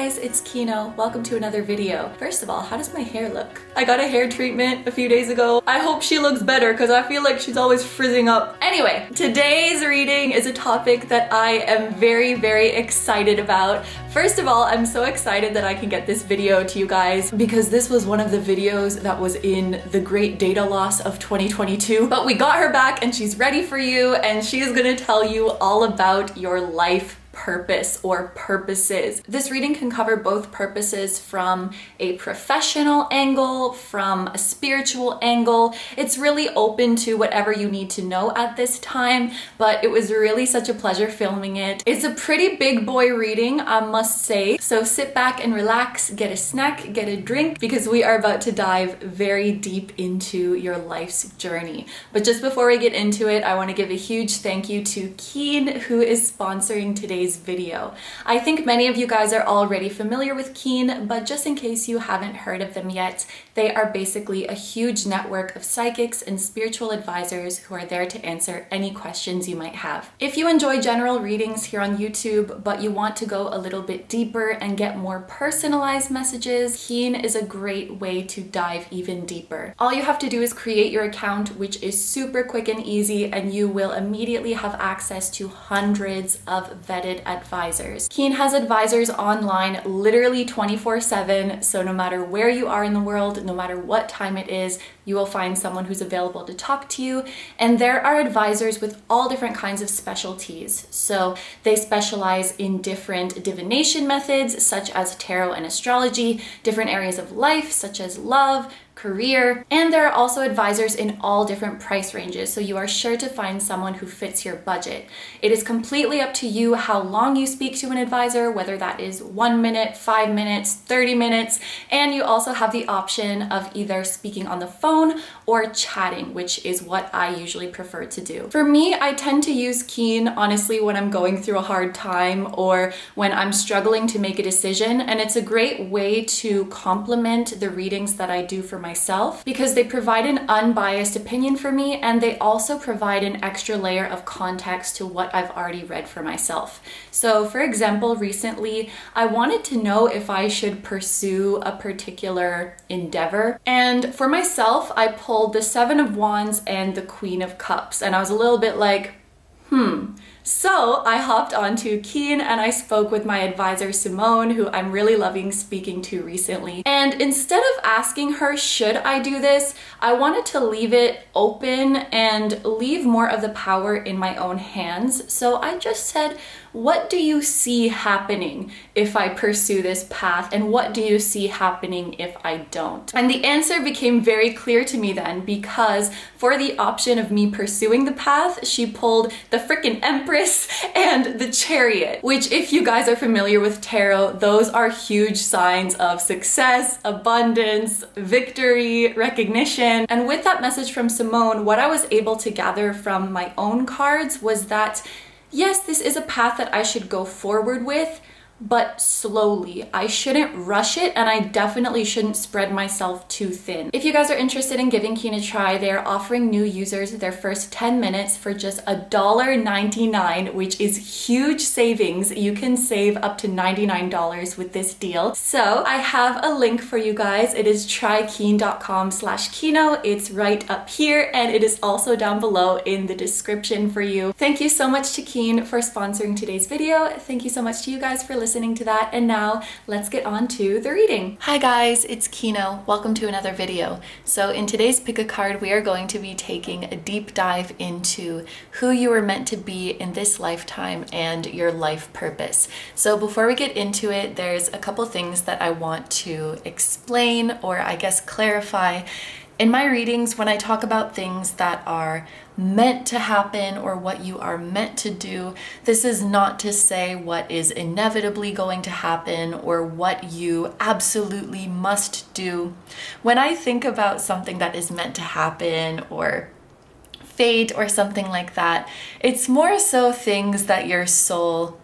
guys, it's Kino. Welcome to another video. First of all, how does my hair look? I got a hair treatment a few days ago. I hope she looks better because I feel like she's always frizzing up. Anyway, today's reading is a topic that I am very excited about. First of all, I'm so excited that I can get this video to you guys because this was one of the videos that was in the great data loss of 2022. But we got her back and she's ready for you, and she is gonna tell you all about your life purpose or purposes. This reading can cover both purposes from a professional angle, from a spiritual angle. It's really open to whatever you need to know at this time, but it was really such a pleasure filming it. It's a pretty big boy reading, I must say. So sit back and relax, get a snack, get a drink, because we are about to dive very deep into your life's journey. But just before we get into it, I want to give a huge thank you to Keen, who is sponsoring today's video. I think many of you guys are already familiar with Keen, but just in case you haven't heard of them yet, they are basically a huge network of psychics and spiritual advisors who are there to answer any questions you might have. If you enjoy general readings here on YouTube, but you want to go a little bit deeper and get more personalized messages, Keen is a great way to dive even deeper. All you have to do is create your account, which is super quick and easy, and you will immediately have access to hundreds of vetted advisors. Keen has advisors online literally 24/7, so no matter where you are in the world, no matter what time it is, you will find someone who's available to talk to you. And there are advisors with all different kinds of specialties. So they specialize in different divination methods, such as tarot and astrology, different areas of life, such as love, career, and there are also advisors in all different price ranges, so you are sure to find someone who fits your budget. It is completely up to you how long you speak to an advisor, whether that is 1 minute, 5 minutes, 30 minutes, and you also have the option of either speaking on the phone or chatting, which is what I usually prefer to do. For me, I tend to use Keen honestly when I'm going through a hard time or when I'm struggling to make a decision, and it's a great way to complement the readings that I do for myself because they provide an unbiased opinion for me, and they also provide an extra layer of context to what I've already read for myself. So for example, recently I wanted to know if I should pursue a particular endeavor, and for myself I pulled the Seven of Wands and the Queen of Cups, and I was a little bit like, So I hopped onto Keen and I spoke with my advisor Simone, who I'm really loving speaking to recently. And instead of asking her, should I do this, I wanted to leave it open and leave more of the power in my own hands. So I just said, what do you see happening if I pursue this path? And what do you see happening if I don't? And the answer became very clear to me then, because for the option of me pursuing the path, she pulled the frickin' Empress and the Chariot, which if you guys are familiar with tarot, those are huge signs of success, abundance, victory, recognition. And with that message from Simone, what I was able to gather from my own cards was that yes, this is a path that I should go forward with, but slowly. I shouldn't rush it, and I definitely shouldn't spread myself too thin. If you guys are interested in giving Keen a try, they are offering new users their first 10 minutes for just $1.99, which is huge savings. You can save up to $99 with this deal. So I have a link for you guys. It is trykeen.com/Kino. It's right up here, and it is also down below in the description for you. Thank you so much to Keen for sponsoring today's video. Thank you so much to you guys for listening to that, and now let's get on to the reading. Hi guys, it's Kino. Welcome to another video. So in today's pick a card, we are going to be taking a deep dive into who you were meant to be in this lifetime and your life purpose. So before we get into it, there's a couple things that I want to explain, or I guess clarify. In my readings, when I talk about things that are meant to happen or what you are meant to do, this is not to say what is inevitably going to happen or what you absolutely must do. When I think about something that is meant to happen or fate or something like that, it's more so things that your soul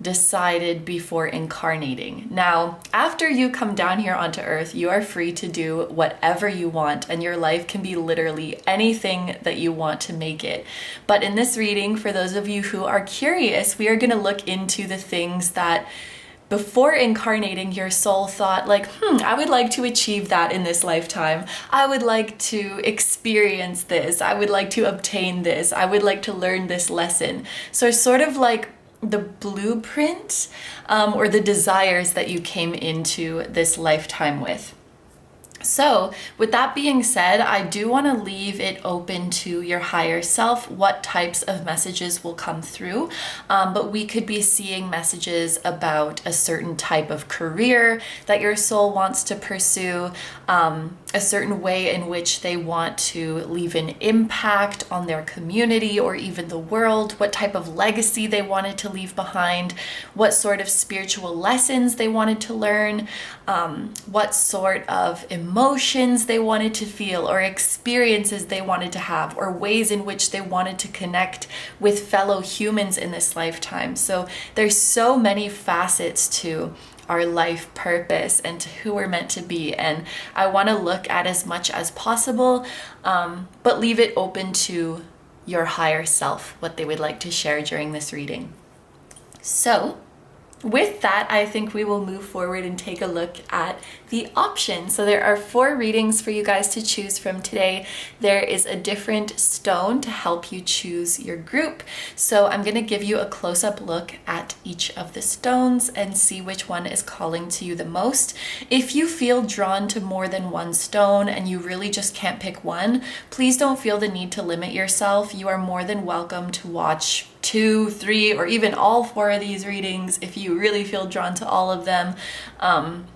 decided before incarnating. Now, after you come down here onto earth, you are free to do whatever you want, and your life can be literally anything that you want to make it. But in this reading, for those of you who are curious, we are going to look into the things that before incarnating, your soul thought like, I would like to achieve that in this lifetime. I would like to experience this. I would like to obtain this. I would like to learn this lesson. So it's sort of like the blueprint or the desires that you came into this lifetime with. So with that being said, I do want to leave it open to your higher self what types of messages will come through. But we could be seeing messages about a certain type of career that your soul wants to pursue, a certain way in which they want to leave an impact on their community or even the world, what type of legacy they wanted to leave behind, what sort of spiritual lessons they wanted to learn, what sort of emotions they wanted to feel or experiences they wanted to have, or ways in which they wanted to connect with fellow humans in this lifetime. So there's so many facets to our life purpose and to who we're meant to be, and I want to look at as much as possible, but leave it open to your higher self what they would like to share during this reading. So with that, I think we will move forward and take a look at the options. So there are 4 readings for you guys to choose from today. There is a different stone to help you choose your group. So I'm going to give you a close-up look at each of the stones and see which one is calling to you the most. If you feel drawn to more than one stone and you really just can't pick one, please don't feel the need to limit yourself. You are more than welcome to watch 2, 3, or even all 4 of these readings if you really feel drawn to all of them,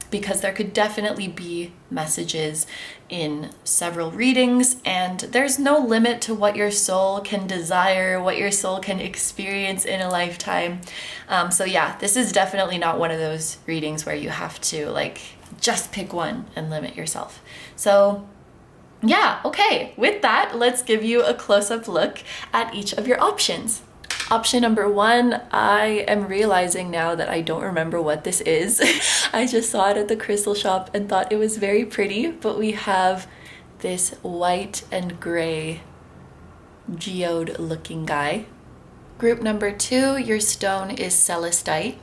because there could definitely be messages in several readings, and there's no limit to what your soul can desire, what your soul can experience in a lifetime. So yeah, this is definitely not one of those readings where you have to like just pick one and limit yourself. So yeah, okay, with that, let's give you a close-up look at each of your options. Option number 1, I am realizing now that I don't remember what this is. I just saw it at the crystal shop and thought it was very pretty, but we have this white and gray geode looking guy. Group number 2, your stone is Celestite.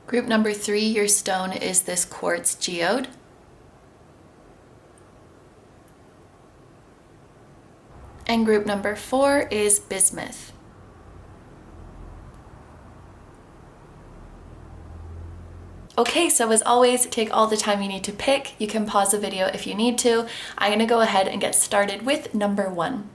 Group number 3, your stone is this Quartz Geode. And group number 4 is Bismuth. Okay, so as always, take all the time you need to pick. You can pause the video if you need to. I'm gonna go ahead and get started with number 1.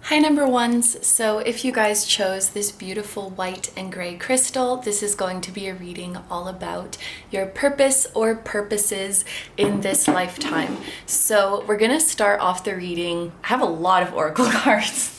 Hi number 1s, so if you guys chose this beautiful white and gray crystal, this is going to be a reading all about your purpose or purposes in this lifetime. So we're gonna start off the reading. I have a lot of oracle cards.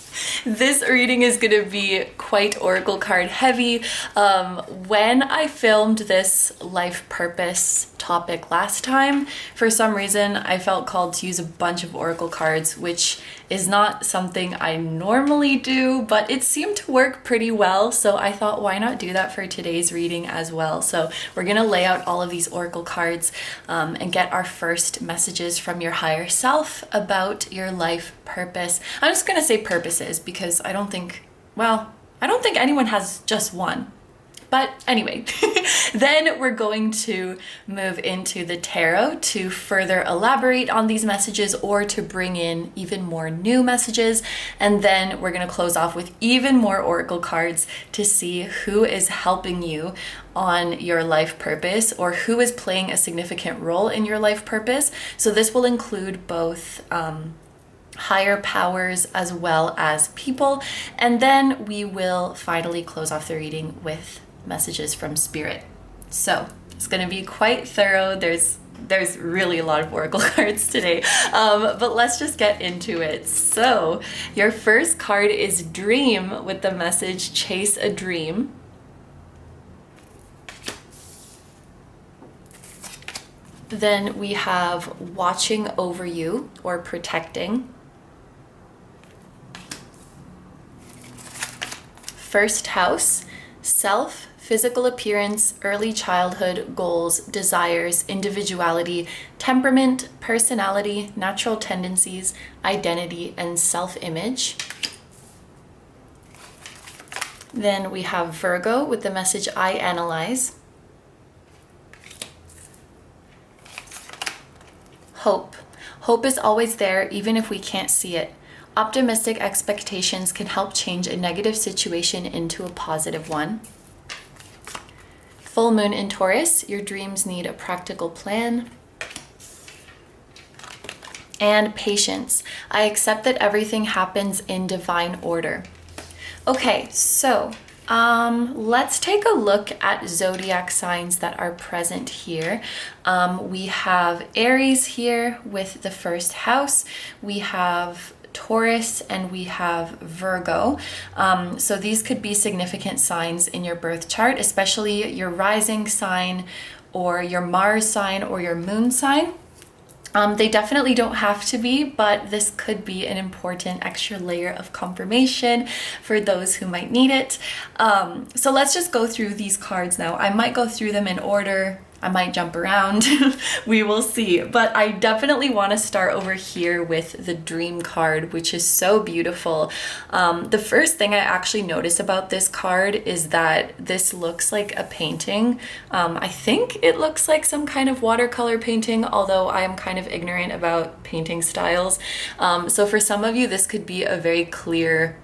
This reading is going to be quite oracle card heavy. When I filmed this life purpose topic last time, for some reason I felt called to use a bunch of oracle cards, which is not something I normally do, but it seemed to work pretty well, so I thought why not do that for today's reading as well. So we're going to lay out all of these oracle cards and get our first messages from your higher self about your life purpose. I'm just going to say purposes because I don't think anyone has just one. But anyway, then we're going to move into the tarot to further elaborate on these messages or to bring in even more new messages. And then we're going to close off with even more oracle cards to see who is helping you on your life purpose or who is playing a significant role in your life purpose. So this will include both higher powers as well as people. And then we will finally close off the reading with messages from spirit. So it's going to be quite thorough. There's really a lot of oracle cards today, but let's just get into it. So your first card is Dream with the message Chase a Dream. Then we have Watching Over You or Protecting. First house, self, physical appearance, early childhood, goals, desires, individuality, temperament, personality, natural tendencies, identity, and self-image. Then we have Virgo with the message I analyze. Hope. Hope is always there even if we can't see it. Optimistic expectations can help change a negative situation into a positive one. Full moon in Taurus, your dreams need a practical plan. And patience. I accept that everything happens in divine order. Okay, so let's take a look at zodiac signs that are present here. We have Aries here with the first house. We have Taurus and we have Virgo. So these could be significant signs in your birth chart, especially your rising sign or your Mars sign or your moon sign. They definitely don't have to be, but this could be an important extra layer of confirmation for those who might need it. So let's just go through these cards now. I might go through them in order. I might jump around. We will see. But I definitely want to start over here with the Dream card, which is so beautiful. The first thing I actually noticed about this card is that this looks like a painting. I think it looks like some kind of watercolor painting, although I am kind of ignorant about painting styles. So for some of you, this could be a very clear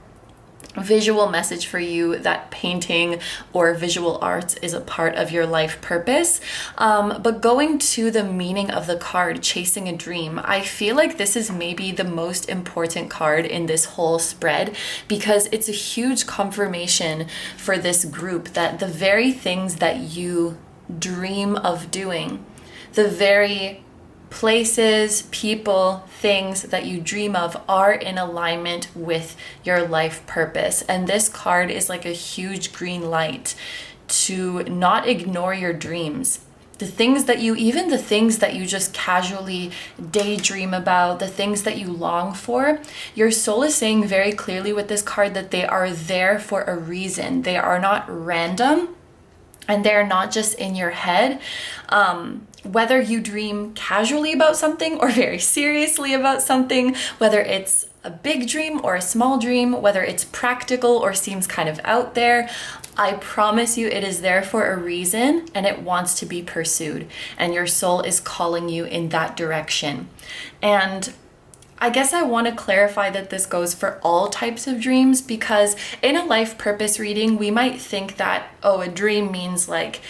visual message for you that painting or visual arts is a part of your life purpose. But going to the meaning of the card, chasing a dream, I feel like this is maybe the most important card in this whole spread, because it's a huge confirmation for this group that the very things that you dream of doing, the very places, people, things that you dream of are in alignment with your life purpose. And this card is like a huge green light to not ignore your dreams. The things that you, even the things that you just casually daydream about, the things that you long for, your soul is saying very clearly with this card that they are there for a reason. They are not random and they're not just in your head. Whether you dream casually about something or very seriously about something, whether it's a big dream or a small dream, whether it's practical or seems kind of out there, I promise you it is there for a reason and it wants to be pursued, and your soul is calling you in that direction. And I guess I want to clarify that this goes for all types of dreams, because in a life purpose reading, we might think that, oh, a dream means like,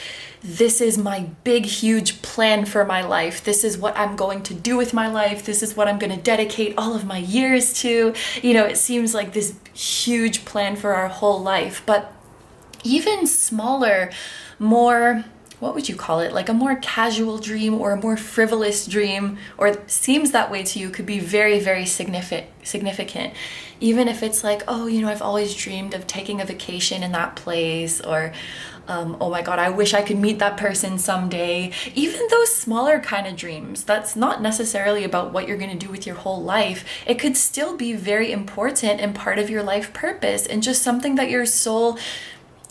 this is my big, huge plan for my life. This is what I'm going to do with my life. This is what I'm going to dedicate all of my years to. You know, it seems like this huge plan for our whole life. But even smaller, more, what would you call it? Like a more casual dream or a more frivolous dream, or seems that way to you, could be very, very significant. Even if it's like, oh, you know, I've always dreamed of taking a vacation in that place, or oh my God, I wish I could meet that person someday. Even those smaller kind of dreams, that's not necessarily about what you're going to do with your whole life. It could still be very important and part of your life purpose, and just something that your soul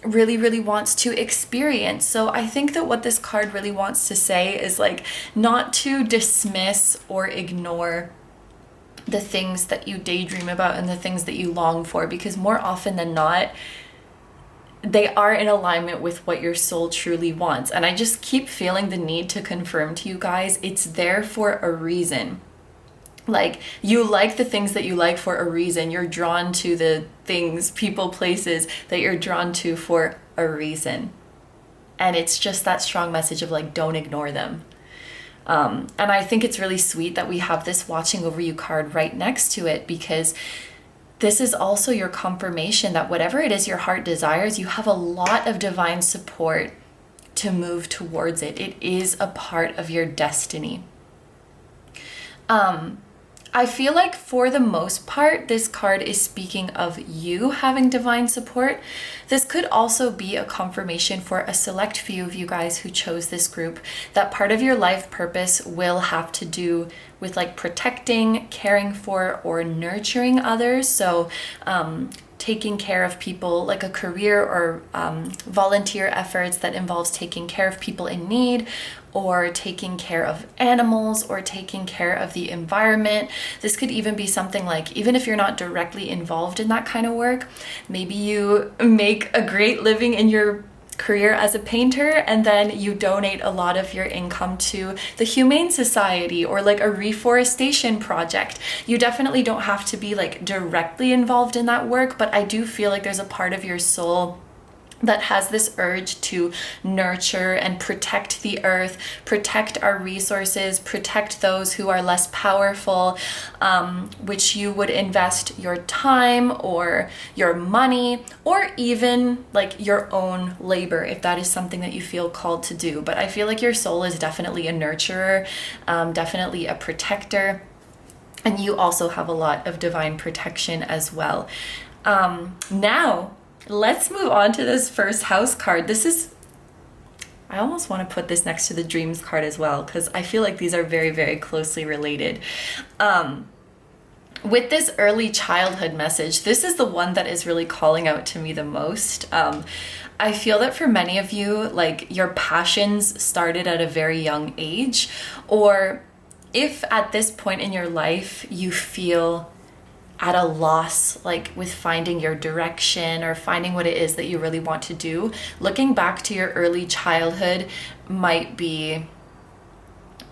really, really wants to experience. So I think that what this card really wants to say is like not to dismiss or ignore the things that you daydream about and the things that you long for, because more often than not, they are in alignment with what your soul truly wants. And I just keep feeling the need to confirm to you guys, it's there for a reason. Like, you like the things that you like for a reason. You're drawn to the things, people, places that you're drawn to for a reason. And it's just that strong message of like, don't ignore them. And I think it's really sweet that we have this watching over you card right next to it, because this is also your confirmation that whatever it is your heart desires, you have a lot of divine support to move towards it. It is a part of your destiny. I feel like for the most part, this card is speaking of you having divine support. This could also be a confirmation for a select few of you guys who chose this group, that part of your life purpose will have to do with like protecting, caring for, or nurturing others. So taking care of people, like a career or volunteer efforts that involves taking care of people in need, or taking care of animals, or taking care of the environment. This could even be something like, even if you're not directly involved in that kind of work, maybe you make a great living in your career as a painter, and then you donate a lot of your income to the Humane Society or like a reforestation project. You definitely don't have to be like directly involved in that work, but I do feel like there's a part of your soul that has this urge to nurture and protect the earth, protect our resources, protect those who are less powerful, which you would invest your time or your money, or even like your own labor, if that is something that you feel called to do. But I feel like your soul is definitely a nurturer, definitely a protector, and you also have a lot of divine protection as well. Now, let's move on to this first house card. I almost want to put this next to the dreams card as well, because I feel like these are very, very closely related. With this early childhood message, this is the one that is really calling out to me the most. I feel that for many of you, like your passions started at a very young age, or if at this point in your life you feel at a loss, like with finding your direction or finding what it is that you really want to do, looking back to your early childhood might be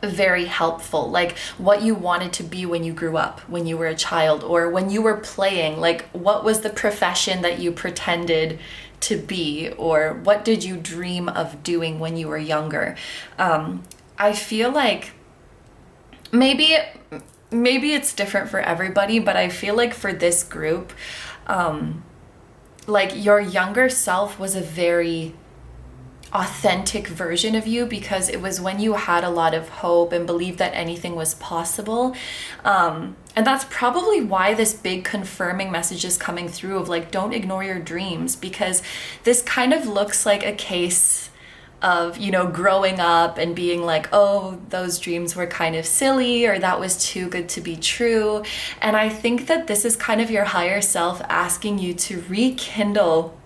very helpful. Like what you wanted to be when you grew up, when you were a child, or when you were playing, like what was the profession that you pretended to be, or what did you dream of doing when you were younger? I feel like maybe it's different for everybody, but I feel like for this group, like your younger self was a very authentic version of you, because it was when you had a lot of hope and believed that anything was possible. And that's probably why this big confirming message is coming through of like, don't ignore your dreams, because this kind of looks like a case of, you know, growing up and being like, oh, those dreams were kind of silly, or that was too good to be true. And I think that this is kind of your higher self asking you to rekindle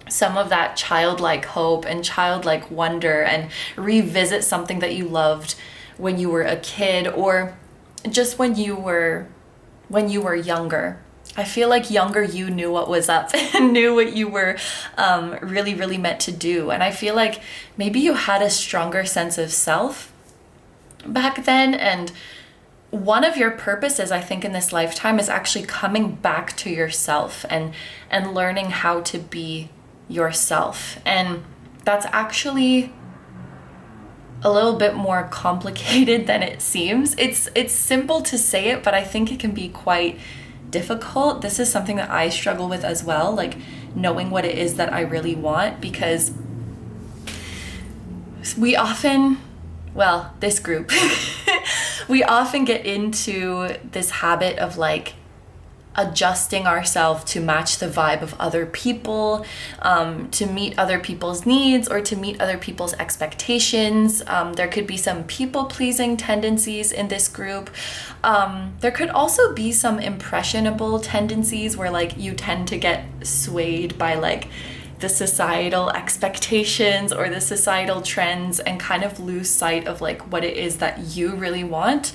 some of that childlike hope and childlike wonder, and revisit something that you loved when you were a kid, or just when you were younger. I feel like younger you knew what was up and knew what you were really, really meant to do. And I feel like maybe you had a stronger sense of self back then. And one of your purposes, I think, in this lifetime is actually coming back to yourself and learning how to be yourself. And that's actually a little bit more complicated than it seems. It's simple to say it, but I think it can be quite difficult. This is something that I struggle with as well, like knowing what it is that I really want, because we often, well, this group, we often get into this habit of like adjusting ourselves to match the vibe of other people, to meet other people's needs or to meet other people's expectations. There could be some people-pleasing tendencies in this group. There could also be some impressionable tendencies where like you tend to get swayed by like the societal expectations or the societal trends and kind of lose sight of like what it is that you really want.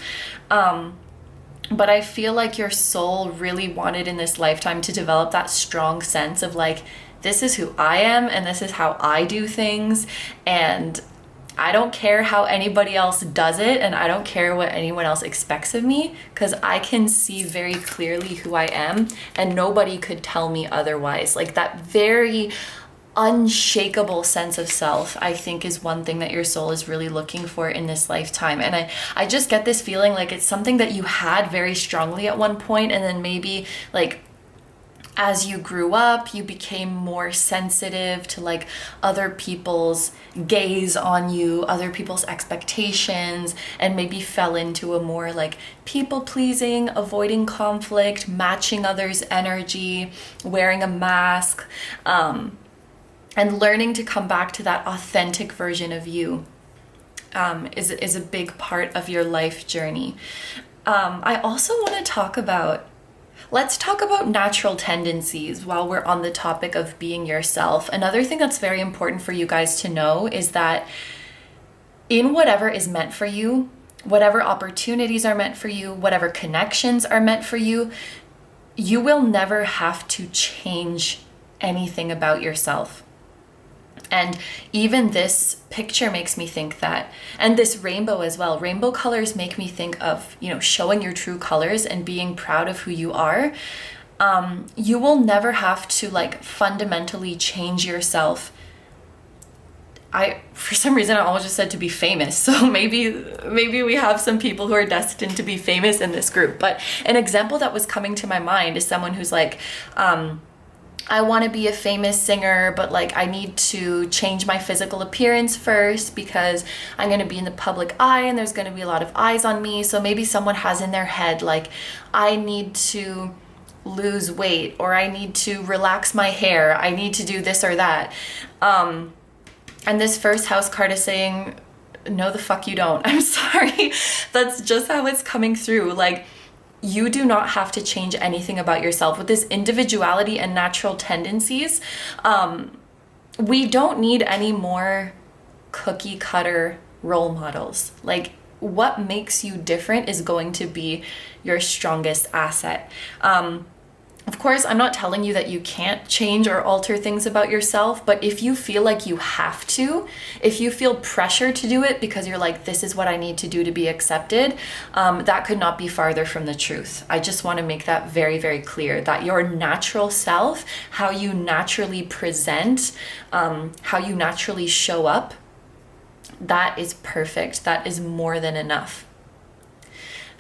But I feel like your soul really wanted in this lifetime to develop that strong sense of like, this is who I am and this is how I do things, and I don't care how anybody else does it, and I don't care what anyone else expects of me, because I can see very clearly who I am and nobody could tell me otherwise. Like that very unshakable sense of self, I think, is one thing that your soul is really looking for in this lifetime. And I just get this feeling like it's something that you had very strongly at one point, and then maybe like as you grew up, you became more sensitive to like other people's gaze on you, other people's expectations, and maybe fell into a more like people-pleasing, avoiding conflict, matching others' energy, wearing a mask, and learning to come back to that authentic version of you is a big part of your life journey. I also want to talk about Let's talk about natural tendencies while we're on the topic of being yourself. Another thing that's very important for you guys to know is that in whatever is meant for you, whatever opportunities are meant for you, whatever connections are meant for you, you will never have to change anything about yourself. And even this picture makes me think that, and this rainbow as well. Rainbow colors make me think of, showing your true colors and being proud of who you are. You will never have to fundamentally change yourself. For some reason, I almost just said to be famous. So maybe we have some people who are destined to be famous in this group. But an example that was coming to my mind is someone who's like, I want to be a famous singer, but I need to change my physical appearance first because I'm going to be in the public eye and there's going to be a lot of eyes on me. So maybe someone has in their head, I need to lose weight, or I need to relax my hair. I need to do this or that. And this first house card is saying, no, the fuck you don't. I'm sorry. That's just how it's coming through. You do not have to change anything about yourself. With this individuality and natural tendencies, we don't need any more cookie cutter role models. What makes you different is going to be your strongest asset. Of course, I'm not telling you that you can't change or alter things about yourself, but if you feel like you have to, if you feel pressure to do it because you're like, this is what I need to do to be accepted, that could not be farther from the truth. I just want to make that very, very clear that your natural self, how you naturally present, how you naturally show up, that is perfect. That is more than enough.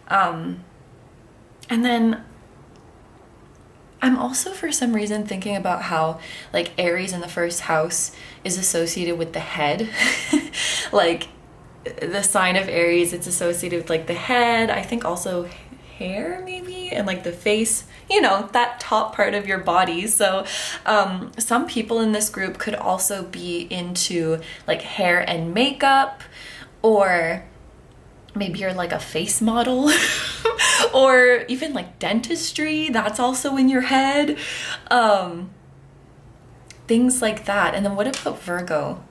And then I'm also for some reason thinking about how Aries in the first house is associated with the head. The sign of Aries, it's associated with the head, I think also hair maybe, and the face, that top part of your body. So some people in this group could also be into hair and makeup, or maybe you're a face model or even dentistry, that's also in your head. Things like that. And then what about Virgo?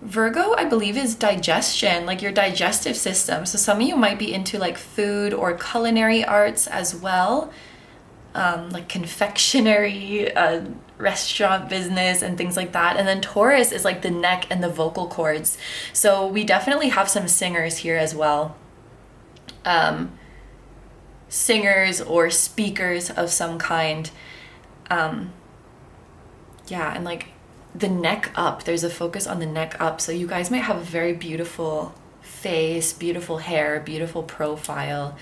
Virgo, I believe, is digestion, your digestive system. So some of you might be into food or culinary arts as well, confectionery, restaurant business and things like that. And then Taurus is the neck and the vocal cords. So we definitely have some singers here as well. Singers or speakers of some kind. And the neck up, there's a focus on the neck up. So you guys might have a very beautiful face, beautiful hair, beautiful profile.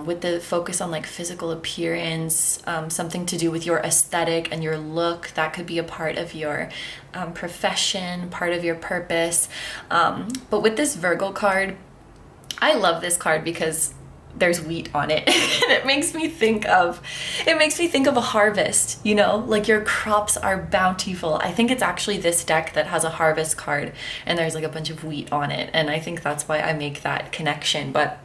With the focus on physical appearance, something to do with your aesthetic and your look. That could be a part of your profession, part of your purpose. But with this Virgo card, I love this card because there's wheat on it. And it makes me think of a harvest, your crops are bountiful. I think it's actually this deck that has a harvest card and there's a bunch of wheat on it. And I think that's why I make that connection. But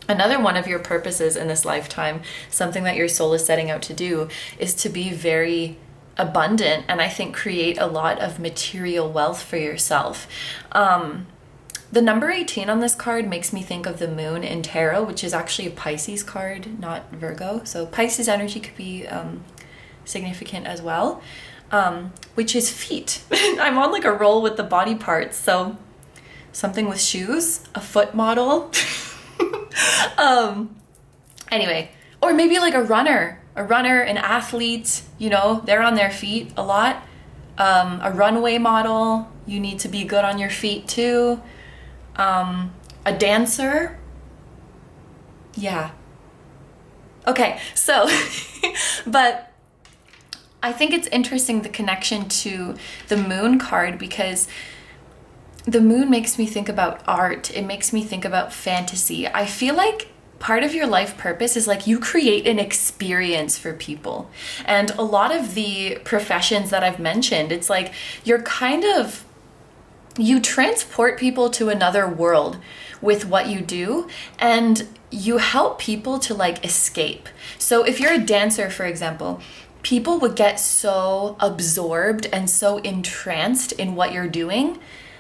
another one of your purposes in this lifetime, something that your soul is setting out to do, is to be very abundant and I think create a lot of material wealth for yourself. The number 18 on this card makes me think of the moon in tarot, which is actually a Pisces card, not Virgo. So Pisces energy could be significant as well, which is feet. I'm on a roll with the body parts. So something with shoes, a foot model. Anyway, or maybe a runner, an athlete, they're on their feet a lot. A runway model, you need to be good on your feet too. A dancer. Yeah. Okay, so, but I think it's interesting, the connection to the moon card, because the moon makes me think about art. It makes me think about fantasy. I feel like part of your life purpose is you create an experience for people. And a lot of the professions that I've mentioned, it's you transport people to another world with what you do. And you help people to like escape. So if you're a dancer, for example, people would get so absorbed and so entranced in what you're doing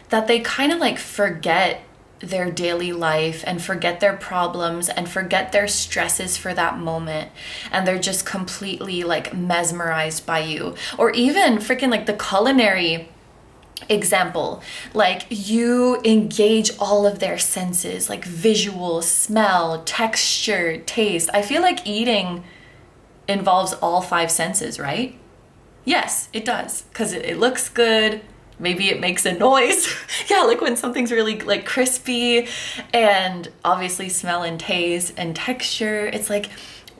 that they kind of like forget their daily life and forget their problems and forget their stresses for that moment, and they're just completely like mesmerized by you. Or even freaking like the culinary example, like you engage all of their senses, like visual, smell, texture, taste. I feel like eating involves all 5 senses, right? Yes, it does, because it looks good. Maybe it makes a noise. Yeah, like when something's really like crispy, and obviously smell and taste and texture. It's like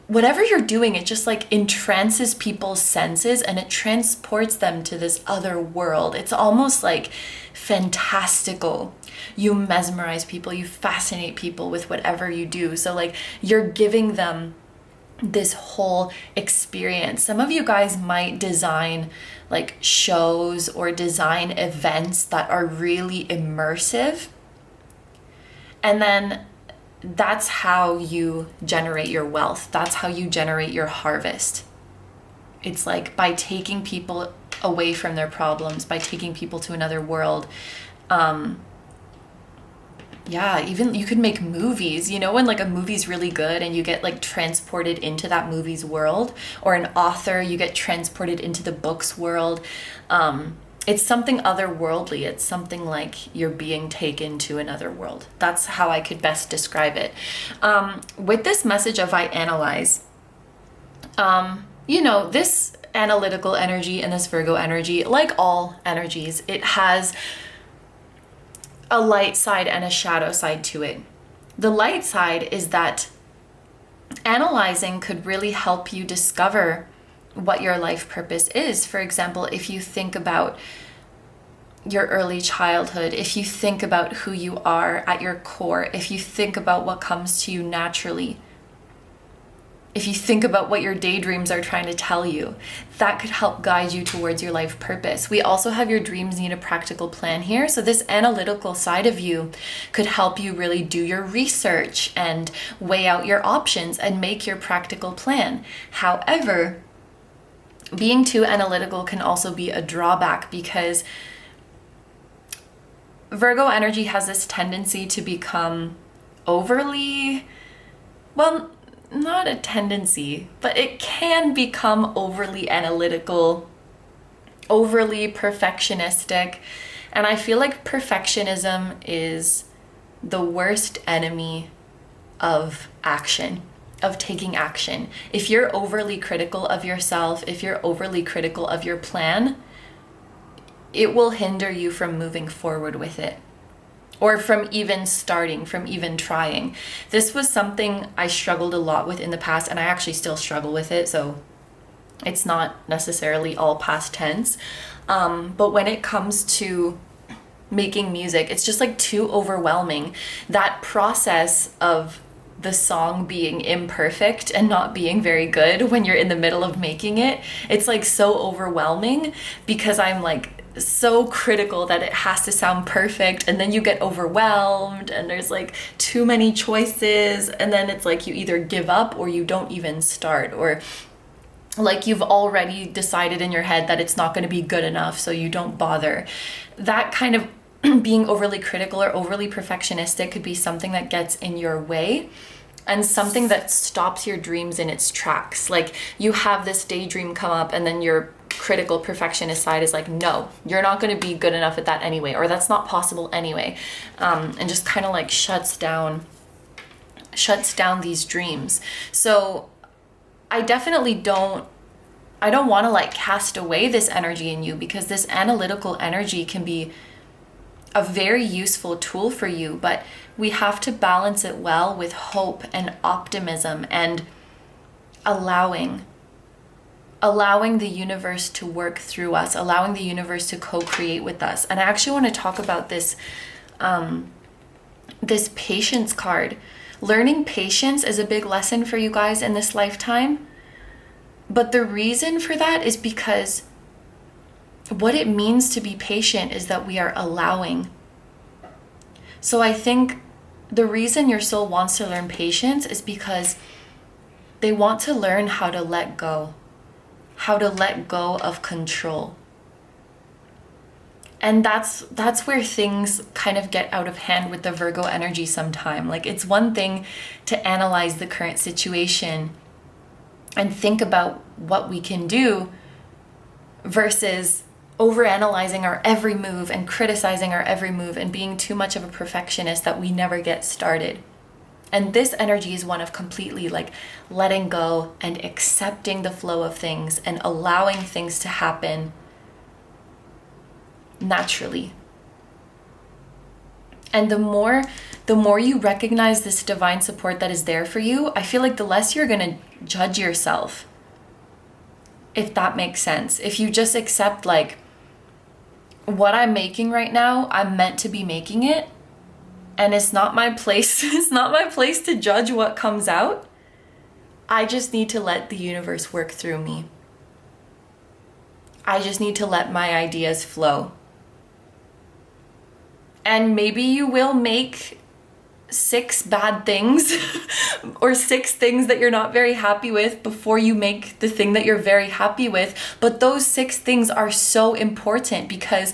whatever you're doing, it just like entrances people's senses and it transports them to this other world. It's almost like fantastical. You mesmerize people, you fascinate people with whatever you do. So like you're giving them this whole experience. Some of you guys might design like shows or design events that are really immersive. And then that's how you generate your wealth. That's how you generate your harvest. It's like by taking people away from their problems, by taking people to another world. Yeah, even you could make movies, you know, when like a movie's really good and you get like transported into that movie's world, or an author, you get transported into the book's world. It's something otherworldly. It's something like you're being taken to another world. That's how I could best describe it. With this message of I analyze, you know, this analytical energy and this Virgo energy, like all energies, it has a light side and a shadow side to it. The light side is that analyzing could really help you discover what your life purpose is. For example, if you think about your early childhood, if you think about who you are at your core, if you think about what comes to you naturally, if you think about what your daydreams are trying to tell you, that could help guide you towards your life purpose. We also have your dreams need a practical plan here. So this analytical side of you could help you really do your research and weigh out your options and make your practical plan. However, being too analytical can also be a drawback, because Virgo energy has this tendency to become overly, well, not a tendency, but it can become overly analytical, overly perfectionistic. And I feel like perfectionism is the worst enemy of action, of taking action. If you're overly critical of yourself, if you're overly critical of your plan, it will hinder you from moving forward with it, or from even starting, from even trying. This was something I struggled a lot with in the past, and I actually still struggle with it, so it's not necessarily all past tense. But when it comes to making music, it's just like too overwhelming. That process of the song being imperfect and not being very good when you're in the middle of making it, it's like so overwhelming, because I'm like so critical that it has to sound perfect, and then you get overwhelmed and there's like too many choices, and then it's like you either give up or you don't even start, or like you've already decided in your head that it's not going to be good enough, so you don't bother. That kind of being overly critical or overly perfectionistic could be something that gets in your way, and something that stops your dreams in its tracks. Like you have this daydream come up, and then your critical perfectionist side is like, no, you're not going to be good enough at that anyway, or that's not possible anyway, and just kind of like shuts down these dreams. So I definitely don't want to like cast away this energy in you, because this analytical energy can be a very useful tool for you, but we have to balance it well with hope and optimism and allowing the universe to work through us, allowing the universe to co-create with us. And I actually want to talk about this this patience card. Learning patience is a big lesson for you guys in this lifetime. But the reason for that is because what it means to be patient is that we are allowing. So I think the reason your soul wants to learn patience is because they want to learn how to let go of control. And that's where things kind of get out of hand with the Virgo energy sometime. Like, it's one thing to analyze the current situation and think about what we can do versus overanalyzing our every move and criticizing our every move and being too much of a perfectionist that we never get started. And this energy is one of completely like letting go and accepting the flow of things and allowing things to happen naturally. And the more you recognize this divine support that is there for you, I feel like the less you're going to judge yourself. If that makes sense. If you just accept like, what I'm making right now, I'm meant to be making it. And it's not my place. It's not my place to judge what comes out. I just need to let the universe work through me. I just need to let my ideas flow. And maybe you will make 6 bad things or 6 things that you're not very happy with before you make the thing that you're very happy with. But those 6 things are so important because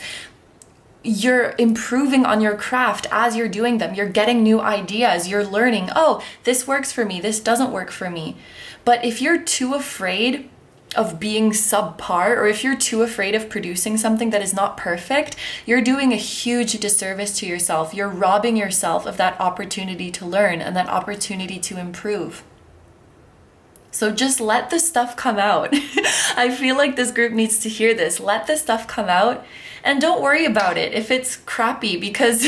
you're improving on your craft as you're doing them. You're getting new ideas. You're learning, oh, this works for me. This doesn't work for me. But if you're too afraid of being subpar, or if you're too afraid of producing something that is not perfect, you're doing a huge disservice to yourself. You're robbing yourself of that opportunity to learn and that opportunity to improve. So just let the stuff come out. I feel like this group needs to hear this. Let the stuff come out and don't worry about it if it's crappy, because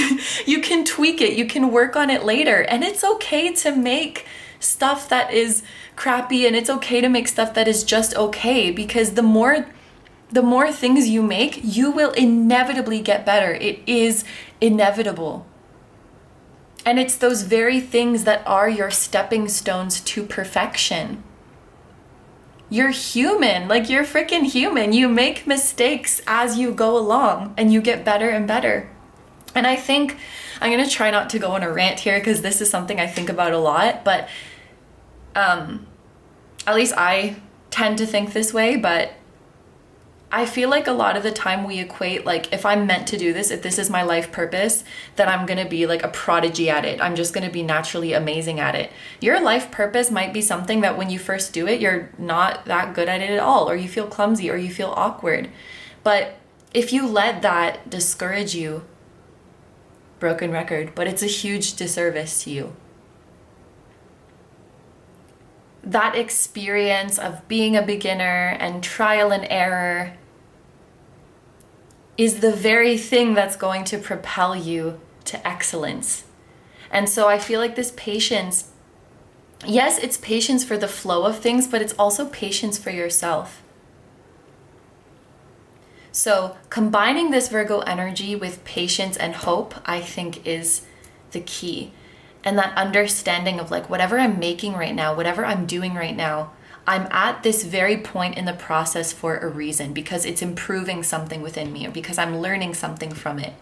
you can tweak it. You can work on it later. And it's okay to make stuff that is crappy, and it's okay to make stuff that is just okay, because the more things you make, you will inevitably get better. It is inevitable. And it's those very things that are your stepping stones to perfection. You're human, like you're freaking human. You make mistakes as you go along and you get better and better. And I think I'm going to try not to go on a rant here because this is something I think about a lot, but at least I tend to think this way, but I feel like a lot of the time we equate, like, if I'm meant to do this, if this is my life purpose, then I'm going to be like a prodigy at it. I'm just going to be naturally amazing at it. Your life purpose might be something that when you first do it, you're not that good at it at all, or you feel clumsy, or you feel awkward. But if you let that discourage you, broken record, but it's a huge disservice to you. That experience of being a beginner and trial and error is the very thing that's going to propel you to excellence. And so I feel like this patience, yes, it's patience for the flow of things, but it's also patience for yourself. So combining this Virgo energy with patience and hope, I think, is the key. And that understanding of like, whatever I'm making right now, whatever I'm doing right now, I'm at this very point in the process for a reason, because it's improving something within me, or because I'm learning something from it.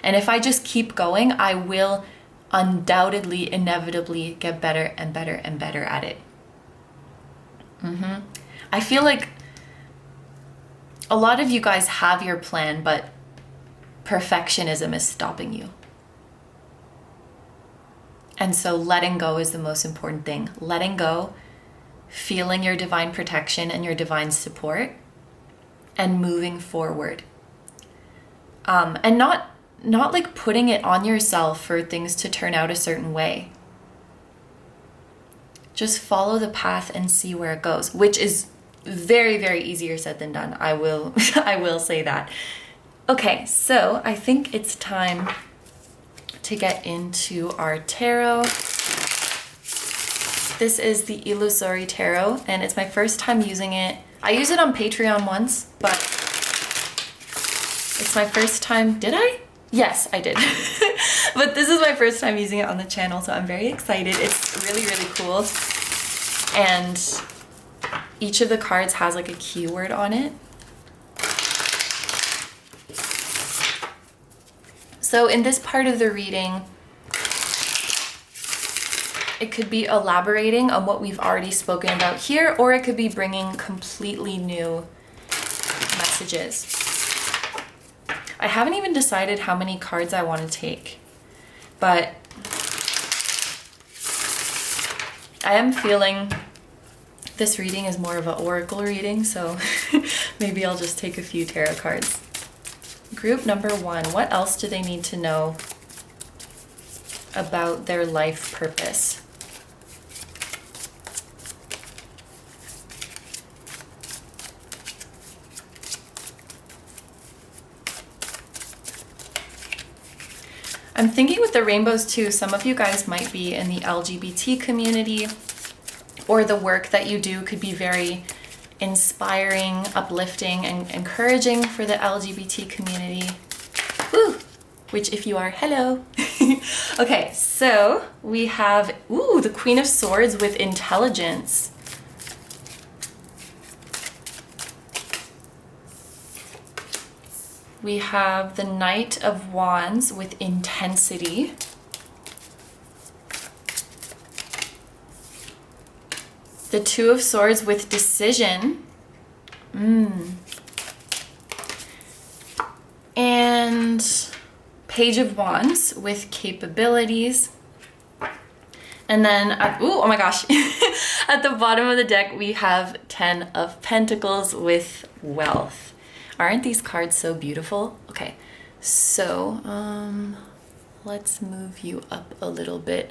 And if I just keep going, I will undoubtedly, inevitably get better and better and better at it. I feel like a lot of you guys have your plan, but perfectionism is stopping you. And so letting go is the most important thing. Letting go, feeling your divine protection and your divine support, and moving forward. And not like putting it on yourself for things to turn out a certain way. Just follow the path and see where it goes, which is very, very easier said than done. I will say that. Okay, so I think it's time to get into our tarot. This is the Illusori tarot, and it's my first time using it. I used it on Patreon once, but it's my first time. Did I? Yes, I did. But this is my first time using it on the channel, so I'm very excited. It's really, really cool. And each of the cards has like a keyword on it. So in this part of the reading, It could be elaborating on what we've already spoken about here, or it could be bringing completely new messages. I haven't even decided how many cards I want to take, but I am feeling this reading is more of an oracle reading, so maybe I'll just take a few tarot cards. Group number 1, what else do they need to know about their life purpose? I'm thinking with the rainbows too, some of you guys might be in the LGBT community, or the work that you do could be very inspiring, uplifting, and encouraging for the LGBT community. Woo! Which if you are, hello. Okay, so we have, ooh, the Queen of Swords with intelligence. We have the Knight of Wands with intensity. The Two of Swords with decision. And Page of Wands with capabilities. And then, oh my gosh, at the bottom of the deck, we have 10 of Pentacles with wealth. Aren't these cards so beautiful? Okay, so let's move you up a little bit.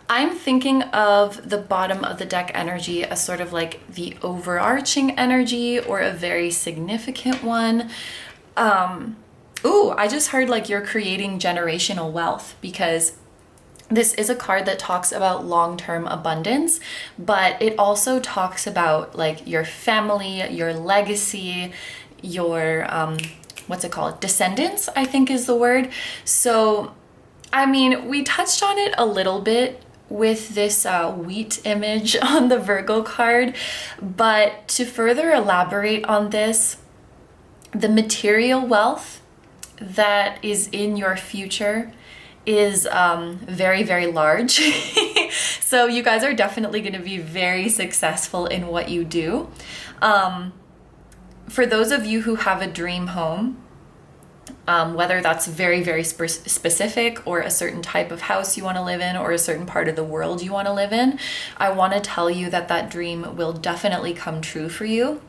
I'm thinking of the bottom of the deck energy as sort of like the overarching energy or a very significant one. Ooh, I just heard like you're creating generational wealth, because this is a card that talks about long-term abundance, but it also talks about like your family, your legacy, your, what's it called? Descendants, I think is the word. So, I mean, we touched on it a little bit with this wheat image on the Virgo card, but to further elaborate on this, the material wealth that is in your future is very, very large. So you guys are definitely going to be very successful in what you do. For those of you who have a dream home, whether that's very, very specific or a certain type of house you want to live in or a certain part of the world you want to live in, I want to tell you that that dream will definitely come true for you.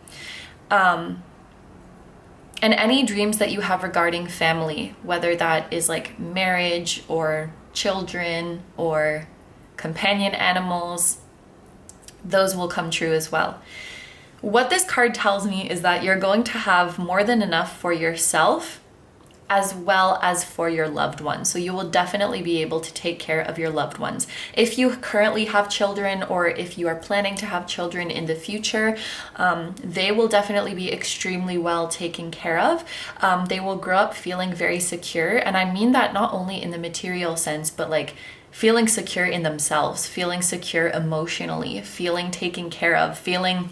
And any dreams that you have regarding family, whether that is like marriage or children or companion animals, those will come true as well. What this card tells me is that you're going to have more than enough for yourself as well as for your loved ones. So you will definitely be able to take care of your loved ones. If you currently have children, or if you are planning to have children in the future, they will definitely be extremely well taken care of. They will grow up feeling very secure. And I mean that not only in the material sense, but like feeling secure in themselves, feeling secure emotionally, feeling taken care of, feeling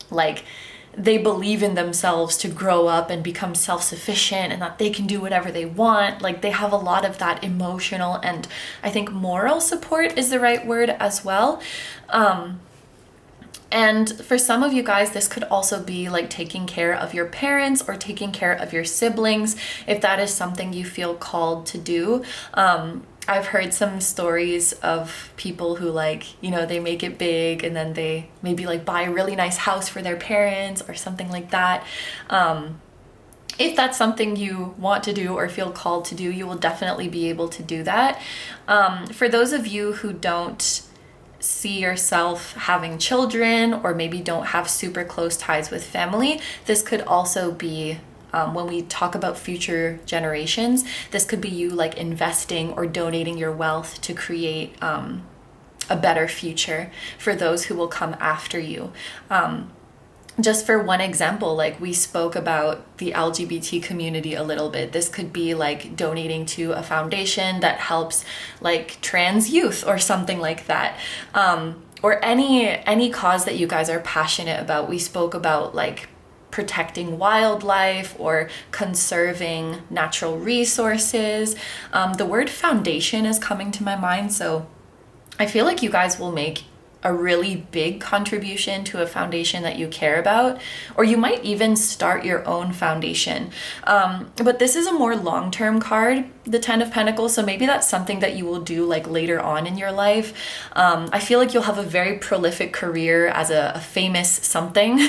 like they believe in themselves to grow up and become self-sufficient and that they can do whatever they want. Like they have a lot of that emotional and I think moral support is the right word as well. And for some of you guys, this could also be like taking care of your parents or taking care of your siblings, if that is something you feel called to do. I've heard some stories of people who like, you know, they make it big and then they maybe like buy a really nice house for their parents or something like that. If that's something you want to do or feel called to do, you will definitely be able to do that. For those of you who don't see yourself having children or maybe don't have super close ties with family, this could also be when we talk about future generations, this could be you like investing or donating your wealth to create a better future for those who will come after you. Just for one example, like we spoke about the LGBT community a little bit. This could be like donating to a foundation that helps like trans youth or something like that. Or any cause that you guys are passionate about. We spoke about like protecting wildlife or conserving natural resources. The word foundation is coming to my mind, so I feel like you guys will make a really big contribution to a foundation that you care about, or you might even start your own foundation. But this is a more long-term card, the 10 of Pentacles, so maybe that's something that you will do like later on in your life. I feel like you'll have a very prolific career as a famous something.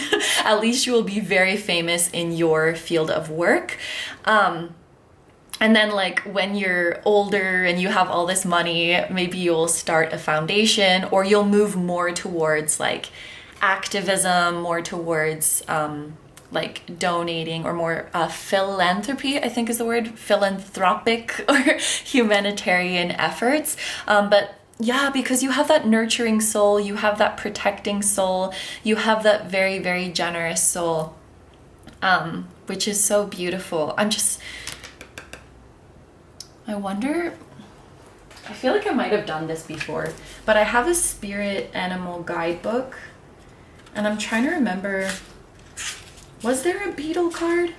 At least you will be very famous in your field of work. And then like when you're older and you have all this money, maybe you'll start a foundation, or you'll move more towards like activism, more towards like donating, or more philanthropy, I think is the word, philanthropic or humanitarian efforts. But yeah, because you have that nurturing soul, you have that protecting soul, you have that very, very generous soul, which is so beautiful. I wonder, I feel like I might have done this before, but I have a spirit animal guidebook, and I'm trying to remember, was there a beetle card?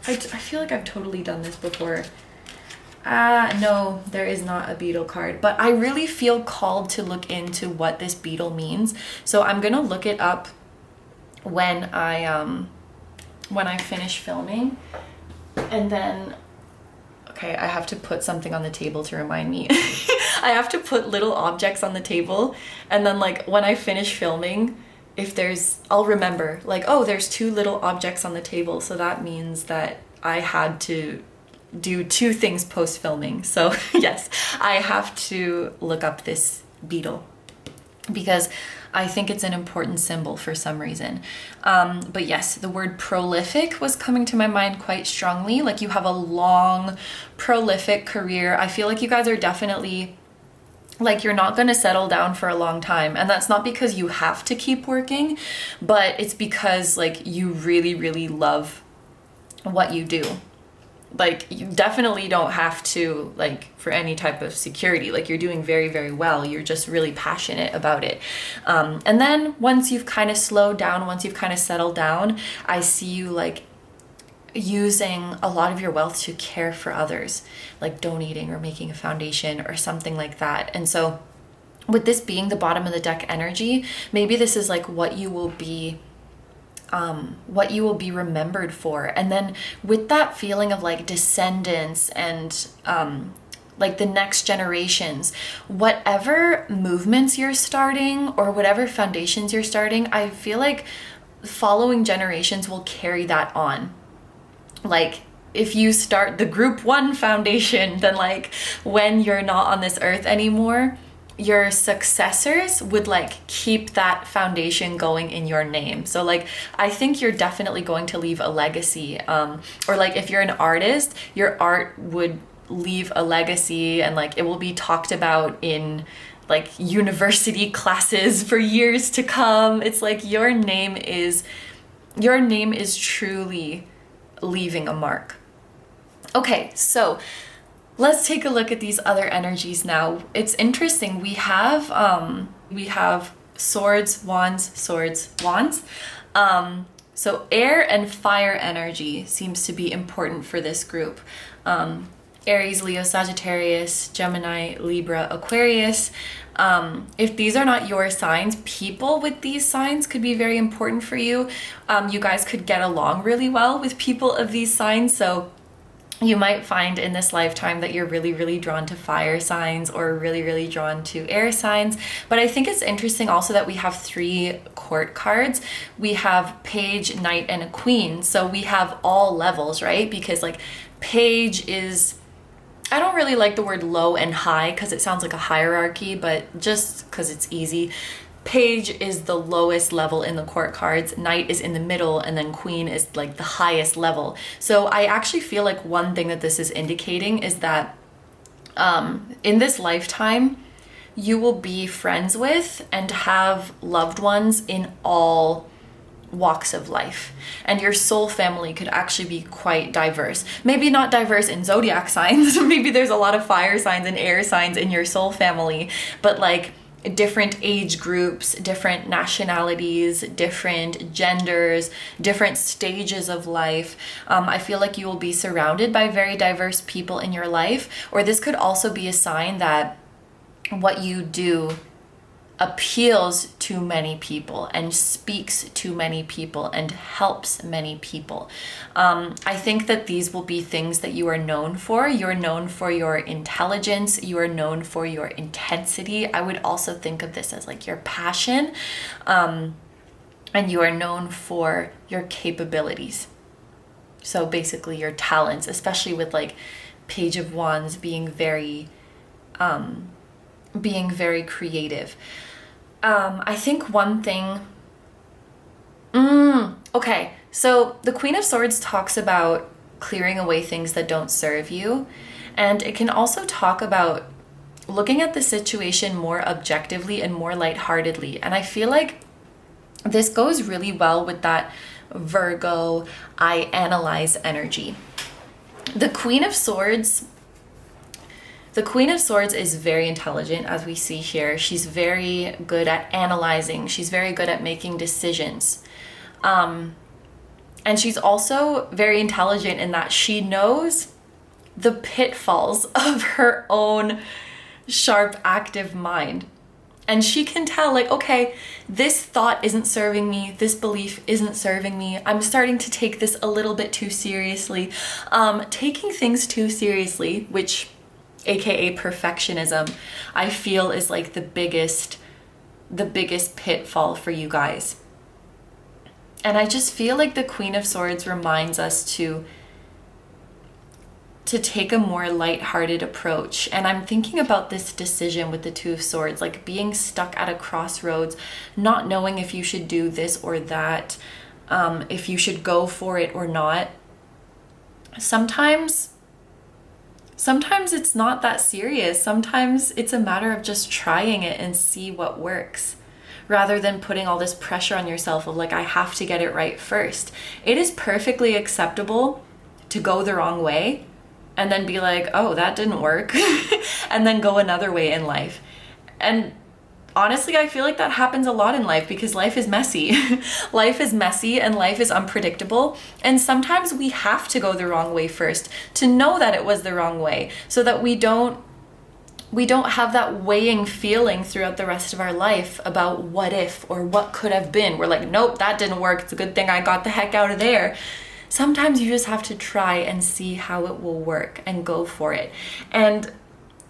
I feel like I've totally done this before. No, there is not a beetle card, but I really feel called to look into what this beetle means. So I'm gonna look it up when I finish filming, and then okay, I have to put something on the table to remind me. I have to put little objects on the table, and then like when I finish filming, I'll remember like, oh, there's 2 little objects on the table, so that means that I had to do 2 things post filming. So yes, I have to look up this beetle because I think it's an important symbol for some reason. But yes, the word prolific was coming to my mind quite strongly. Like you have a long, prolific career. I feel like you guys are definitely, like you're not going to settle down for a long time. And that's not because you have to keep working, but it's because like you really, really love what you do. Like you definitely don't have to, like, for any type of security. Like you're doing very, very well. You're just really passionate about it. And then once you've kind of slowed down, once you've kind of settled down, I see you like using a lot of your wealth to care for others, like donating or making a foundation or something like that. And so with this being the bottom of the deck energy, maybe this is like what you will be remembered for. And then with that feeling of like descendants and like the next generations, whatever movements you're starting or whatever foundations you're starting, I feel like following generations will carry that on. Like if you start the group 1 foundation, then like when you're not on this earth anymore, your successors would like keep that foundation going in your name. So like I think you're definitely going to leave a legacy, or like if you're an artist, your art would leave a legacy, and like it will be talked about in like university classes for years to come. It's like your name is truly leaving a mark. Okay, so let's take a look at these other energies now. It's interesting. We have swords, wands. So air and fire energy seems to be important for this group. Aries, Leo, Sagittarius, Gemini, Libra, Aquarius. If these are not your signs, people with these signs could be very important for you. You guys could get along really well with people of these signs. So you might find in this lifetime that you're really, really drawn to fire signs or really, really drawn to air signs. But I think it's interesting also that we have 3 court cards. We have page, knight, and a queen. So we have all levels, right? Because like page is, I don't really like the word low and high because it sounds like a hierarchy, but just because it's easy. Page is the lowest level in the court cards, knight is in the middle, and then queen is like the highest level. So I actually feel like one thing that this is indicating is that in this lifetime, you will be friends with and have loved ones in all walks of life, and your soul family could actually be quite diverse. Maybe not diverse in zodiac signs, maybe there's a lot of fire signs and air signs in your soul family, but like different age groups, different nationalities, different genders, different stages of life. I feel like you will be surrounded by very diverse people in your life, or this could also be a sign that what you do appeals to many people and speaks to many people and helps many people. I think that these will be things that you are known for. You're known for your intelligence. You are known for your intensity. I would also think of this as like your passion. And you are known for your capabilities. So basically your talents, especially with like Page of Wands being very creative. I think one thing, okay, so the Queen of Swords talks about clearing away things that don't serve you. And it can also talk about looking at the situation more objectively and more lightheartedly. And I feel like this goes really well with that Virgo, I analyze energy. The Queen of Swords is very intelligent, as we see here. She's very good at analyzing. She's very good at making decisions. And she's also very intelligent in that she knows the pitfalls of her own sharp, active mind. And she can tell, like, okay, this thought isn't serving me. This belief isn't serving me. I'm starting to take this a little bit too seriously. Taking things too seriously, which aka perfectionism, I feel is like the biggest pitfall for you guys. And I just feel like the Queen of Swords reminds us to take a more lighthearted approach. And I'm thinking about this decision with the Two of Swords, like being stuck at a crossroads, not knowing if you should do this or that, if you should go for it or not. Sometimes it's not that serious. Sometimes it's a matter of just trying it and see what works, rather than putting all this pressure on yourself of like, I have to get it right first. It is perfectly acceptable to go the wrong way and then be like, oh, that didn't work, and then go another way in life. And honestly, I feel like that happens a lot in life because life is messy. Life is messy and life is unpredictable. And sometimes we have to go the wrong way first to know that it was the wrong way, so that we don't have that weighing feeling throughout the rest of our life about what if or what could have been. We're like, nope, that didn't work. It's a good thing I got the heck out of there. Sometimes you just have to try and see how it will work and go for it. And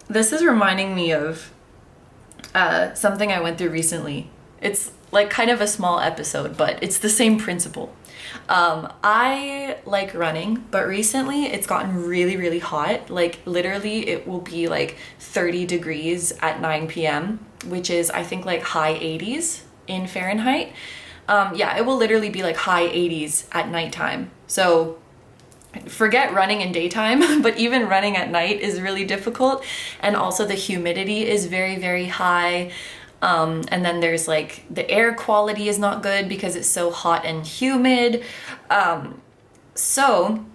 this is reminding me of something I went through recently. It's like kind of a small episode, but it's the same principle. I like running, but recently it's gotten really, really hot. Like literally it will be like 30 degrees at 9 p.m., which is I think like high 80s in Fahrenheit. Yeah, it will literally be like high 80s at nighttime. So forget running in daytime, but even running at night is really difficult. And also the humidity is very, very high. And then there's like the air quality is not good because it's so hot and humid. So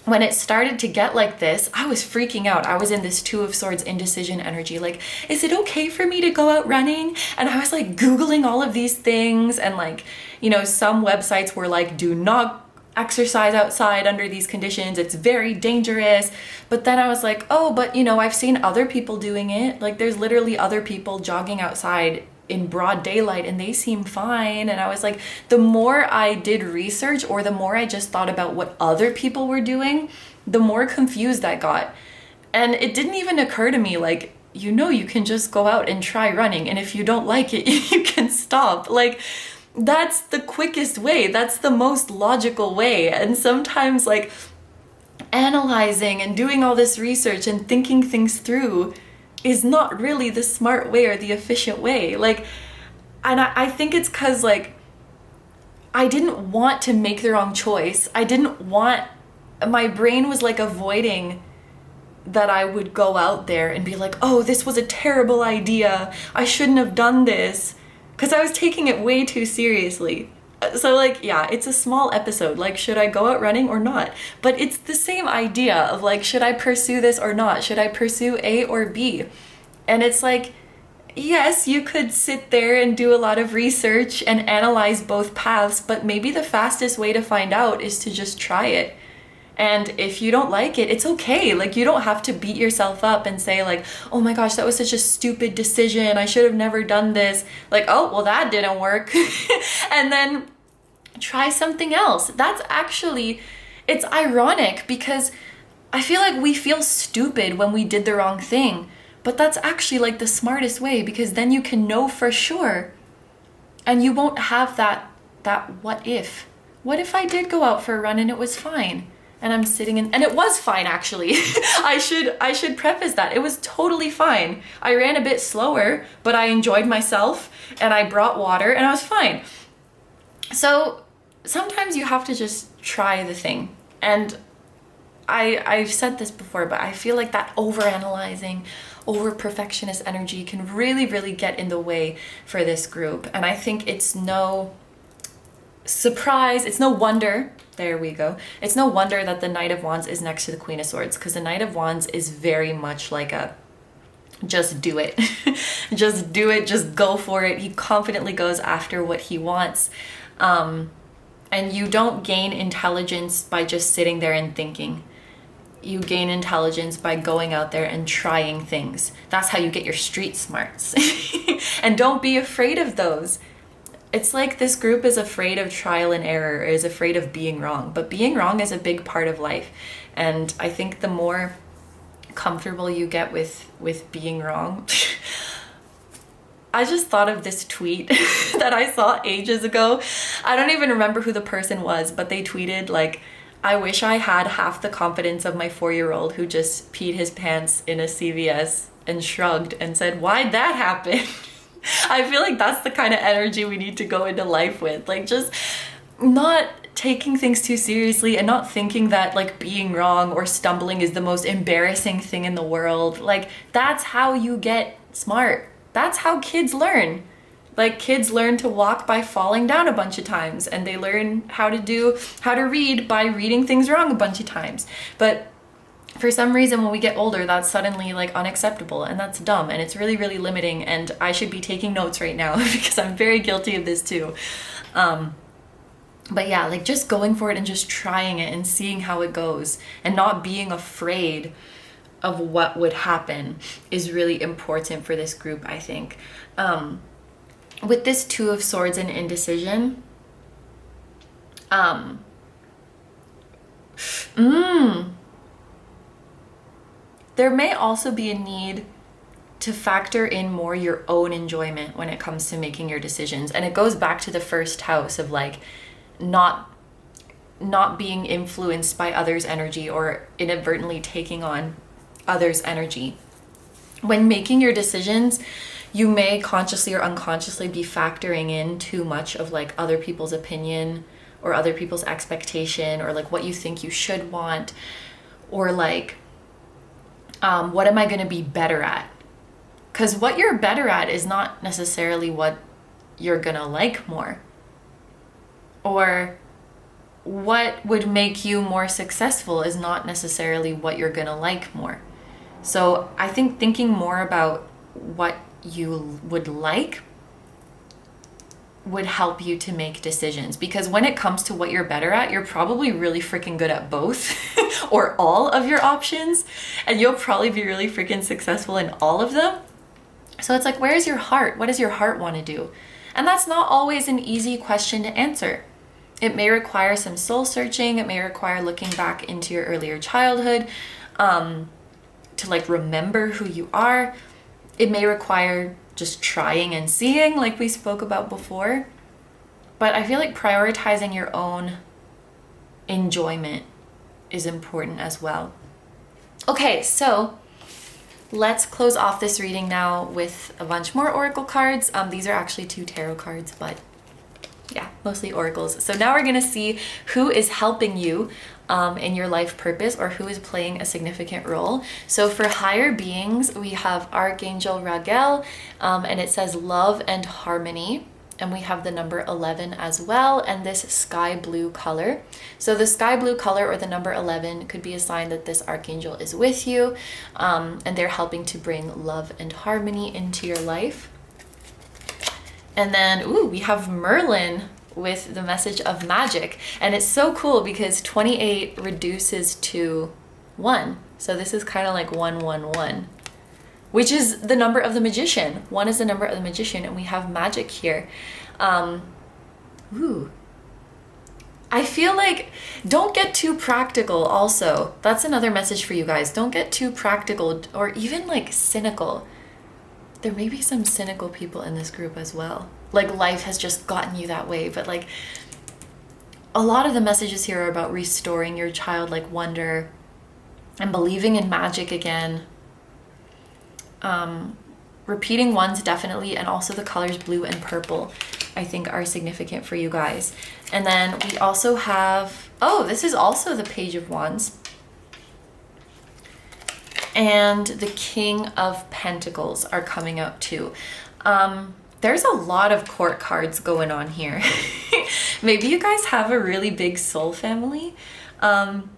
when it started to get like this, I was freaking out. I was in this Two of Swords indecision energy. Like, is it okay for me to go out running? And I was like Googling all of these things, and like, you know, some websites were like, do not exercise outside under these conditions. It's very dangerous. But then I was like, oh, but you know, I've seen other people doing it. Like there's literally other people jogging outside in broad daylight and they seem fine. And I was like, the more I did research, or the more I just thought about what other people were doing, the more confused I got. And it didn't even occur to me, like, you know, you can just go out and try running, and if you don't like it, you can stop. Like, that's the quickest way. That's the most logical way. And sometimes like analyzing and doing all this research and thinking things through is not really the smart way or the efficient way. Like, and I think it's because like I didn't want to make the wrong choice. My brain was like avoiding that I would go out there and be like, oh, this was a terrible idea. I shouldn't have done this. Because I was taking it way too seriously. So like, yeah, it's a small episode. Like, should I go out running or not? But it's the same idea of like, should I pursue this or not? Should I pursue A or B? And it's like, yes, you could sit there and do a lot of research and analyze both paths, but maybe the fastest way to find out is to just try it. And if you don't like it, it's okay. Like, you don't have to beat yourself up and say like, oh my gosh, that was such a stupid decision. I should have never done this. Like, oh, well, that didn't work. And then try something else. That's actually, it's ironic because I feel like we feel stupid when we did the wrong thing. But that's actually like the smartest way, because then you can know for sure. And you won't have that what if. What if I did go out for a run and it was fine? And I'm sitting in, and it was fine actually. I should preface that. It was totally fine. I ran a bit slower, but I enjoyed myself and I brought water and I was fine. So sometimes you have to just try the thing. And I've said this before, but I feel like that overanalyzing, over perfectionist energy can really, really get in the way for this group. And I think it's no surprise, it's no wonder, there we go, it's no wonder that the Knight of Wands is next to the Queen of Swords, because the Knight of Wands is very much like a just do it. Just do it, just go for it. He confidently goes after what he wants. And you don't gain intelligence by just sitting there and thinking. You gain intelligence by going out there and trying things. That's how you get your street smarts. And don't be afraid of those. It's like this group is afraid of trial and error, is afraid of being wrong. But being wrong is a big part of life. And I think the more comfortable you get with being wrong. I just thought of this tweet that I saw ages ago. I don't even remember who the person was, but they tweeted like, I wish I had half the confidence of my 4-year-old who just peed his pants in a CVS and shrugged and said, why'd that happen? I feel like that's the kind of energy we need to go into life with. Like, just not taking things too seriously and not thinking that like being wrong or stumbling is the most embarrassing thing in the world. Like, that's how you get smart. That's how kids learn. Like, kids learn to walk by falling down a bunch of times, and they learn how to read by reading things wrong a bunch of times. But for some reason, when we get older, that's suddenly like unacceptable, and that's dumb, and it's really, really limiting. And I should be taking notes right now because I'm very guilty of this too. But yeah, like just going for it and just trying it and seeing how it goes and not being afraid of what would happen is really important for this group, I think. With this Two of Swords and indecision, there may also be a need to factor in more your own enjoyment when it comes to making your decisions. And it goes back to the first house of like not being influenced by others' energy or inadvertently taking on others' energy. When making your decisions, you may consciously or unconsciously be factoring in too much of like other people's opinion or other people's expectation, or like what you think you should want, or like what am I going to be better at? Because what you're better at is not necessarily what you're going to like more, or what would make you more successful is not necessarily what you're going to like more. So I think thinking more about what you would like would help you to make decisions, because when it comes to what you're better at, you're probably really freaking good at both or all of your options, and you'll probably be really freaking successful in all of them. So it's like, where's your heart? What does your heart want to do? And that's not always an easy question to answer. It may require some soul searching. It may require looking back into your earlier childhood to like remember who you are. It may require just trying and seeing, like we spoke about before. But I feel like prioritizing your own enjoyment is important as well. Okay, so let's close off this reading now with a bunch more oracle cards. These are actually 2 tarot cards, but yeah, mostly oracles. So now we're gonna see who is helping you in your life purpose, or who is playing a significant role. So for higher beings, we have Archangel Rachelle, and it says love and harmony. And we have the number 11 as well, and this sky blue color. So the sky blue color or the number 11 could be a sign that this archangel is with you, and they're helping to bring love and harmony into your life. And then, ooh, we have Merlin. with the message of magic. And it's so cool because 28 reduces to 1. So this is kind of like 111, which is the number of the magician. 1 is the number of the magician, and we have magic here. Ooh. I feel like don't get too practical also. That's another message for you guys. Don't get too practical or even like cynical. There may be some cynical people in this group as well. Like life has just gotten you that way, but like a lot of the messages here are about restoring your childlike wonder and believing in magic again. Repeating ones definitely, and also the colors blue and purple I think are significant for you guys. And then we also have, oh, this is also the Page of Wands. And the King of Pentacles are coming out too. There's a lot of court cards going on here. Maybe you guys have a really big soul family. And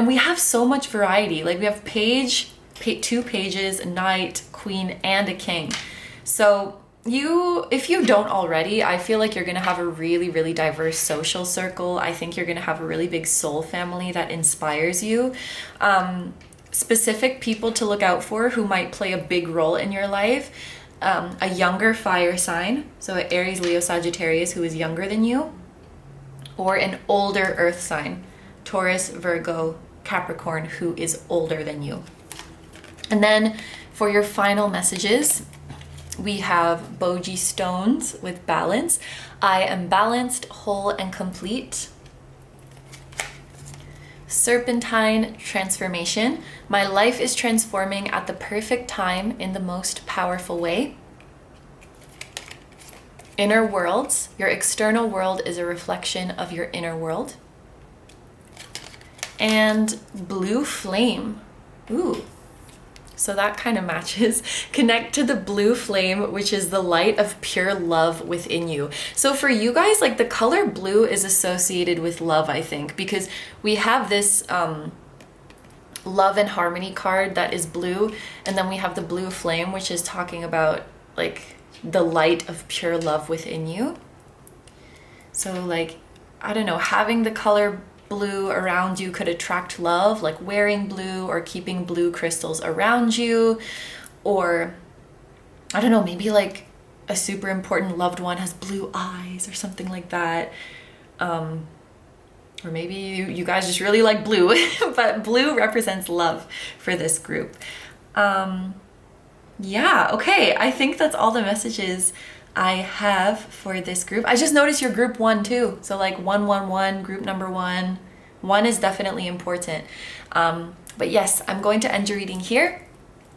we have so much variety. Like we have page, 2 pages, a knight, queen, and a king. So if you don't already, I feel like you're gonna have a really, really diverse social circle. I think you're gonna have a really big soul family that inspires you. Specific people to look out for who might play a big role in your life. A younger fire sign, so an Aries, Leo, Sagittarius who is younger than you, or an older earth sign, Taurus, Virgo, Capricorn, who is older than you. And then for your final messages, we have Boji stones with balance. I am balanced, whole, and complete. Serpentine transformation. My life is transforming at the perfect time in the most powerful way. Inner worlds. Your external world is a reflection of your inner world. And blue flame. Ooh. So that kind of matches. Connect to the blue flame, which is the light of pure love within you. So for you guys, like the color blue is associated with love, I think, because we have this love and harmony card that is blue, and then we have the blue flame, which is talking about like the light of pure love within you. So like, I don't know, having the color blue around you could attract love, like wearing blue or keeping blue crystals around you, or I don't know, maybe like a super important loved one has blue eyes or something like that. Or maybe you guys just really like blue, but blue represents love for this group. Yeah, okay, I think that's all the messages I have for this group. I just noticed your group 1 too. So like 111, group number 1. 1 is definitely important. But yes, I'm going to end your reading here.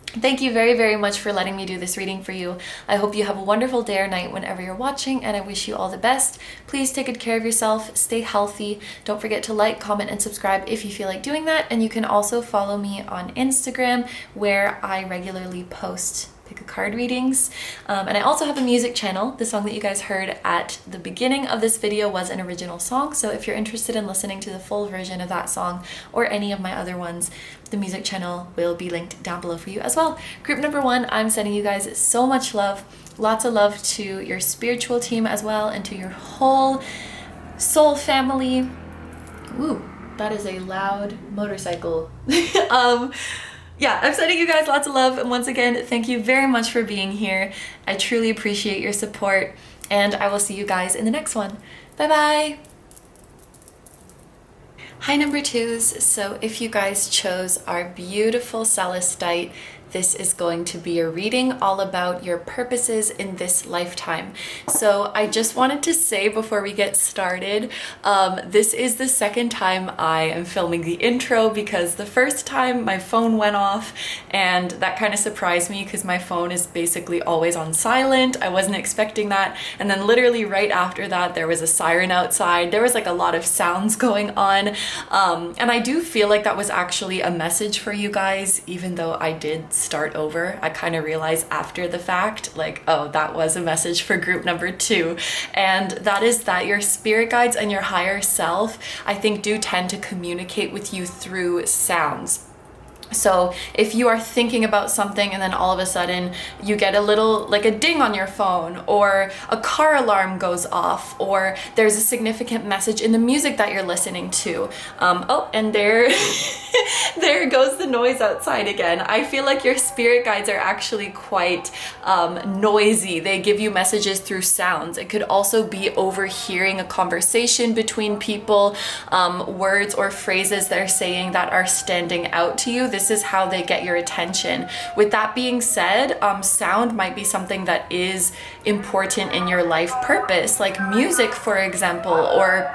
Thank you very, very much for letting me do this reading for you. I hope you have a wonderful day or night whenever you're watching, and I wish you all the best. Please take good care of yourself, stay healthy. Don't forget to like, comment, and subscribe if you feel like doing that. And you can also follow me on Instagram, where I regularly post pick a card readings. And I also have a music channel. The song that you guys heard at the beginning of this video was an original song. So if you're interested in listening to the full version of that song or any of my other ones, the music channel will be linked down below for you as well. Group number 1, I'm sending you guys so much love. Lots of love to your spiritual team as well, and to your whole soul family. Ooh, that is a loud motorcycle. Yeah, I'm sending you guys lots of love, and once again, thank you very much for being here. I truly appreciate your support, and I will see you guys in the next one. Bye bye! Hi number 2s, so if you guys chose our beautiful Celestite, this is going to be a reading all about your purposes in this lifetime. So I just wanted to say before we get started, this is the second time I am filming the intro, because the first time my phone went off, and that kind of surprised me because my phone is basically always on silent. I wasn't expecting that. And then literally right after that, there was a siren outside. There was like a lot of sounds going on. And I do feel like that was actually a message for you guys, even though I did start over. I kind of realized after the fact, like, oh, that was a message for group number 2. And that is that your spirit guides and your higher self, I think, do tend to communicate with you through sounds. So if you are thinking about something and then all of a sudden you get a little, like a ding on your phone, or a car alarm goes off, or there's a significant message in the music that you're listening to. Oh, and there, there goes the noise outside again. I feel like your spirit guides are actually quite noisy. They give you messages through sounds. It could also be overhearing a conversation between people, words or phrases they're saying that are standing out to you. This is how they get your attention. With that being said, sound might be something that is important in your life purpose, like music, for example, or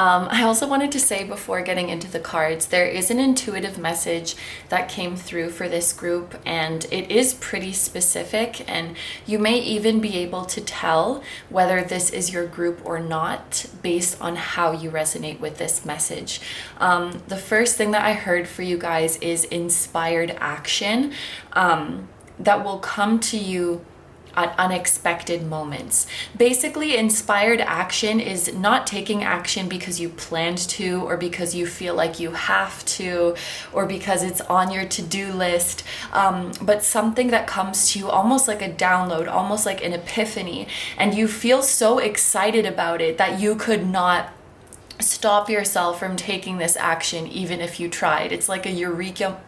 I also wanted to say before getting into the cards, there is an intuitive message that came through for this group, and it is pretty specific, and you may even be able to tell whether this is your group or not based on how you resonate with this message. The first thing that I heard for you guys is inspired action that will come to you at unexpected moments. Basically, inspired action is not taking action because you planned to, or because you feel like you have to, or because it's on your to-do list, but something that comes to you almost like a download, almost like an epiphany, and you feel so excited about it that you could not stop yourself from taking this action even if you tried. It's like a eureka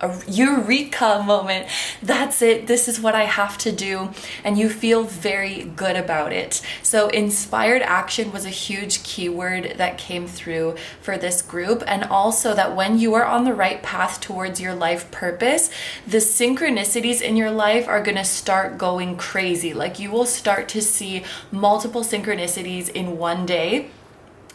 moment. That's it. This is what I have to do. And you feel very good about it. So inspired action was a huge keyword that came through for this group. And also that when you are on the right path towards your life purpose, the synchronicities in your life are going to start going crazy. Like you will start to see multiple synchronicities in one day,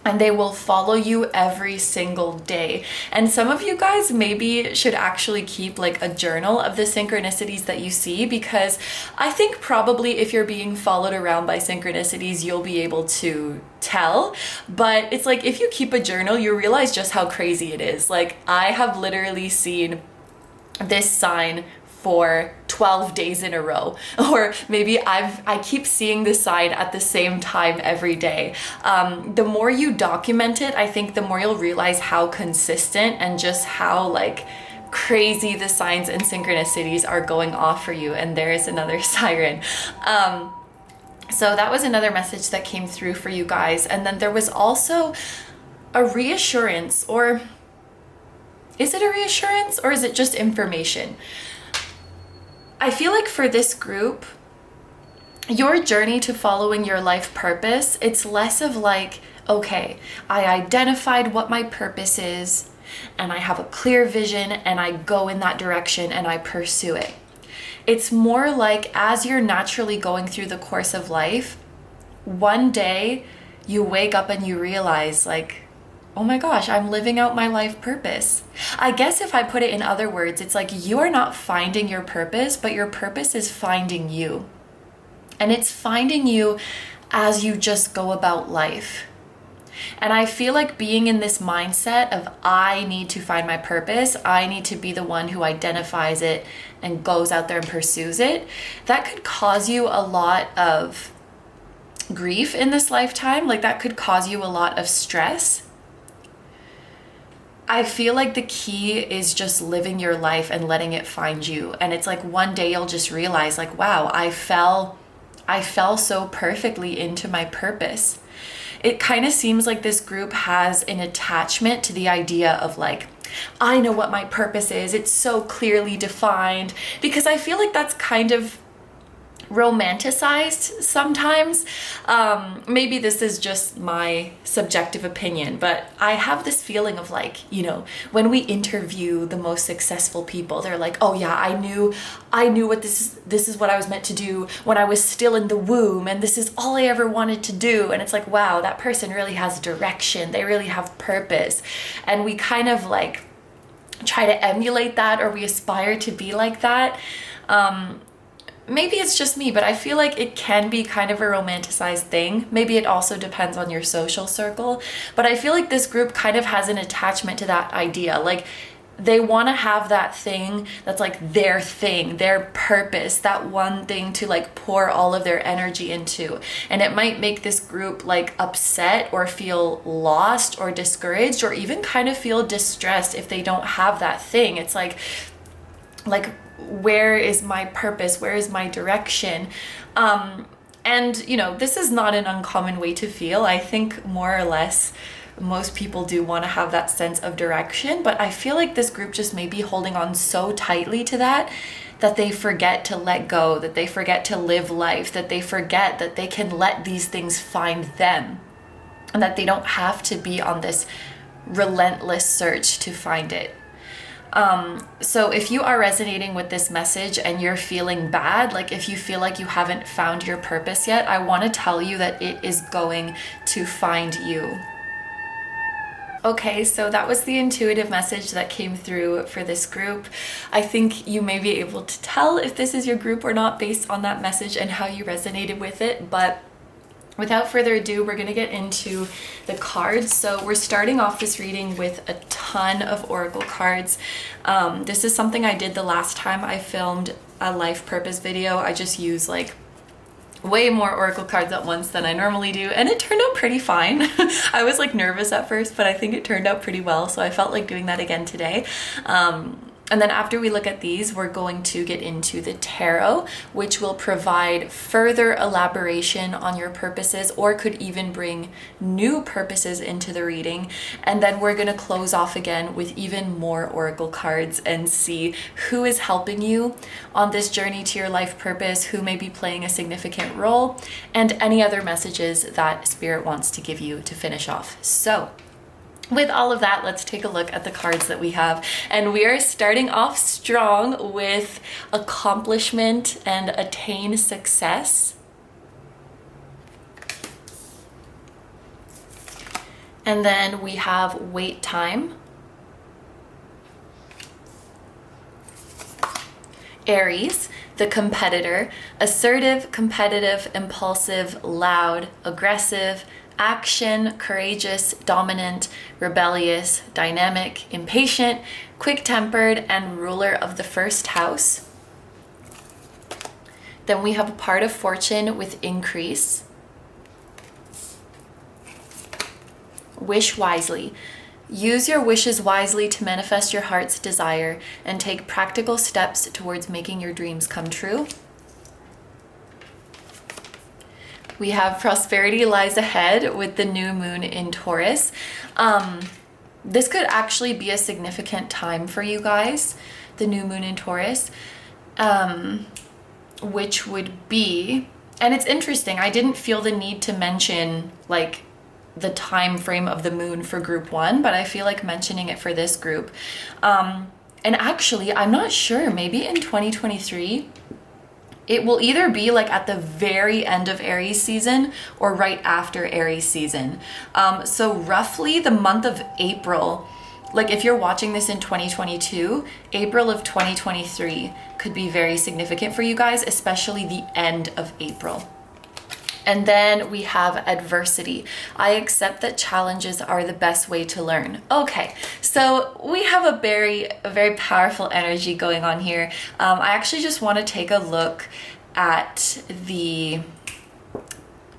and they will follow you every single day. And some of you guys maybe should actually keep like a journal of the synchronicities that you see, because I think probably if you're being followed around by synchronicities, you'll be able to tell. But it's like if you keep a journal, you realize just how crazy it is. Like I have literally seen this sign for 12 days in a row, or maybe I keep seeing this sign at the same time every day. The more you document it, I think the more you'll realize how consistent and just how like crazy the signs and synchronicities are going off for you. And there is another siren. So that was another message that came through for you guys. And then there was also a reassurance, or is it a reassurance or is it just information? I feel like for this group, your journey to following your life purpose, it's less of like, okay, I identified what my purpose is and I have a clear vision and I go in that direction and I pursue it. It's more like as you're naturally going through the course of life, one day you wake up and you realize like, oh my gosh, I'm living out my life purpose. I guess if I put it in other words, it's like you are not finding your purpose, but your purpose is finding you. And it's finding you as you just go about life. And I feel like being in this mindset of I need to find my purpose, I need to be the one who identifies it and goes out there and pursues it, that could cause you a lot of grief in this lifetime. Like that could cause you a lot of stress. I feel like the key is just living your life and letting it find you. And it's like one day you'll just realize like, wow, I fell so perfectly into my purpose. It kind of seems like this group has an attachment to the idea of like, I know what my purpose is. It's so clearly defined, because I feel like that's kind of romanticized sometimes. Maybe this is just my subjective opinion, but I have this feeling of like, you know, when we interview the most successful people, they're like, oh yeah, I knew what this is what I was meant to do when I was still in the womb, and this is all I ever wanted to do. And it's like, wow, that person really has direction. They really have purpose. And we kind of like try to emulate that, or we aspire to be like that. Maybe it's just me, but I feel like it can be kind of a romanticized thing. Maybe it also depends on your social circle, but I feel like this group kind of has an attachment to that idea. Like they want to have that thing that's like their thing, their purpose, that one thing to like pour all of their energy into. And it might make this group like upset or feel lost or discouraged or even kind of feel distressed if they don't have that thing. It's like where is my purpose? Where is my direction? And you know, this is not an uncommon way to feel. I think more or less most people do want to have that sense of direction, but I feel like this group just may be holding on so tightly to that they forget to let go, that they forget to live life, that they forget that they can let these things find them, and that they don't have to be on this relentless search to find it. So if you are resonating with this message and you're feeling bad, like if you feel like you haven't found your purpose yet, I want to tell you that it is going to find you. Okay, so that was the intuitive message that came through for this group. I think you may be able to tell if this is your group or not based on that message and how you resonated with it. But without further ado, we're going to get into the cards. So we're starting off this reading with a ton of oracle cards. This is something I did the last time I filmed a life purpose video. I just used like way more oracle cards at once than I normally do, and it turned out pretty fine. I was like nervous at first, but I think it turned out pretty well, so I felt like doing that again today. And then after we look at these, we're going to get into the tarot, which will provide further elaboration on your purposes or could even bring new purposes into the reading. And then we're going to close off again with even more oracle cards and see who is helping you on this journey to your life purpose, who may be playing a significant role, and any other messages that Spirit wants to give you to finish off. So with all of that, let's take a look at the cards that we have. And we are starting off strong with accomplishment and attain success. And then we have wait time. Aries, the competitor, assertive, competitive, impulsive, loud, aggressive, action, courageous, dominant, rebellious, dynamic, impatient, quick-tempered, and ruler of the first house. Then we have a part of fortune with increase. Wish wisely. Use your wishes wisely to manifest your heart's desire and take practical steps towards making your dreams come true. We have prosperity lies ahead with the new moon in Taurus. This could actually be a significant time for you guys, the new moon in Taurus, which would be, and it's interesting, I didn't feel the need to mention like the time frame of the moon for group 1, but I feel like mentioning it for this group. And actually, I'm not sure, maybe in 2023, it will either be like at the very end of Aries season or right after Aries season. So roughly the month of April, like if you're watching this in 2022, April of 2023 could be very significant for you guys, especially the end of April. And then we have adversity. I accept that challenges are the best way to learn. Okay, so we have a very powerful energy going on here. I actually just want to take a look at the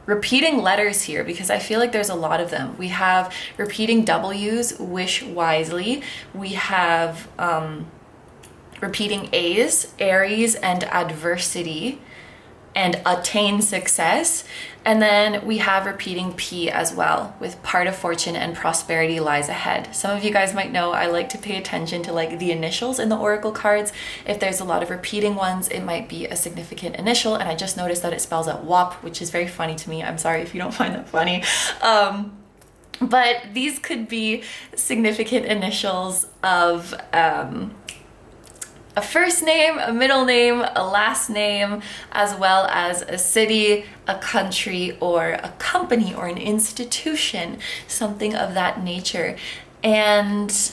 repeating letters here because I feel like there's a lot of them. We have repeating W's, wish wisely. We have repeating A's, Aries, and adversity, and attain success. And then we have repeating P as well with part of fortune and prosperity lies ahead. Some of you guys might know I like to pay attention to like the initials in the oracle cards. If there's a lot of repeating ones, it might be a significant initial, and I just noticed that it spells out WAP, which is very funny to me. I'm sorry if you don't find that funny. But these could be significant initials of a first name, a middle name, a last name, as well as a city, a country, or a company, or an institution, something of that nature. And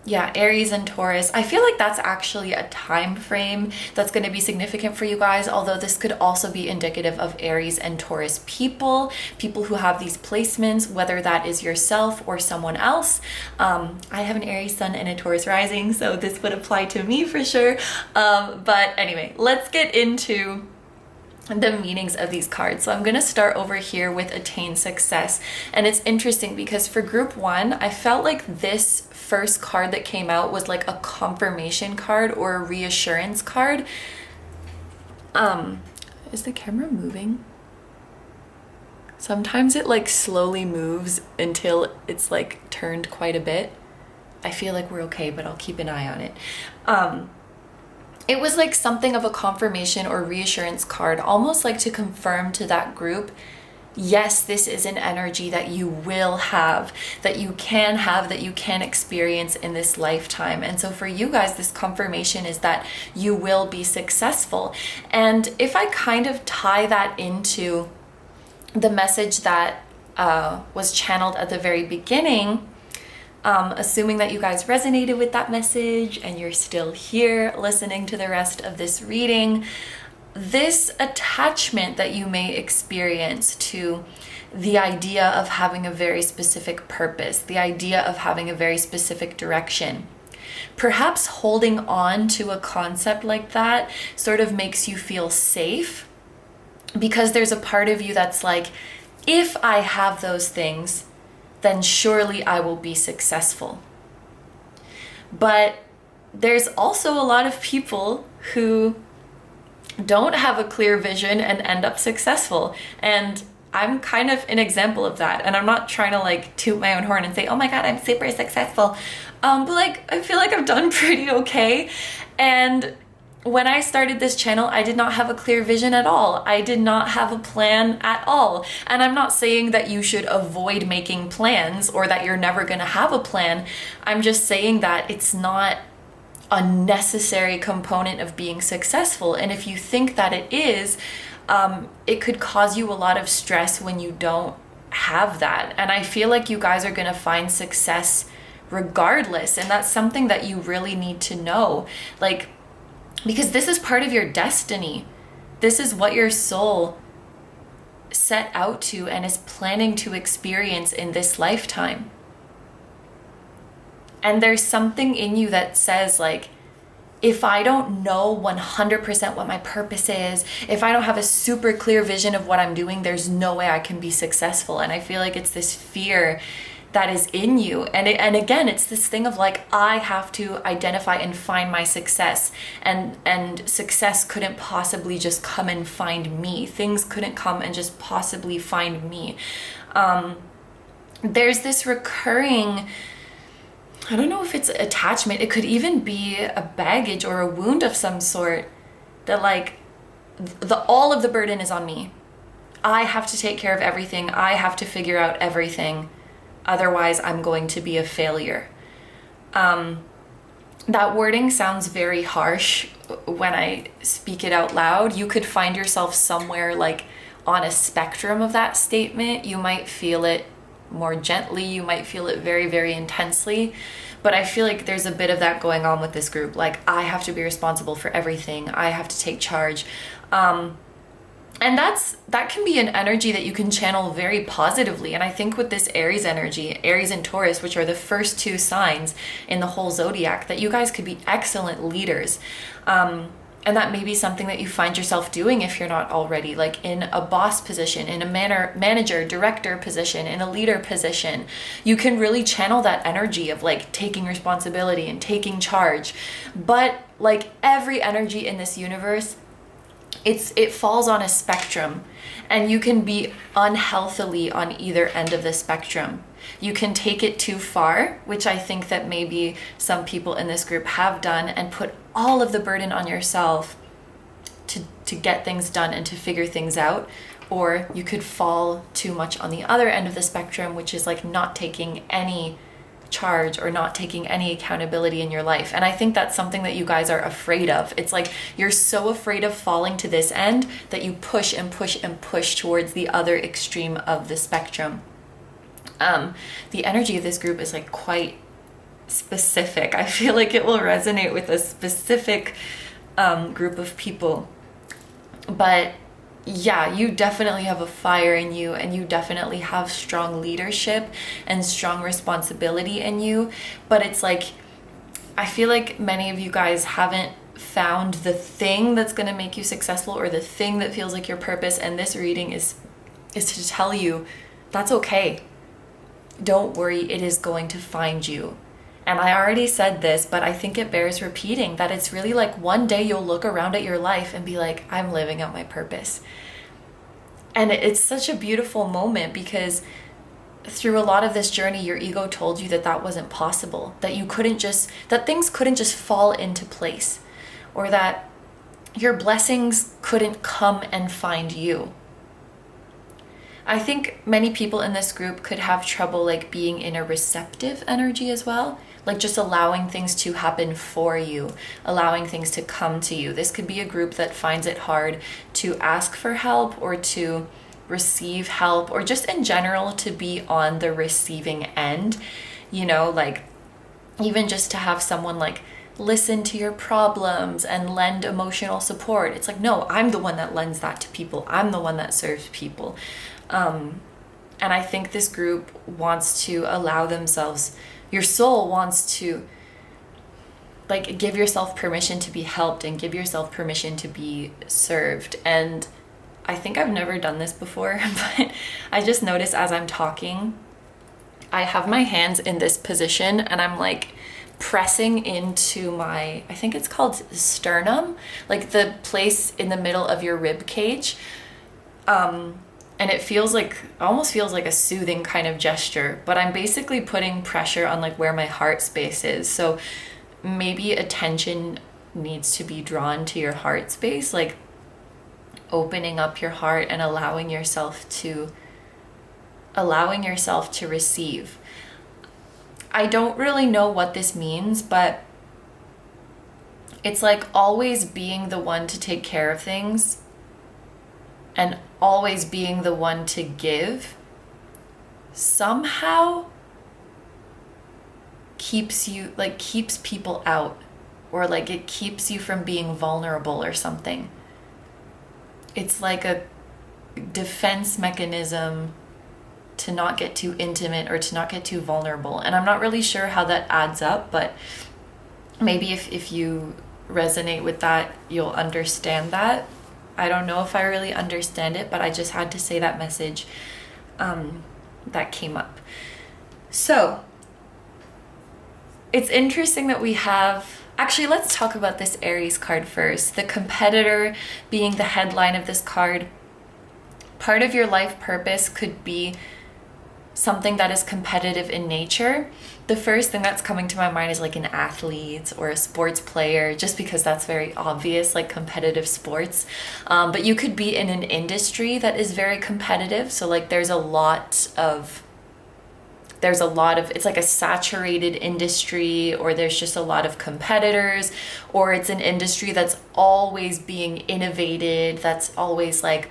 Yeah, Aries and Taurus. I feel like that's actually a time frame that's going to be significant for you guys, although this could also be indicative of Aries and Taurus people who have these placements, whether that is yourself or someone else. I have an Aries sun and a Taurus rising, so this would apply to me for sure. But anyway, let's get into the meanings of these cards. So I'm going to start over here with attain success. And it's interesting because for group 1, I felt like this first card that came out was like a confirmation card or a reassurance card. Is the camera moving? Sometimes it like slowly moves until it's like turned quite a bit. I feel like we're okay, but I'll keep an eye on it. It was like something of a confirmation or reassurance card, almost like to confirm to that group, yes, this is an energy that you will have, that you can experience in this lifetime. And so for you guys, this confirmation is that you will be successful. And if I kind of tie that into the message that was channeled at the very beginning, assuming that you guys resonated with that message and you're still here listening to the rest of this reading, this attachment that you may experience to the idea of having a very specific purpose, the idea of having a very specific direction, perhaps holding on to a concept like that sort of makes you feel safe, because there's a part of you that's like, if I have those things, then surely I will be successful. But there's also a lot of people who don't have a clear vision and end up successful. And I'm kind of an example of that. And I'm not trying to like toot my own horn and say, oh my God, I'm super successful. But like, I feel like I've done pretty okay. And when I started this channel, I did not have a clear vision at all. I did not have a plan at all. And I'm not saying that you should avoid making plans or that you're never going to have a plan. I'm just saying that it's not a necessary component of being successful. And if you think that it is, it could cause you a lot of stress when you don't have that. And I feel like you guys are going to find success regardless. And that's something that you really need to know. Like, because this is part of your destiny. This is what your soul set out to and is planning to experience in this lifetime. And there's something in you that says like, if I don't know 100% what my purpose is, if I don't have a super clear vision of what I'm doing, there's no way I can be successful. And I feel like it's this fear that is in you. And again, it's this thing of like, I have to identify and find my success. And success couldn't possibly just come and find me. Things couldn't come and just possibly find me. There's this recurring, I don't know if it's attachment, it could even be a baggage or a wound of some sort, that like all of the burden is on me. I have to take care of everything. I have to figure out everything. Otherwise, I'm going to be a failure. That wording sounds very harsh when I speak it out loud. You could find yourself somewhere like on a spectrum of that statement. You might feel it more gently. You might feel it very, very intensely. But I feel like there's a bit of that going on with this group. Like, I have to be responsible for everything. I have to take charge. And that can be an energy that you can channel very positively. And I think with this Aries energy, Aries and Taurus, which are the first two signs in the whole zodiac, that you guys could be excellent leaders. And that may be something that you find yourself doing if you're not already, like in a boss position, in a manager, director position, in a leader position. You can really channel that energy of like taking responsibility and taking charge. But like every energy in this universe, it falls on a spectrum, and you can be unhealthily on either end of the spectrum. You can take it too far, which I think that maybe some people in this group have done, and put all of the burden on yourself to get things done and to figure things out. Or you could fall too much on the other end of the spectrum, which is like not taking any charge or not taking any accountability in your life. And I think that's something that you guys are afraid of. It's like you're so afraid of falling to this end that you push and push and push towards the other extreme of the spectrum. The energy of this group is like quite specific. I feel like it will resonate with a specific group of people. But yeah, you definitely have a fire in you, and you definitely have strong leadership and strong responsibility in you. But it's like, I feel like many of you guys haven't found the thing that's going to make you successful, or the thing that feels like your purpose. And this reading is to tell you that's okay. Don't worry, it is going to find you. And I already said this, but I think it bears repeating, that it's really like one day you'll look around at your life and be like, I'm living out my purpose. And it's such a beautiful moment, because through a lot of this journey, your ego told you that that wasn't possible, that you couldn't just, that things couldn't just fall into place, or that your blessings couldn't come and find you. I think many people in this group could have trouble like being in a receptive energy as well, like just allowing things to happen for you, allowing things to come to you. This could be a group that finds it hard to ask for help, or to receive help, or just in general to be on the receiving end, you know, like even just to have someone like listen to your problems and lend emotional support. It's like, no, I'm the one that lends that to people. I'm the one that serves people. And I think this group wants to allow themselves, your soul wants to like give yourself permission to be helped, and give yourself permission to be served. And I think I've never done this before, but I just noticed as I'm talking, I have my hands in this position, and I'm like pressing into my, I think it's called sternum, like the place in the middle of your rib cage. And it feels like, almost feels like a soothing kind of gesture, but I'm basically putting pressure on like where my heart space is. So maybe attention needs to be drawn to your heart space, like opening up your heart and allowing yourself to receive. I don't really know what this means, but it's like always being the one to take care of things, and always being the one to give somehow keeps people out, or like it keeps you from being vulnerable or something. It's like a defense mechanism to not get too intimate, or to not get too vulnerable. And I'm not really sure how that adds up, but maybe if you resonate with that, you'll understand that. I don't know if I really understand it, but I just had to say that message that came up. So it's interesting that we have, actually let's talk about this Aries card first. The competitor being the headline of this card. Part of your life purpose could be something that is competitive in nature. The first thing that's coming to my mind is like an athlete or a sports player, just because that's very obvious, like competitive sports. But you could be in an industry that is very competitive. So like there's a lot of, it's like a saturated industry, or there's just a lot of competitors, or it's an industry that's always being innovated, that's always like,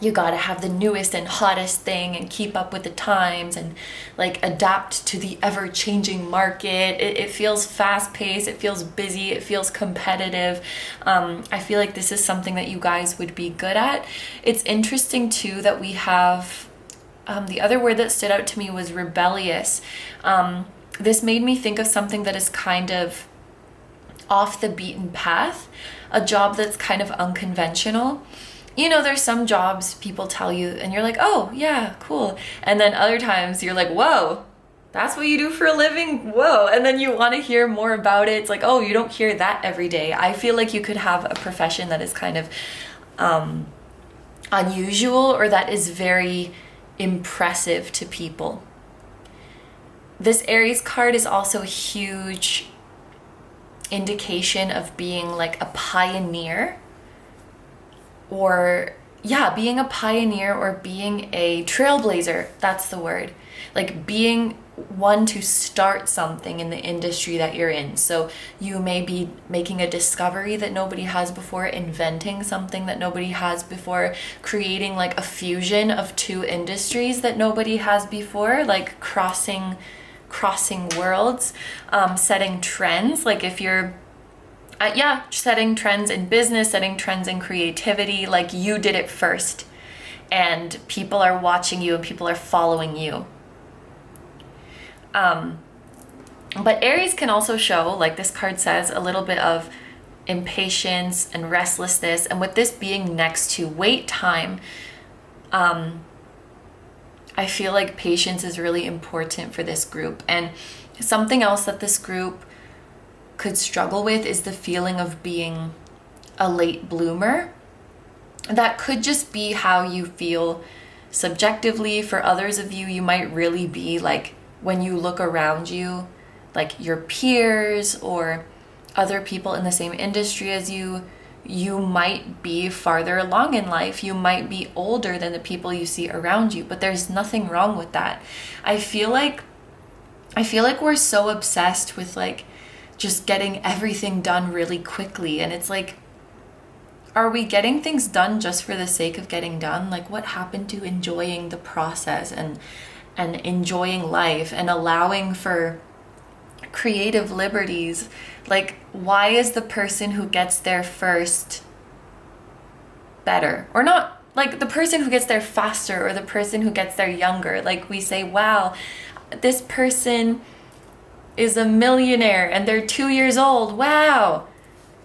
you gotta have the newest and hottest thing and keep up with the times and like adapt to the ever-changing market. It feels fast-paced, it feels busy, it feels competitive. I feel like this is something that you guys would be good at. It's interesting too that we have, the other word that stood out to me was rebellious. This made me think of something that is kind of off the beaten path, a job that's kind of unconventional. You know, there's some jobs people tell you and you're like, oh yeah, cool. And then other times you're like, whoa, that's what you do for a living? Whoa. And then you want to hear more about it. It's like, oh, you don't hear that every day. I feel like you could have a profession that is kind of unusual, or that is very impressive to people. This Aries card is also a huge indication of being like a pioneer, or being a pioneer, or being a trailblazer. That's the word. Like being one to start something in the industry that you're in. So you may be making a discovery that nobody has before, inventing something that nobody has before, creating like a fusion of two industries that nobody has before, like crossing crossing worlds, setting trends. Like if you're setting trends in business, setting trends in creativity, like you did it first and people are watching you and people are following you. But Aries can also show, like this card says, a little bit of impatience and restlessness. And with this being next to wait time, I feel like patience is really important for this group. And something else that this group could struggle with is the feeling of being a late bloomer. That could just be how you feel subjectively. For others of you, you might really be like, when you look around you, like your peers or other people in the same industry as you, you might be farther along in life. You might be older than the people you see around you, but there's nothing wrong with that. I feel like we're so obsessed with like just getting everything done really quickly. And it's like, are we getting things done just for the sake of getting done? Like, what happened to enjoying the process and enjoying life and allowing for creative liberties? Like, why is the person who gets there first better? Or not, like the person who gets there faster or the person who gets there younger. Like we say, wow, this person is a millionaire and they're 2 years old. Wow.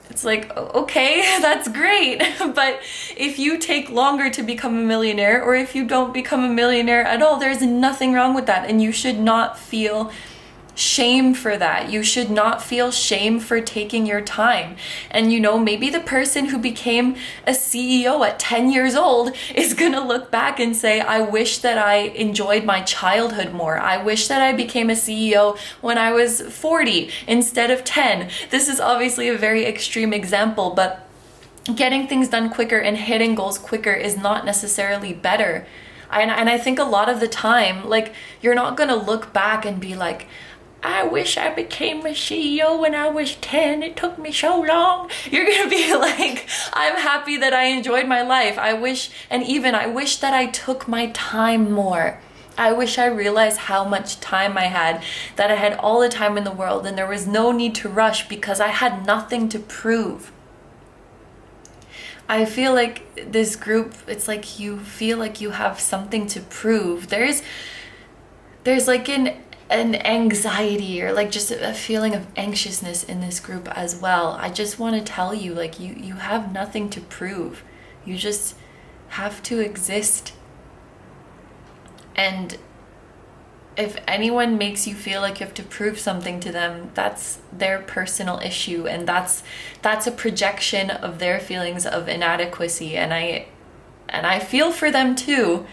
It's like, okay, that's great. But if you take longer to become a millionaire, or if you don't become a millionaire at all, there's nothing wrong with that. And you should not feel shame for that. You should not feel shame for taking your time. And you know, maybe the person who became a CEO at 10 years old is gonna look back and say, I wish that I enjoyed my childhood more. I wish that I became a CEO when I was 40 instead of 10. This is obviously a very extreme example, but getting things done quicker and hitting goals quicker is not necessarily better. And I think a lot of the time, like, you're not gonna look back and be like, I wish I became a CEO when I was 10. It took me so long. You're gonna be like, I'm happy that I enjoyed my life. I wish that I took my time more. I wish I realized how much time I had, that I had all the time in the world and there was no need to rush because I had nothing to prove. I feel like this group, it's like you feel like you have something to prove. There's like an anxiety or like just a feeling of anxiousness in this group as well. I just want to tell you, like, you have nothing to prove. You just have to exist. And if anyone makes you feel like you have to prove something to them, that's their personal issue, and that's a projection of their feelings of inadequacy. And I feel for them too.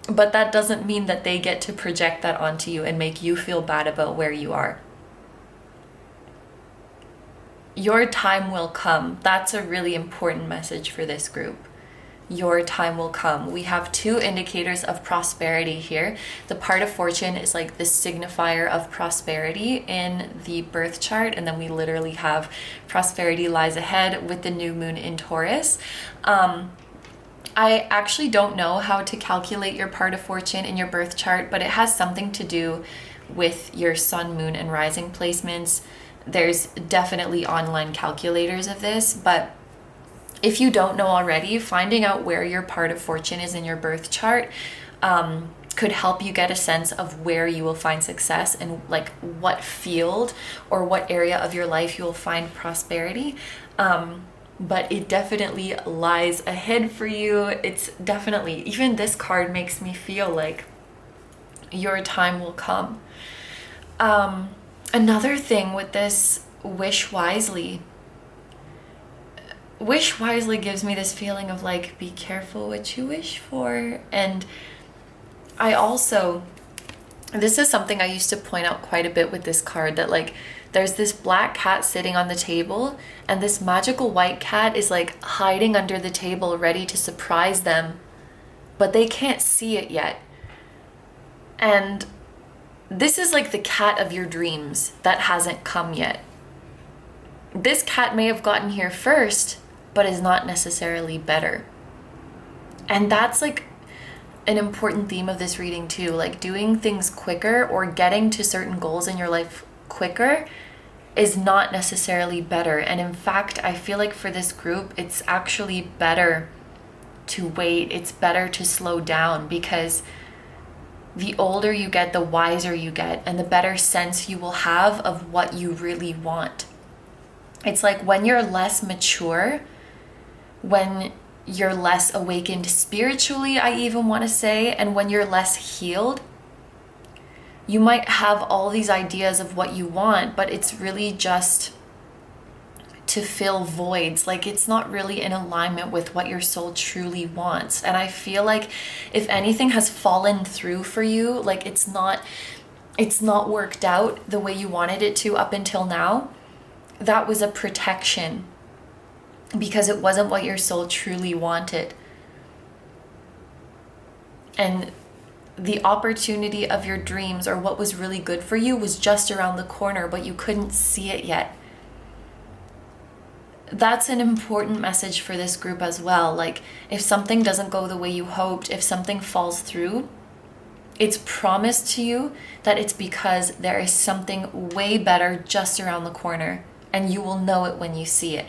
But that doesn't mean that they get to project that onto you and make you feel bad about where you are. Your time will come. That's a really important message for this group. Your time will come. We have two indicators of prosperity here. The part of fortune is like the signifier of prosperity in the birth chart, and then we literally have prosperity lies ahead with the new moon in Taurus. I actually don't know how to calculate your part of fortune in your birth chart, but it has something to do with your sun, moon, and rising placements. There's definitely online calculators of this, but if you don't know already, finding out where your part of fortune is in your birth chart could help you get a sense of where you will find success and like what field or what area of your life you will find prosperity. But it definitely lies ahead for you. It's definitely, even this card makes me feel like your time will come. Another thing with this wish wisely. Wish wisely gives me this feeling of like, be careful what you wish for. And I also, this is something I used to point out quite a bit with this card, that like, there's this black cat sitting on the table and this magical white cat is like hiding under the table ready to surprise them, but they can't see it yet. And this is like the cat of your dreams that hasn't come yet. This cat may have gotten here first, but is not necessarily better. And that's like an important theme of this reading too. Like doing things quicker or getting to certain goals in your life quicker is not necessarily better. And in fact, I feel like for this group, it's actually better to wait. It's better to slow down, because the older you get, the wiser you get, and the better sense you will have of what you really want. It's like when you're less mature, when you're less awakened spiritually, I even want to say, and when you're less healed, you might have all these ideas of what you want, but it's really just to fill voids. Like it's not really in alignment with what your soul truly wants. And I feel like if anything has fallen through for you, like it's not worked out the way you wanted it to up until now, that was a protection, because it wasn't what your soul truly wanted. And the opportunity of your dreams, or what was really good for you, was just around the corner, but you couldn't see it yet. That's an important message for this group as well. Like if something doesn't go the way you hoped, if something falls through, it's promised to you that it's because there is something way better just around the corner, and you will know it when you see it.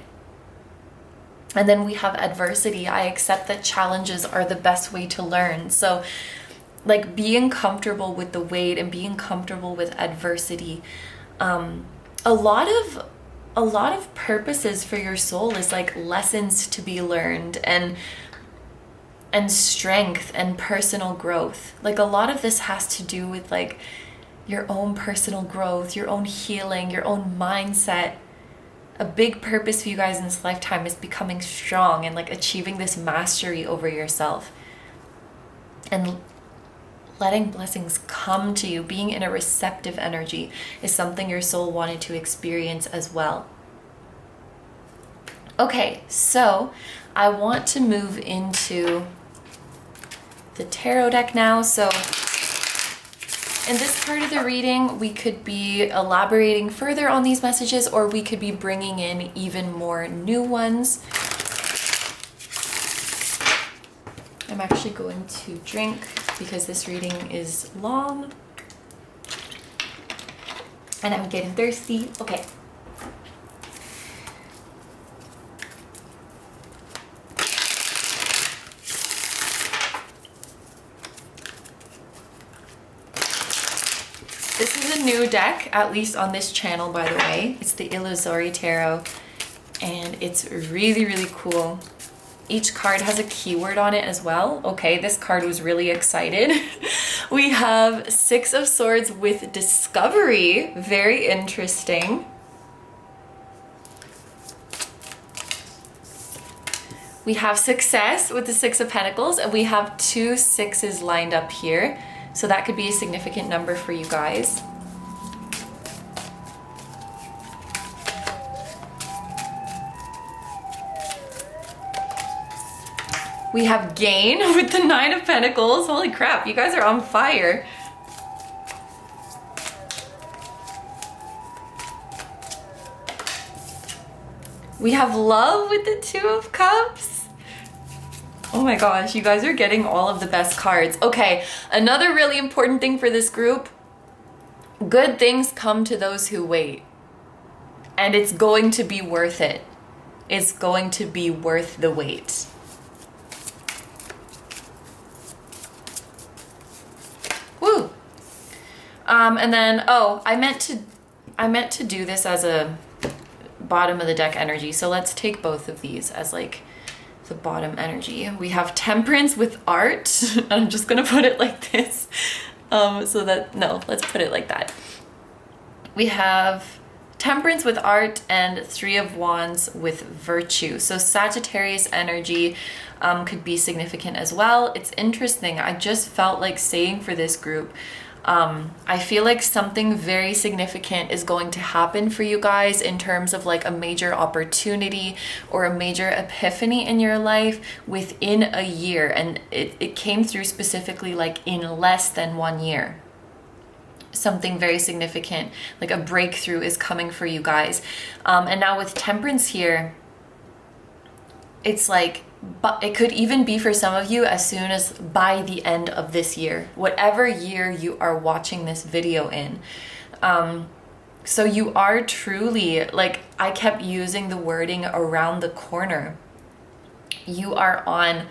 And then we have adversity. I accept that challenges are the best way to learn. So like being comfortable with the wait and being comfortable with adversity. A lot of purposes for your soul is like lessons to be learned, and strength and personal growth. Like a lot of this has to do with like your own personal growth, your own healing, your own mindset. A big purpose for you guys in this lifetime is becoming strong and like achieving this mastery over yourself, and letting blessings come to you. Being in a receptive energy is something your soul wanted to experience as well. Okay, so I want to move into the tarot deck now. So in this part of the reading, we could be elaborating further on these messages, or we could be bringing in even more new ones. I'm actually going to drink because this reading is long and I'm getting thirsty. Okay. This is a new deck, at least on this channel, by the way. It's the Illusori Tarot, and it's really, really cool. Each card has a keyword on it as well. Okay, this card was really excited. We have Six of Swords with Discovery. Very interesting. We have Success with the Six of Pentacles, and we have two sixes lined up here. So that could be a significant number for you guys. We have Gain with the Nine of Pentacles. Holy crap, you guys are on fire. We have Love with the Two of Cups. Oh my gosh, you guys are getting all of the best cards. Okay, another really important thing for this group. Good things come to those who wait. And it's going to be worth it. It's going to be worth the wait. Woo! And then, oh, I meant to do this as a bottom of the deck energy. So let's take both of these as like the bottom energy. We have Temperance with Art. I'm just gonna put it like this. Let's put it like that. We have Temperance with Art and Three of Wands with Virtue. So Sagittarius energy could be significant as well. It's interesting. I just felt like saying for this group, I feel like something very significant is going to happen for you guys in terms of like a major opportunity or a major epiphany in your life within a year. And it came through specifically like in less than 1 year. Something very significant, like a breakthrough is coming for you guys. And now with Temperance here, it's like but it could even be for some of you as soon as by the end of this year, whatever year you are watching this video in. So you are truly, like I kept using the wording around the corner. You are on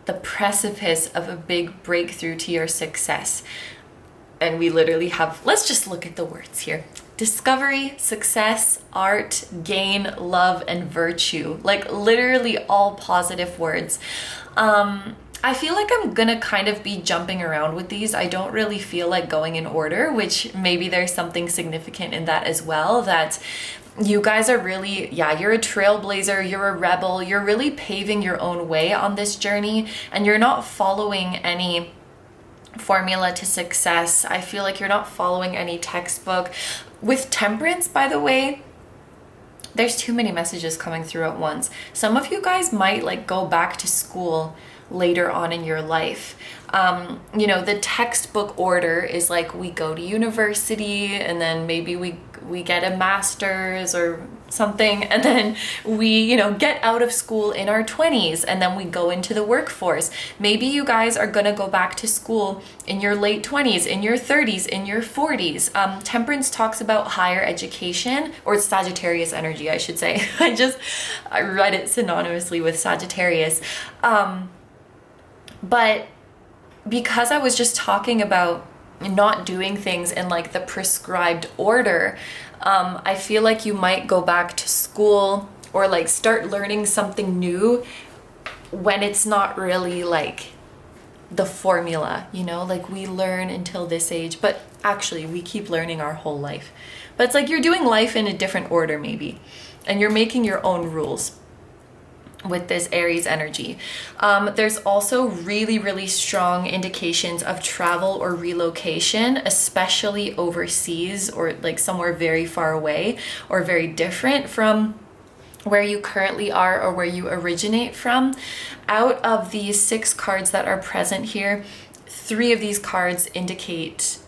the precipice of a big breakthrough to your success. And we literally have, let's just look at the words here. Discovery, success, art, gain, love, and virtue. Like literally all positive words. I feel like I'm gonna kind of be jumping around with these. I don't really feel like going in order, which maybe there's something significant in that as well, that you guys are really, yeah, you're a trailblazer, you're a rebel, you're really paving your own way on this journey, and you're not following any formula to success. I feel like you're not following any textbook. With Temperance, by the way, there's too many messages coming through at once. Some of you guys might like go back to school later on in your life. You know, the textbook order is like we go to university and then maybe we get a master's or something, and then we, you know, get out of school in our 20s and then we go into the workforce. Maybe you guys are gonna go back to school in your late 20s, in your 30s, in your 40s. Temperance talks about higher education, or Sagittarius energy, I should say. I read it synonymously with Sagittarius. But because I was just talking about not doing things in like the prescribed order, I feel like you might go back to school or like start learning something new when it's not really like the formula, you know, like we learn until this age, but actually we keep learning our whole life. But it's like you're doing life in a different order maybe, and you're making your own rules with this Aries energy. There's also really, really strong indications of travel or relocation, especially overseas or like somewhere very far away or very different from where you currently are or where you originate from. Out of these 6 cards that are present here, 3 of these cards indicate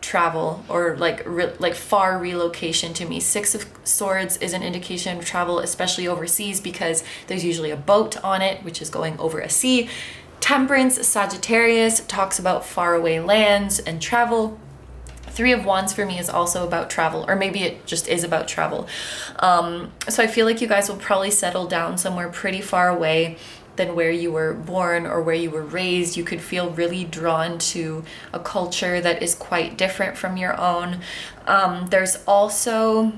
travel or like far relocation to me. 6 of Swords is an indication of travel, especially overseas, because there's usually a boat on it, which is going over a sea. Temperance, Sagittarius, talks about faraway lands and travel. 3 of Wands for me is also about travel, or maybe it just is about travel. So I feel like you guys will probably settle down somewhere pretty far away than where you were born or where you were raised. You could feel really drawn to a culture that is quite different from your own. There's also,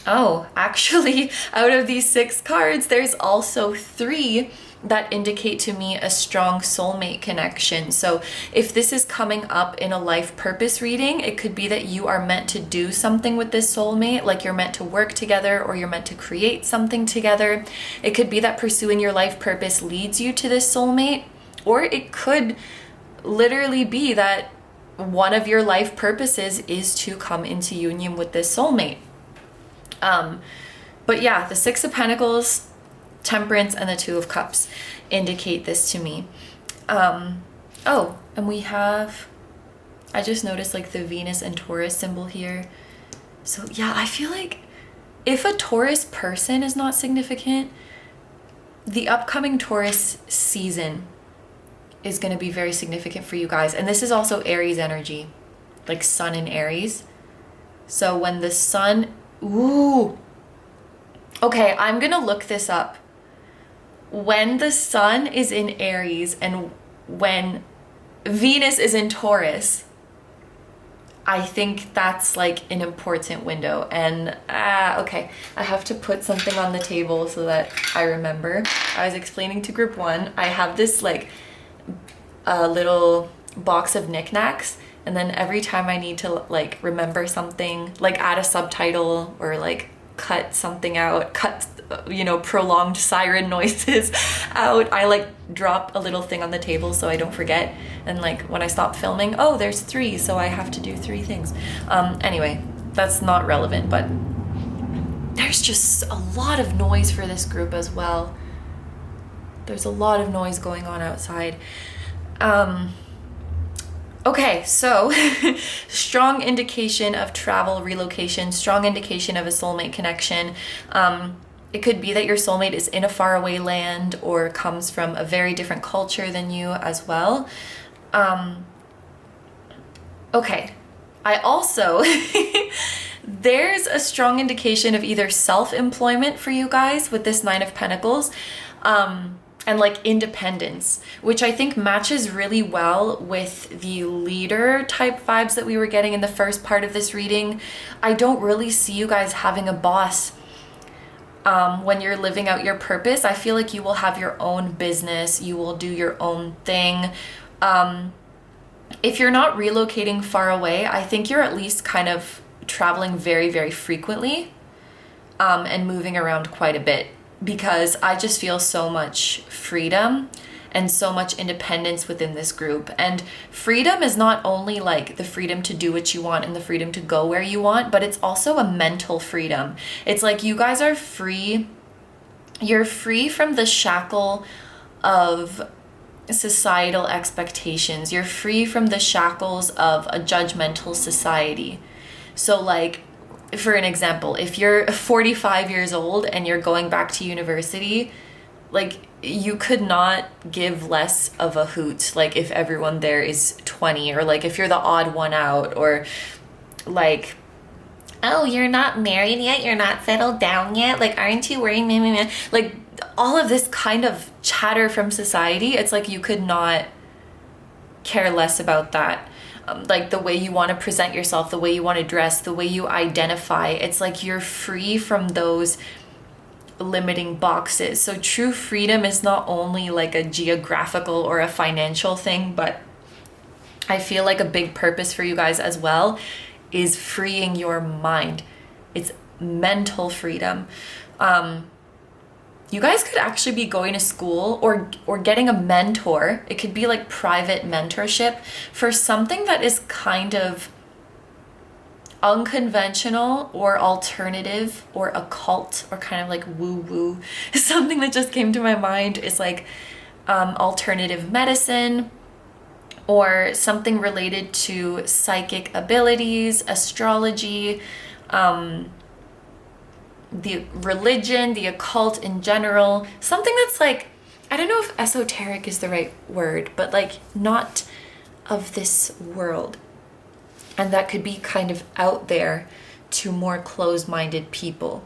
actually, out of these 6 cards, there's also 3 that indicate to me a strong soulmate connection. So if this is coming up in a life purpose reading, it could be that you are meant to do something with this soulmate, like you're meant to work together or you're meant to create something together. It could be that pursuing your life purpose leads you to this soulmate, or it could literally be that one of your life purposes is to come into union with this soulmate. But yeah, the 6 of Pentacles, Temperance, and the 2 of Cups indicate this to me. And we have, I just noticed like the Venus and Taurus symbol here. So yeah, I feel like if a Taurus person is not significant, the upcoming Taurus season is going to be very significant for you guys. And this is also Aries energy, like Sun in Aries. So when the Sun, okay, I'm going to look this up. When the Sun is in Aries and when Venus is in Taurus, I think that's like an important window. And okay, I have to put something on the table so that I remember. I was explaining to group 1, I have this like a little box of knickknacks, and then every time I need to like remember something, like add a subtitle or like cut something out, prolonged siren noises out, I like drop a little thing on the table so I don't forget. And like when I stop filming, there's 3, so I have to do 3 things. Anyway, that's not relevant, but there's just a lot of noise for this group as well. There's a lot of noise going on outside. Okay, so strong indication of travel, relocation, strong indication of a soulmate connection. It could be that your soulmate is in a faraway land or comes from a very different culture than you as well. Okay, I also, there's a strong indication of either self-employment for you guys with this Nine of Pentacles, and like independence, which I think matches really well with the leader type vibes that we were getting in the first part of this reading. I don't really see you guys having a boss when you're living out your purpose. I feel like you will have your own business, you will do your own thing. If you're not relocating far away, I think you're at least kind of traveling very, very frequently, and moving around quite a bit, because I just feel so much freedom and so much independence within this group. And freedom is not only like the freedom to do what you want and the freedom to go where you want, but it's also a mental freedom. It's like you guys are free. You're free from the shackle of societal expectations. You're free from the shackles of a judgmental society. So like, for an example, if you're 45 years old and you're going back to university, like you could not give less of a hoot, like if everyone there is 20, or like if you're the odd one out, or like, oh, you're not married yet, you're not settled down yet, like aren't you worried, like all of this kind of chatter from society. It's like you could not care less about that. Like the way you want to present yourself, the way you want to dress, the way you identify, it's like you're free from those limiting boxes. So true freedom is not only like a geographical or a financial thing, but I feel like a big purpose for you guys as well is freeing your mind. It's mental freedom. You guys could actually be going to school or getting a mentor. It could be like private mentorship for something that is kind of unconventional or alternative or occult or kind of like woo-woo. Something that just came to my mind is like alternative medicine, or something related to psychic abilities, astrology, the religion, the occult in general, something that's like, I don't know if esoteric is the right word, but like not of this world. And that could be kind of out there to more closed-minded people.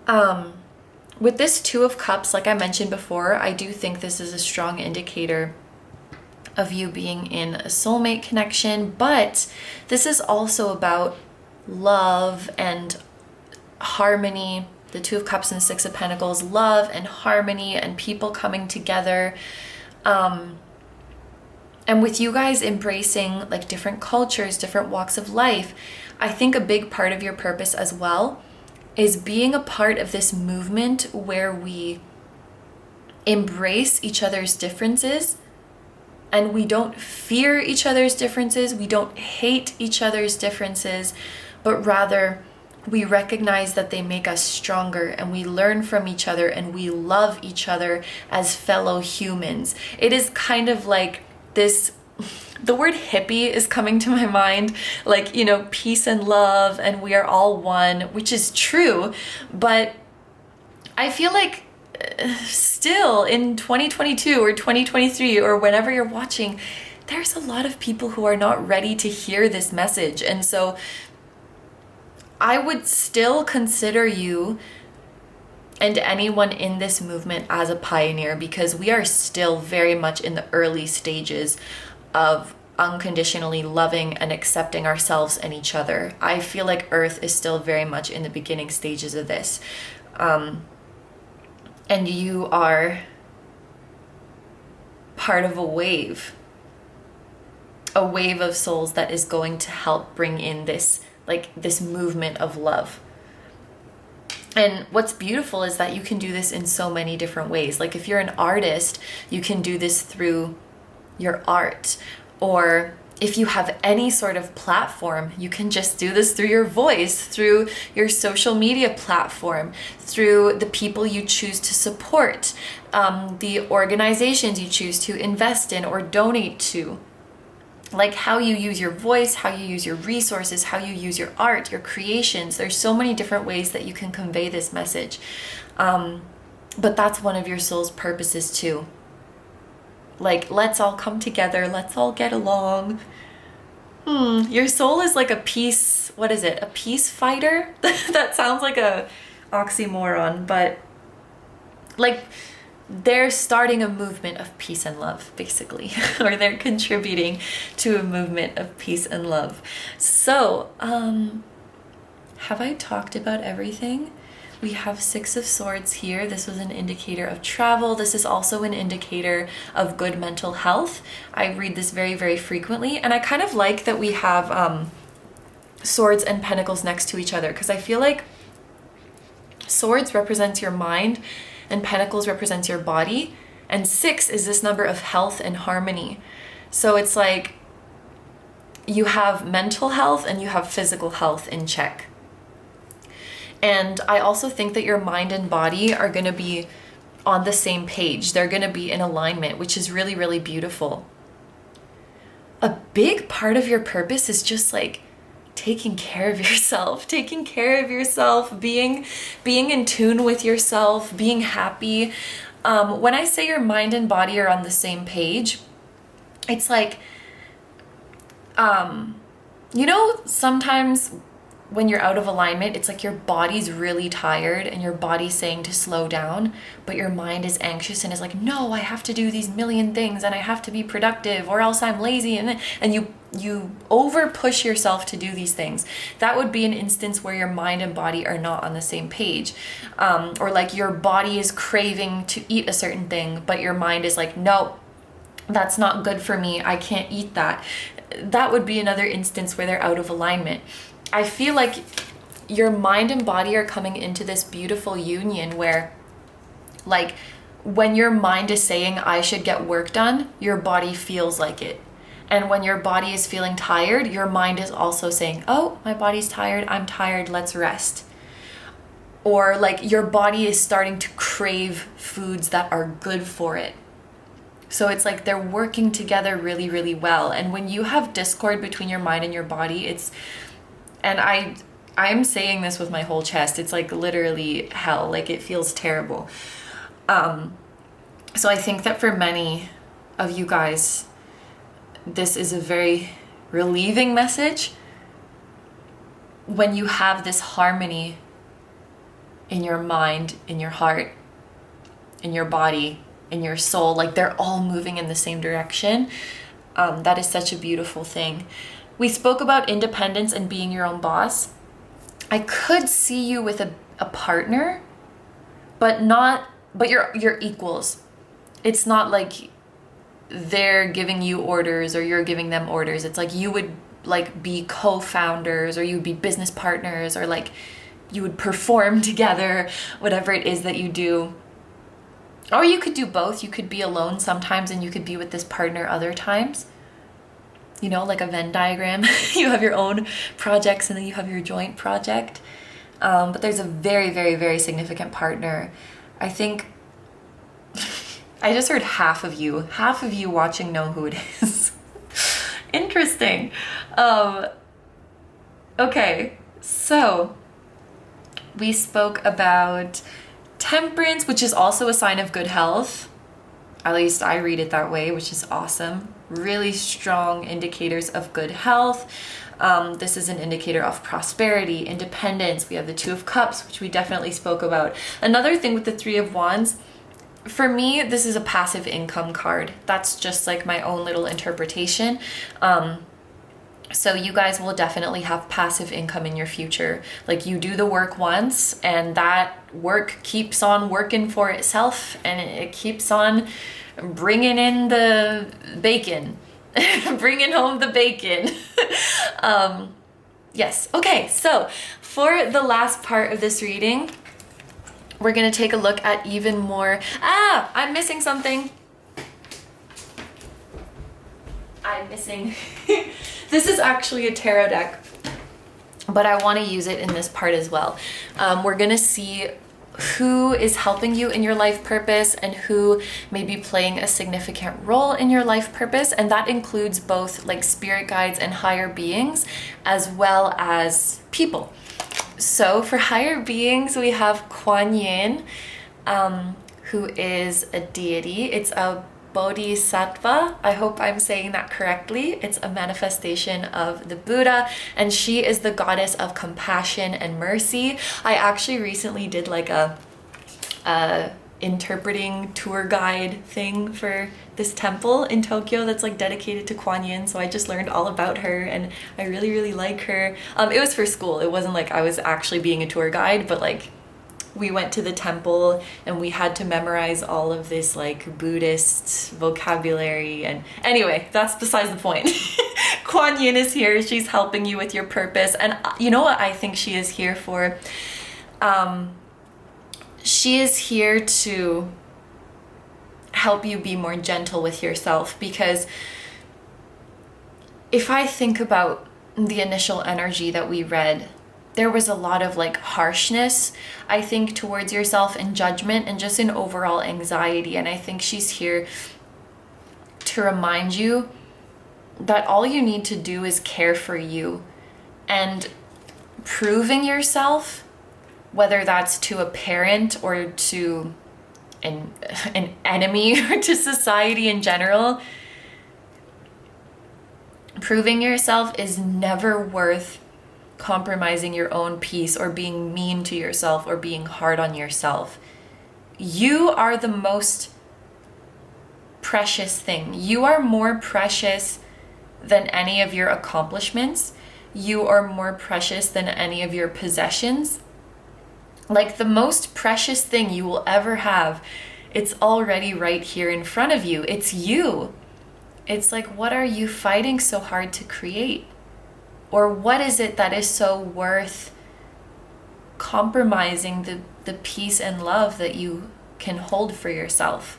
With this Two of Cups, like I mentioned before, I do think this is a strong indicator of you being in a soulmate connection, but this is also about love and harmony. The Two of Cups and Six of Pentacles, love and harmony and people coming together. And with you guys embracing like different cultures, different walks of life, I think a big part of your purpose as well is being a part of this movement where we embrace each other's differences and we don't fear each other's differences, we don't hate each other's differences, but rather we recognize that they make us stronger and we learn from each other and we love each other as fellow humans. It is kind of like this, the word hippie is coming to my mind, like, you know, peace and love and we are all one, which is true, but I feel like still in 2022 or 2023 or whenever you're watching, there's a lot of people who are not ready to hear this message. And so I would still consider you and anyone in this movement as a pioneer, because we are still very much in the early stages of unconditionally loving and accepting ourselves and each other. I feel like Earth is still very much in the beginning stages of this. And you are part of a wave of souls that is going to help bring in this, like this movement of love. And what's beautiful is that you can do this in so many different ways. Like if you're an artist, you can do this through your art. Or if you have any sort of platform, you can just do this through your voice, through your social media platform, through the people you choose to support, the organizations you choose to invest in or donate to. like how you use your voice, how you use your resources, how you use your art, your creations. There's so many different ways that you can convey this message. But that's one of your soul's purposes too. Like, let's all come together. Let's all get along. Your soul is like a peace, what is it? A peace fighter? That sounds like a oxymoron, but like they're starting a movement of peace and love, basically, or they're contributing to a movement of peace and love. So, have I talked about everything? We have Six of Swords here. This was an indicator of travel. This is also an indicator of good mental health. I read this very, very frequently, and I kind of like that we have swords and pentacles next to each other, because I feel like swords represents your mind and pentacles represents your body, and 6 is this number of health and harmony. So it's like you have mental health and you have physical health in check. And I also think that your mind and body are going to be on the same page. They're going to be in alignment, which is really, really beautiful. A big part of your purpose is just like taking care of yourself, being in tune with yourself, being happy. When I say your mind and body are on the same page, it's like, you know, sometimes when you're out of alignment, it's like your body's really tired and your body's saying to slow down, but your mind is anxious and is like, no, I have to do these million things and I have to be productive or else I'm lazy. And you over push yourself to do these things. That would be an instance where your mind and body are not on the same page. Or like your body is craving to eat a certain thing, but your mind is like, no, that's not good for me. I can't eat that. That would be another instance where they're out of alignment. I feel like your mind and body are coming into this beautiful union where, like, when your mind is saying, I should get work done, your body feels like it. And when your body is feeling tired, your mind is also saying, oh, my body's tired, I'm tired, let's rest. Or like your body is starting to crave foods that are good for it. So it's like they're working together really, really well. And when you have discord between your mind and your body, and I am saying this with my whole chest, it's like literally hell, like it feels terrible. So I think that for many of you guys, this is a very relieving message when you have this harmony in your mind, in your heart, in your body, in your soul, like they're all moving in the same direction. That is such a beautiful thing. We spoke about independence and being your own boss. I could see you with a partner, but you're equals. It's not like they're giving you orders or you're giving them orders. It's like you would like be co-founders, or you would be business partners, or like you would perform together, whatever it is that you do. Or you could do both. You could be alone sometimes and you could be with this partner other times. You know, like a Venn diagram. You have your own projects and then you have your joint project. But there's a very, very, very significant partner. I think I just heard half of you watching know who it is. Interesting. Okay, so we spoke about temperance, which is also a sign of good health. At least I read it that way, which is awesome. Really strong indicators of good health. This is an indicator of prosperity, independence. We have the Two of Cups, which we definitely spoke about. Another thing with the Three of Wands, for me, this is a passive income card. That's just like my own little interpretation. So you guys will definitely have passive income in your future. Like you do the work once and that work keeps on working for itself and it keeps on bringing in the bacon, bringing home the bacon. Yes. Okay. So for the last part of this reading, we're going to take a look at even more. I'm missing something. I'm missing. This is actually a tarot deck, but I want to use it in this part as well. We're going to see who is helping you in your life purpose and who may be playing a significant role in your life purpose. And that includes both like spirit guides and higher beings, as well as people. So for higher beings, we have Kuan Yin, who is a deity. It's a Bodhisattva. I hope I'm saying that correctly. It's a manifestation of the Buddha, and she is the goddess of compassion and mercy. I actually recently did like a interpreting tour guide thing for this temple in Tokyo that's like dedicated to Kuan Yin, so I just learned all about her and I really like her. It was for school. It wasn't like I was actually being a tour guide, but like we went to the temple and we had to memorize all of this like Buddhist vocabulary. And anyway, that's besides the point. Kuan Yin is here. She's helping you with your purpose. And you know what I think she is here for? She is here to help you be more gentle with yourself, because if I think about the initial energy that we read, there was a lot of like harshness, I think, towards yourself and judgment and just an overall anxiety. And I think she's here to remind you that all you need to do is care for you, and proving yourself, whether that's to a parent or to an enemy or to society in general, proving yourself is never worth compromising your own peace or being mean to yourself or being hard on yourself. You are the most precious thing. You are more precious than any of your accomplishments. You are more precious than any of your possessions. Like the most precious thing you will ever have, it's already right here in front of you. It's you. It's like, what are you fighting so hard to create? Or what is it that is so worth compromising the peace and love that you can hold for yourself?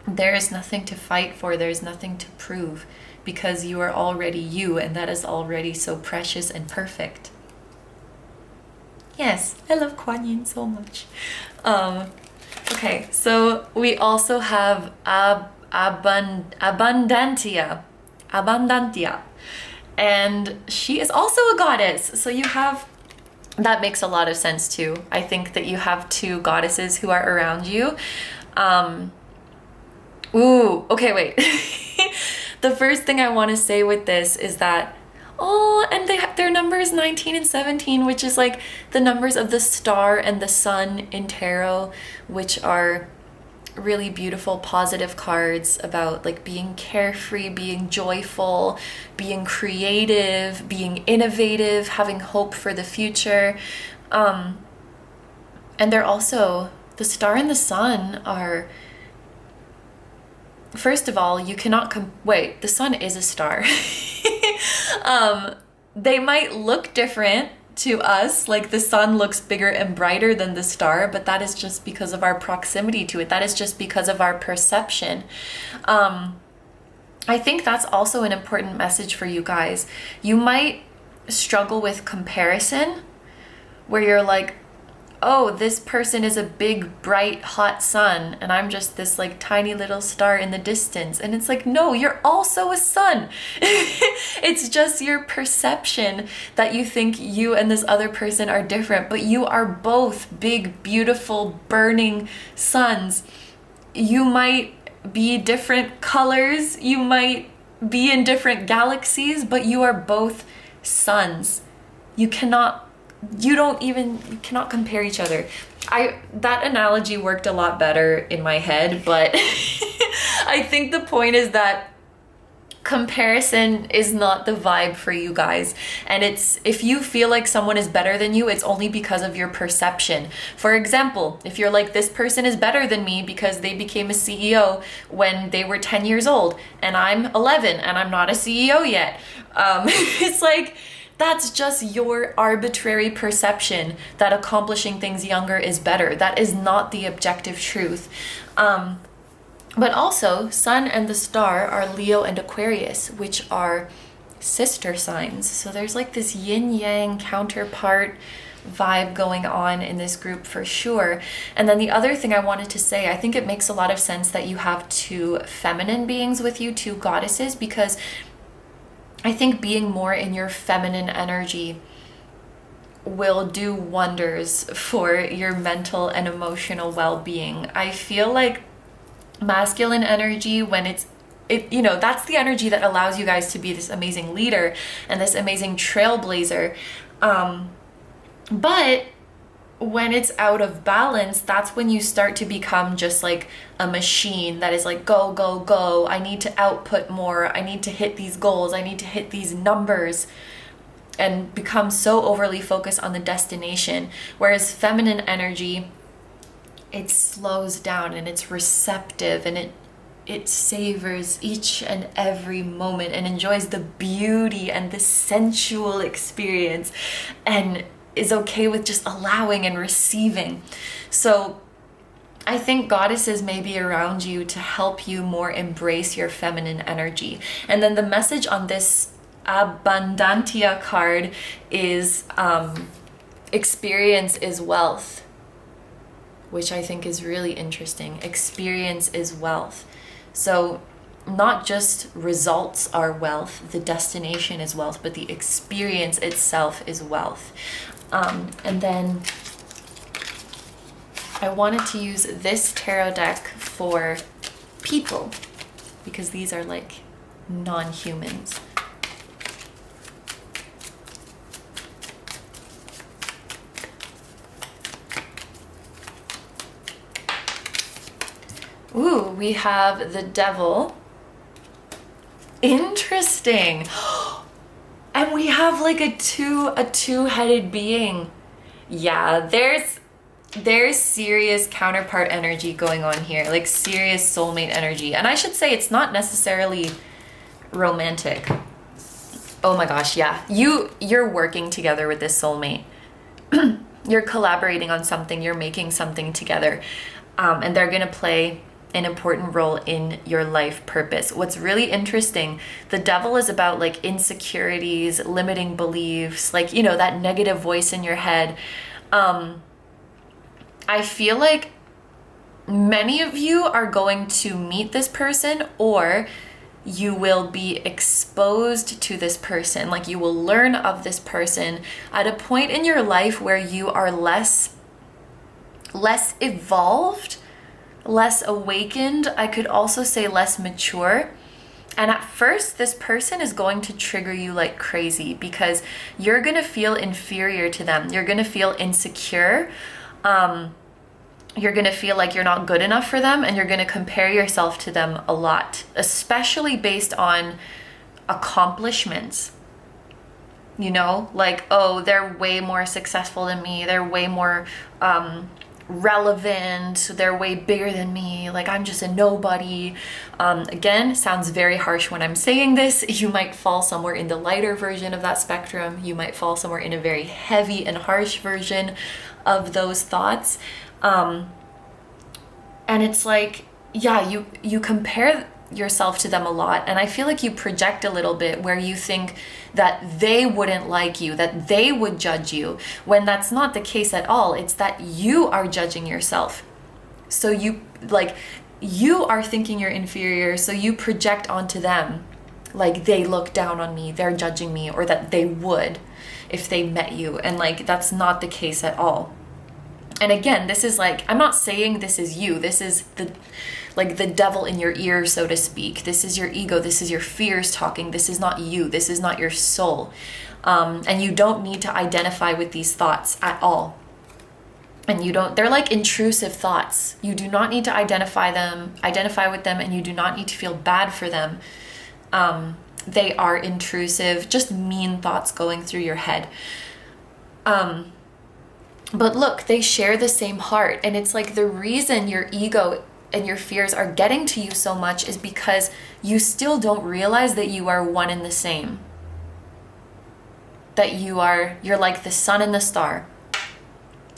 There is nothing to fight for. There's nothing to prove, because you are already you, and that is already so precious and perfect. Yes, I love Kuan Yin so much. Okay, so we also have Abundantia. And she is also a goddess. So you have, that makes a lot of sense too. I think that you have two goddesses who are around you. Okay, wait. The first thing I want to say with this is that, and their number is 19 and 17, which is like the numbers of the star and the sun in tarot, which are really beautiful, positive cards about like being carefree, being joyful, being creative, being innovative, having hope for the future. And they're also, the star and the sun are, first of all, you cannot wait, the sun is a star. They might look different to us, like the sun looks bigger and brighter than the star, but that is just because of our proximity to it. That is just because of our perception. I think that's also an important message for you guys. You might struggle with comparison, where you're like, oh, this person is a big, bright, hot sun, and I'm just this like tiny little star in the distance. And it's like, no, you're also a sun. It's just your perception that you think you and this other person are different, but you are both big, beautiful, burning suns. You might be different colors, you might be in different galaxies, but you are both suns. You cannot compare each other. That analogy worked a lot better in my head, but I think the point is that comparison is not the vibe for you guys. And it's, if you feel like someone is better than you, it's only because of your perception. For example, if you're like, this person is better than me because they became a CEO when they were 10 years old and I'm 11 and I'm not a CEO yet. It's like, that's just your arbitrary perception that accomplishing things younger is better. That is not the objective truth. But also, Sun and the Star are Leo and Aquarius, which are sister signs. So there's like this yin-yang counterpart vibe going on in this group for sure. And then the other thing I wanted to say, I think it makes a lot of sense that you have two feminine beings with you, two goddesses, because I think being more in your feminine energy will do wonders for your mental and emotional well-being. I feel like masculine energy, when you know, that's the energy that allows you guys to be this amazing leader and this amazing trailblazer. But when it's out of balance, that's when you start to become just like a machine that is like, go, go, go. I need to output more. I need to hit these goals. I need to hit these numbers, and become so overly focused on the destination. Whereas feminine energy, it slows down and it's receptive, and it savors each and every moment and enjoys the beauty and the sensual experience, and is okay with just allowing and receiving. So I think goddesses may be around you to help you more embrace your feminine energy. And then the message on this Abundantia card is experience is wealth, which I think is really interesting. Experience is wealth. So not just results are wealth, the destination is wealth, but the experience itself is wealth. And then I wanted to use this tarot deck for people, because these are like non-humans. Ooh, we have the Devil. Interesting. And we have like a two-headed being. Yeah, there's serious counterpart energy going on here, like serious soulmate energy. And I should say it's not necessarily romantic. Oh my gosh, yeah. You're working together with this soulmate. You're collaborating on something, you're making something together. And they're gonna play an important role in your life purpose. What's really interesting, the Devil is about like insecurities, limiting beliefs, like, you know, that negative voice in your head. I feel like many of you are going to meet this person, or you will be exposed to this person. Like, you will learn of this person at a point in your life where you are less evolved, less awakened. I could also say less mature. And at first, this person is going to trigger you like crazy, because you're going to feel inferior to them. You're going to feel insecure. You're going to feel like you're not good enough for them, and you're going to compare yourself to them a lot, especially based on accomplishments. You know, like, oh, they're way more successful than me. They're way more relevant, they're way bigger than me, like I'm just a nobody. Again, sounds very harsh when I'm saying this. You might fall somewhere in the lighter version of that spectrum. You might fall somewhere in a very heavy and harsh version of those thoughts. And it's like, yeah, you compare yourself to them a lot, and I feel like you project a little bit, where you think that they wouldn't like you, that they would judge you, when that's not the case at all. It's that you are judging yourself. So you are thinking you're inferior, so you project onto them like they look down on me, they're judging me, or that they would if they met you, and like that's not the case at all. And again, this is like, I'm not saying this is you. This is the devil in your ear, so to speak. This is your ego. This is your fears talking. This is not you. This is not your soul. And you don't need to identify with these thoughts at all. And they're like intrusive thoughts. You do not need to identify with them, and you do not need to feel bad for them. They are intrusive, just mean thoughts going through your head. But look, they share the same heart. And it's like the reason your ego and your fears are getting to you so much is because you still don't realize that you are one and the same. That you're like the sun and the star.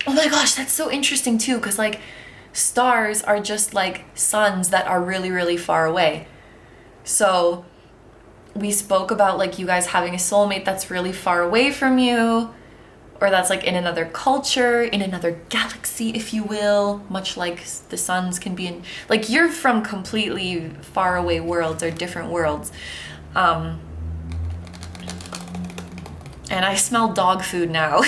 Oh my gosh, that's so interesting too, because like stars are just like suns that are really, really far away. So we spoke about like you guys having a soulmate that's really far away from you, or that's like in another culture, in another galaxy, if you will, much like the suns can be in, like you're from completely far away worlds or different worlds. And I smell dog food now.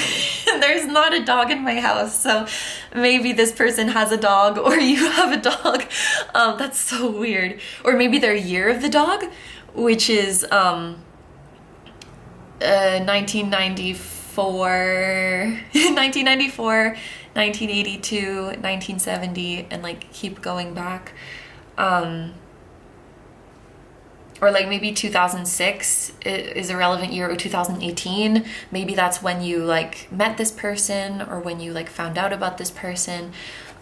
There's not a dog in my house, so maybe this person has a dog or you have a dog. That's so weird. Or maybe their year of the dog, which is 1994, 1994, 1982, 1970, and like keep going back. Or like maybe 2006 is a relevant year, or 2018. Maybe that's when you like met this person or when you like found out about this person.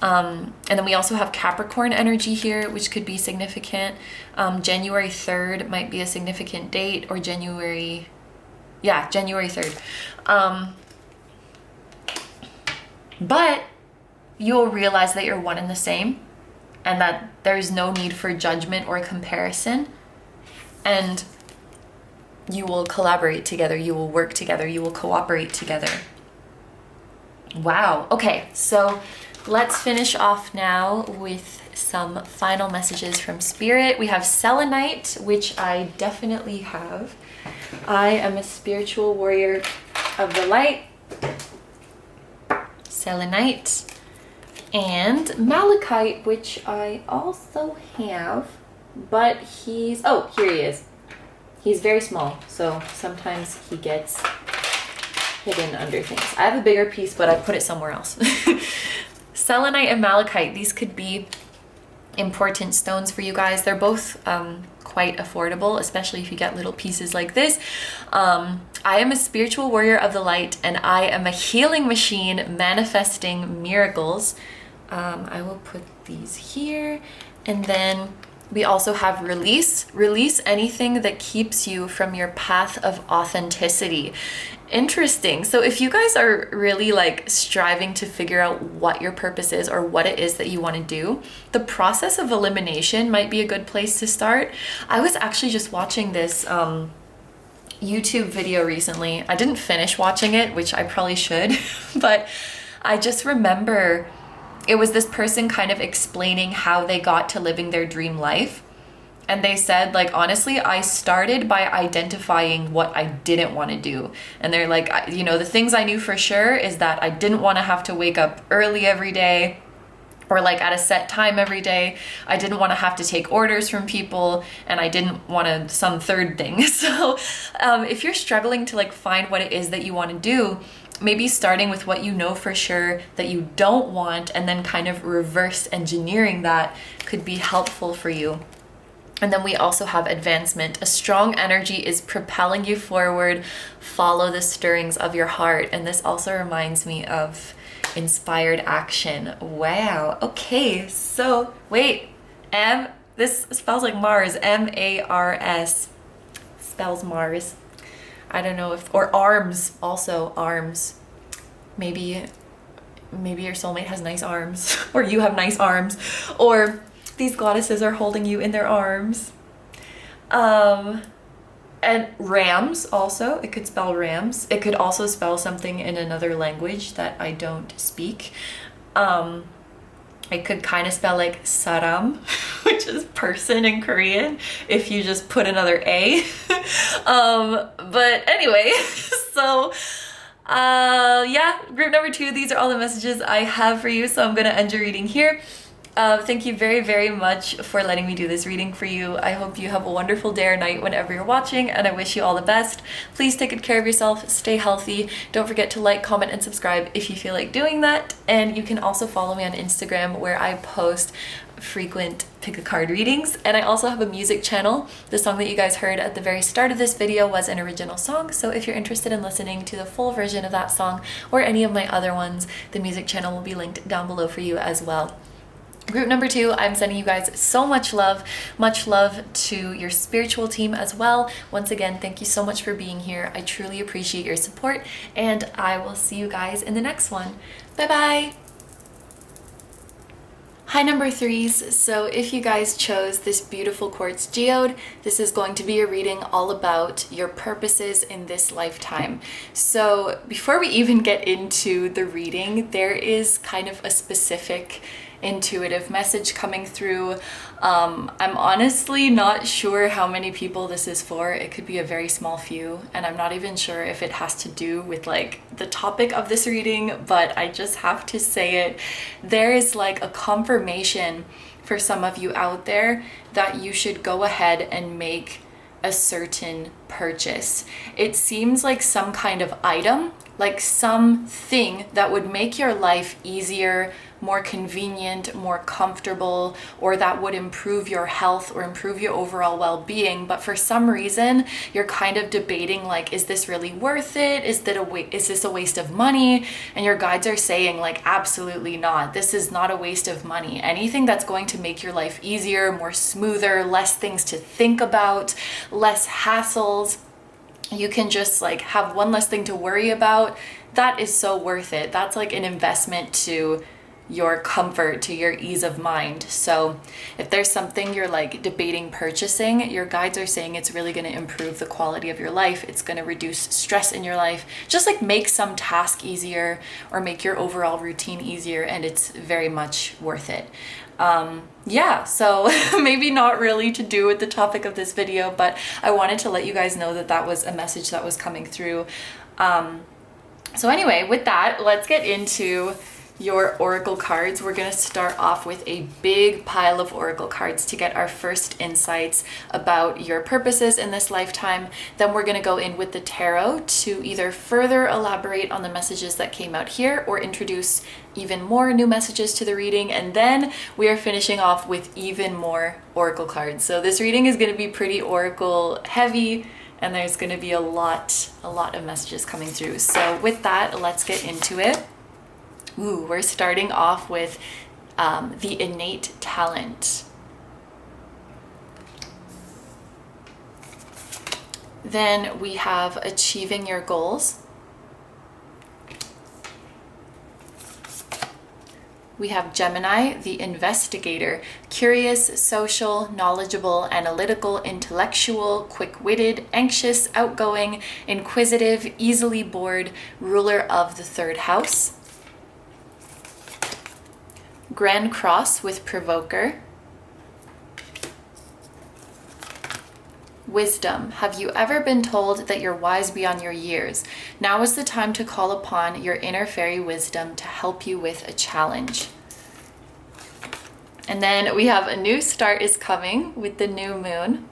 And then we also have Capricorn energy here, which could be significant. January 3rd might be a significant date, or January 3rd. But you'll realize that you're one and the same, and that there's no need for judgment or comparison. And you will collaborate together, you will work together, you will cooperate together. Wow. Okay, so let's finish off now with some final messages from Spirit. We have Selenite, which I definitely have. I am a spiritual warrior of the light. Selenite. And Malachite, which I also have. But he's, oh, here he is. He's very small, so sometimes he gets hidden under things. I have a bigger piece, but I put it somewhere else. Selenite and Malachite, these could be important stones for you guys. They're both quite affordable, especially if you get little pieces like this. I am a spiritual warrior of the light, and I am a healing machine manifesting miracles. I will put these here, and then we also have release. Release anything that keeps you from your path of authenticity. Interesting. So if you guys are really like striving to figure out what your purpose is or what it is that you want to do, the process of elimination might be a good place to start. I was actually just watching this YouTube video recently. I didn't finish watching it, which I probably should, but I just remember it was this person kind of explaining how they got to living their dream life. And they said, like, honestly, I started by identifying what I didn't want to do. And they're like, you know, the things I knew for sure is that I didn't want to have to wake up early every day or like at a set time every day. I didn't want to have to take orders from people, and I didn't want to some third thing. So if you're struggling to like find what it is that you want to do, maybe starting with what you know for sure that you don't want and then kind of reverse engineering that could be helpful for you. And then we also have advancement. A strong energy is propelling you forward. Follow the stirrings of your heart. And this also reminds me of inspired action. Wow. Okay, so wait. This spells like Mars. M-A-R-S. Spells Mars. I don't know if, or arms, also arms. Maybe your soulmate has nice arms, or you have nice arms, or these goddesses are holding you in their arms. And rams also, it could spell rams. It could also spell something in another language that I don't speak. It could kind of spell like saram, which is person in Korean, if you just put another A. But anyway, so yeah, group number 2, these are all the messages I have for you. So I'm gonna end your reading here. Thank you very, very much for letting me do this reading for you. I hope you have a wonderful day or night whenever you're watching, and I wish you all the best. Please take good care of yourself, stay healthy. Don't forget to like, comment, and subscribe if you feel like doing that. And you can also follow me on Instagram, where I post frequent pick a card readings. And I also have a music channel. The song that you guys heard at the very start of this video was an original song, so if you're interested in listening to the full version of that song or any of my other ones, the music channel will be linked down below for you as well. Group number 2, I'm sending you guys so much love to your spiritual team as well. Once again, thank you so much for being here. I truly appreciate your support, and I will see you guys in the next one. Bye bye. Hi number threes, so if you guys chose this beautiful Quartz Geode, this is going to be a reading all about your purposes in this lifetime. So before we even get into the reading, there is kind of a specific intuitive message coming through. I'm honestly not sure how many people this is for. It could be a very small few, and I'm not even sure if it has to do with like the topic of this reading, but I just have to say it. There is like a confirmation for some of you out there that you should go ahead and make a certain purchase. It seems like some kind of item, like something that would make your life easier, more convenient, more comfortable, or that would improve your health or improve your overall well-being. But for some reason, you're kind of debating like, is this really worth it? Is this a waste of money? And your guides are saying like, absolutely not. This is not a waste of money. Anything that's going to make your life easier, more smoother, less things to think about, less hassles. You can just like have one less thing to worry about. That is so worth it. That's like an investment to your comfort, to your ease of mind. So if there's something you're like debating purchasing, your guides are saying it's really going to improve the quality of your life. It's going to reduce stress in your life, just like make some task easier or make your overall routine easier, and it's very much worth it. Yeah, so maybe not really to do with the topic of this video, but I wanted to let you guys know that that was a message that was coming through. So anyway, with that, let's get into your oracle cards. We're going to start off with a big pile of oracle cards to get our first insights about your purposes in this lifetime. Then we're going to go in with the tarot to either further elaborate on the messages that came out here or introduce even more new messages to the reading. And then we are finishing off with even more oracle cards. So this reading is going to be pretty oracle heavy, and there's going to be a lot of messages coming through. So with that, let's get into it. Ooh, we're starting off with the innate talent. Then we have achieving your goals. We have Gemini, the investigator, curious, social, knowledgeable, analytical, intellectual, quick-witted, anxious, outgoing, inquisitive, easily bored, ruler of the third house. Grand Cross with provoker. Wisdom. Have you ever been told that you're wise beyond your years? Now is the time to call upon your inner fairy wisdom to help you with a challenge. And then we have a new start is coming with the new moon.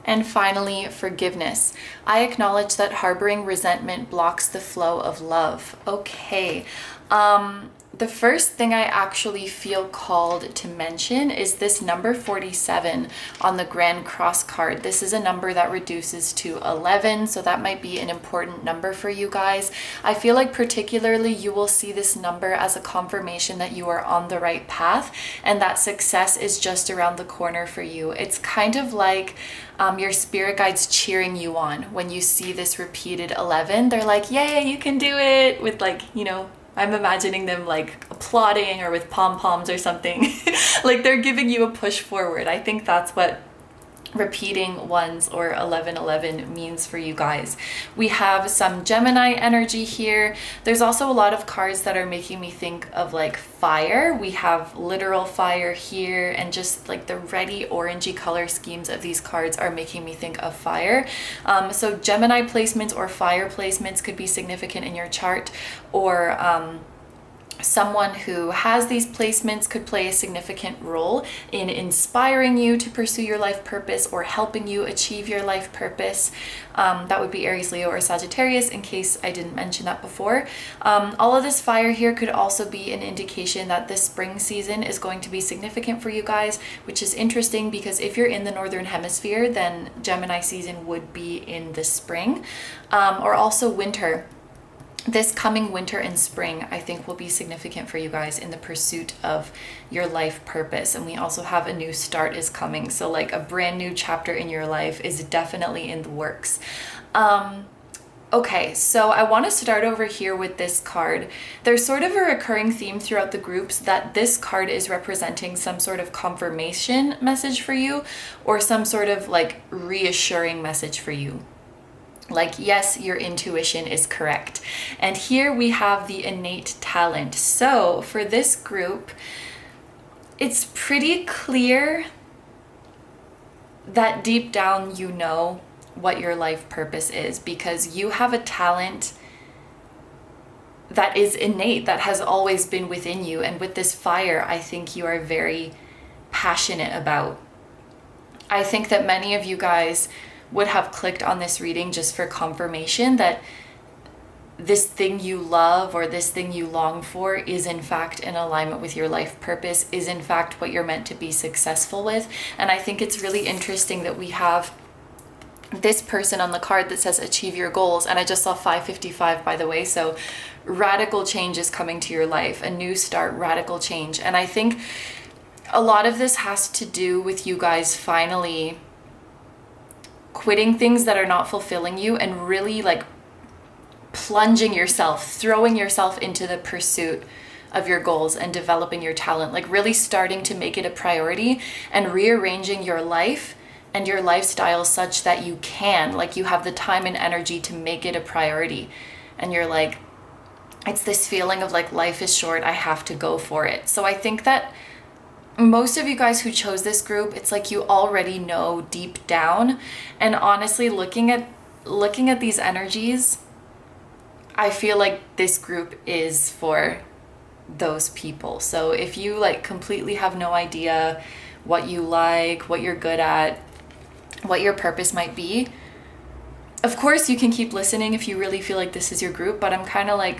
And finally, forgiveness. I acknowledge that harboring resentment blocks the flow of love. Okay. The first thing I actually feel called to mention is this number 47 on the Grand Cross card. This is a number that reduces to 11, so that might be an important number for you guys. I feel like particularly you will see this number as a confirmation that you are on the right path and that success is just around the corner for you. It's kind of like your spirit guides cheering you on when you see this repeated 11. They're like, yay, you can do it, with like, you know, I'm imagining them like applauding or with pom-poms or something. Like they're giving you a push forward. I think that's what repeating ones or 1111 means for you guys. We have some Gemini energy here. There's also a lot of cards that are making me think of like fire. We have literal fire here, and just like the reddy orangey color schemes of these cards are making me think of fire. So Gemini placements or fire placements could be significant in your chart, or someone who has these placements could play a significant role in inspiring you to pursue your life purpose or helping you achieve your life purpose. That would be Aries, Leo, or Sagittarius, in case I didn't mention that before. All of this fire here could also be an indication that this spring season is going to be significant for you guys, which is interesting because if you're in the Northern Hemisphere, then Gemini season would be in the spring, or also winter. This coming winter and spring, I think, will be significant for you guys in the pursuit of your life purpose. And we also have a new start is coming. So like a brand new chapter in your life is definitely in the works. Okay, so I want to start over here with this card. There's sort of a recurring theme throughout the groups that this card is representing some sort of confirmation message for you, or some sort of like reassuring message for you. Like, yes, your intuition is correct. And here we have the innate talent. So for this group, it's pretty clear that deep down you know what your life purpose is, because you have a talent that is innate, that has always been within you. And with this fire, I think you are very passionate about. I think that many of you guys would have clicked on this reading just for confirmation that this thing you love or this thing you long for is in fact in alignment with your life purpose, is in fact what you're meant to be successful with. And I think it's really interesting that we have this person on the card that says achieve your goals, and I just saw 555, by the way. So radical change is coming to your life, a new start, radical change. And I think a lot of this has to do with you guys finally quitting things that are not fulfilling you and really like plunging yourself, throwing yourself into the pursuit of your goals and developing your talent, like really starting to make it a priority and rearranging your life and your lifestyle such that you can, like, you have the time and energy to make it a priority. And you're like, it's this feeling of like, life is short, I have to go for it. So I think that most of you guys who chose this group, it's like you already know deep down. And honestly, looking at these energies, I feel like this group is for those people. So if you like completely have no idea what you like, what you're good at, what your purpose might be, of course you can keep listening if you really feel like this is your group. But I'm kind of like,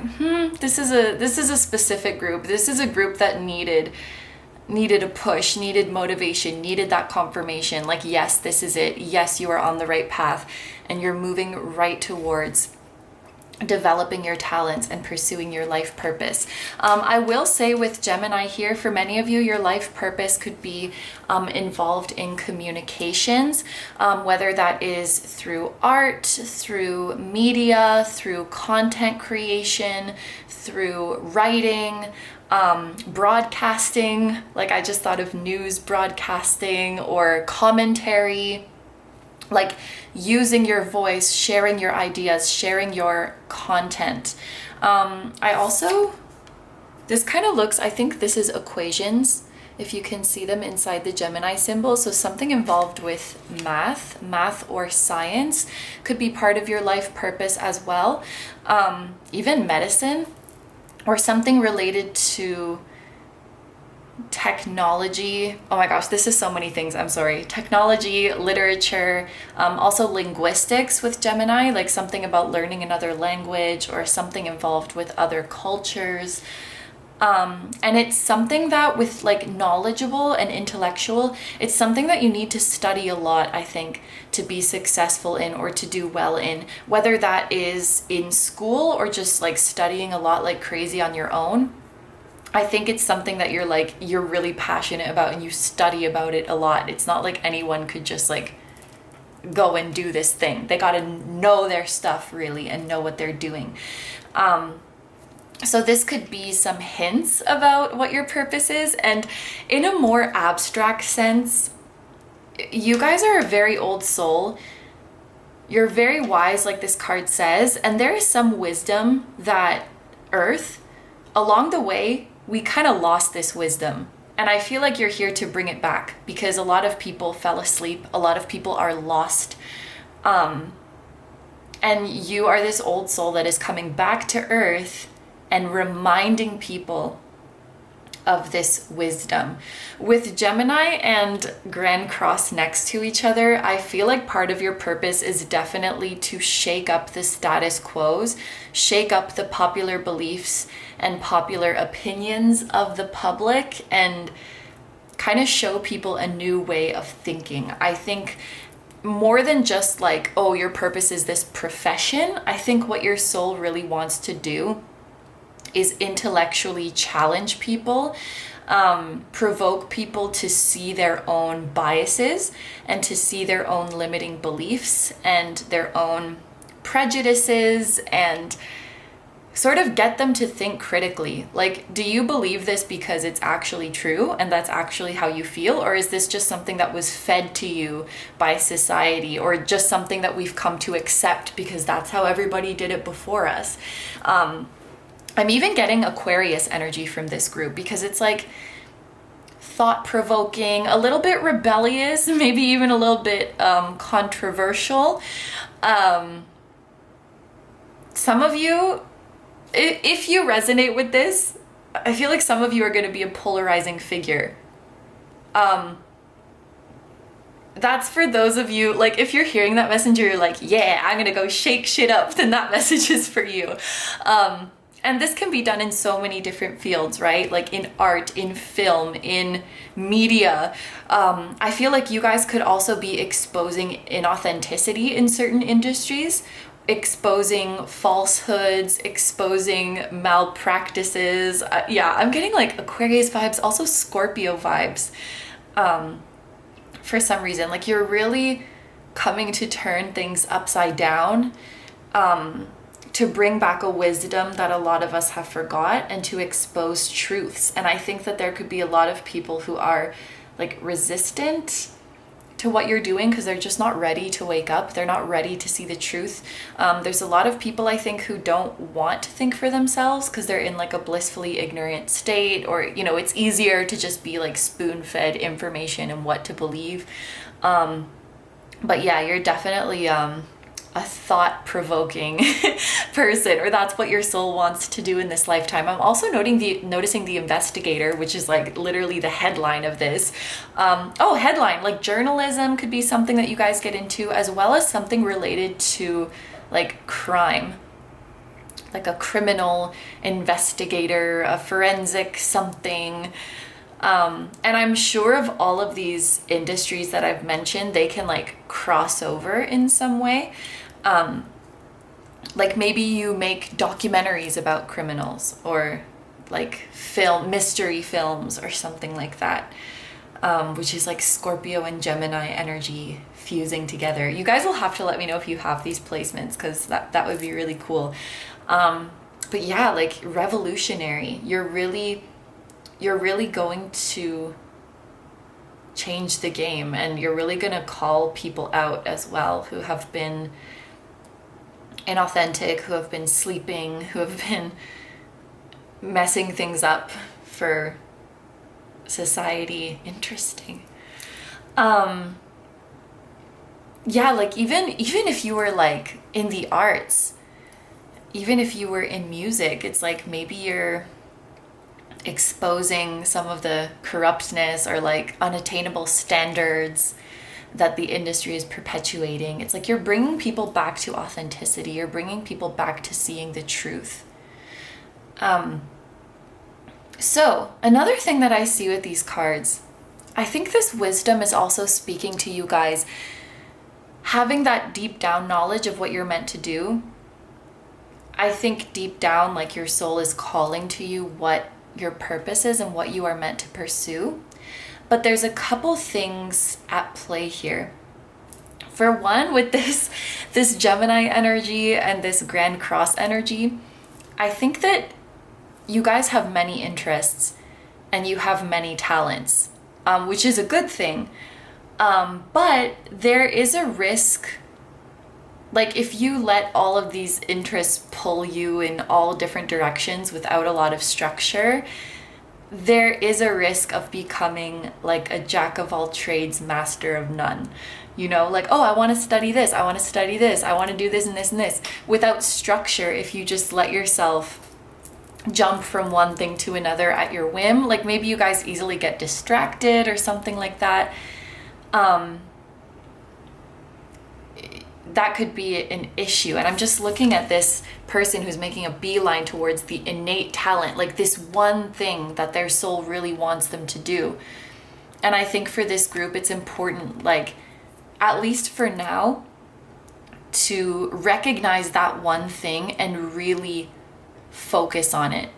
this is a specific group. This is a group that needed a push, needed motivation, needed that confirmation. Like, yes, this is it. Yes, you are on the right path and you're moving right towards developing your talents and pursuing your life purpose. I will say with Gemini here, for many of you, your life purpose could be involved in communications, whether that is through art, through media, through content creation, through writing, broadcasting. Like, I just thought of news broadcasting or commentary, like using your voice, sharing your ideas, sharing your content. I also, this kind of looks, I think this is equations, if you can see them inside the Gemini symbol. So something involved with math or science could be part of your life purpose as well. Even medicine or something related to technology. Oh my gosh, this is so many things. I'm sorry. Technology, literature, also linguistics with Gemini, like something about learning another language or something involved with other cultures. And it's something that with like knowledgeable and intellectual, it's something that you need to study a lot, I think, to be successful in or to do well in, whether that is in school or just like studying a lot like crazy on your own. I think it's something that you're really passionate about and you study about it a lot. It's not like anyone could just like go and do this thing. They got to know their stuff really and know what they're doing. So this could be some hints about what your purpose is. And in a more abstract sense, you guys are a very old soul. You're very wise, like this card says. And there is some wisdom that Earth, along the way, we kind of lost this wisdom. And I feel like you're here to bring it back because a lot of people fell asleep. A lot of people are lost. And you are this old soul that is coming back to Earth and reminding people of this wisdom. With Gemini and Grand Cross next to each other, I feel like part of your purpose is definitely to shake up the status quos, shake up the popular beliefs and popular opinions of the public, and kind of show people a new way of thinking. I think more than just like, oh, your purpose is this profession, I think what your soul really wants to do is intellectually challenge people, provoke people to see their own biases and to see their own limiting beliefs and their own prejudices and sort of get them to think critically. Like, do you believe this because it's actually true and that's actually how you feel? Or is this just something that was fed to you by society, or just something that we've come to accept because that's how everybody did it before us? I'm even getting Aquarius energy from this group, because it's like thought-provoking, a little bit rebellious, maybe even a little bit controversial. Some of you, if you resonate with this, I feel like some of you are going to be a polarizing figure. That's for those of you, like, if you're hearing that message, you're like, yeah, I'm going to go shake shit up, then that message is for you. And this can be done in so many different fields, right? Like in art, in film, in media. I feel like you guys could also be exposing inauthenticity in certain industries, exposing falsehoods, exposing malpractices. Yeah, I'm getting like Aquarius vibes, also Scorpio vibes. For some reason, like you're really coming to turn things upside down, to bring back a wisdom that a lot of us have forgot, and to expose truths. And I think that there could be a lot of people who are like resistant to what you're doing because they're just not ready to wake up. They're not ready to see the truth. There's a lot of people, I think, who don't want to think for themselves because they're in like a blissfully ignorant state, or, you know, it's easier to just be like spoon-fed information and what to believe. But yeah, you're definitely a thought-provoking person, or that's what your soul wants to do in this lifetime. I'm also noticing the investigator, which is like literally the headline of this. Headline, like journalism could be something that you guys get into, as well as something related to like crime, like a criminal investigator, a forensic something. And I'm sure of all of these industries that I've mentioned, they can like cross over in some way. Like maybe you make documentaries about criminals, or like mystery films or something like that, which is like Scorpio and Gemini energy fusing together. You guys will have to let me know if you have these placements, because that would be really cool. But yeah, like revolutionary. You're really going to change the game, and you're really going to call people out as well who have been inauthentic, who have been sleeping, who have been messing things up for society. Interesting. Yeah, like even if you were like in the arts, even if you were in music, it's like maybe you're exposing some of the corruptness or like unattainable standards that the industry is perpetuating. It's like you're bringing people back to authenticity. You're bringing people back to seeing the truth. So another thing that I see with these cards, I think this wisdom is also speaking to you guys having that deep down knowledge of what you're meant to do. I think deep down, like your soul is calling to you what your purpose is and what you are meant to pursue. But there's a couple things at play here. For one, with this Gemini energy and this Grand Cross energy, I think that you guys have many interests and you have many talents, which is a good thing. But there is a risk, like if you let all of these interests pull you in all different directions without a lot of structure, there is a risk of becoming like a jack of all trades, master of none. You know, like, oh, I want to study this, I want to study this, I want to do this and this and this. Without structure, if you just let yourself jump from one thing to another at your whim, like maybe you guys easily get distracted or something like that. That could be an issue. And I'm just looking at this person who's making a beeline towards the innate talent, like this one thing that their soul really wants them to do. And I think for this group, it's important, like, at least for now, to recognize that one thing and really focus on it.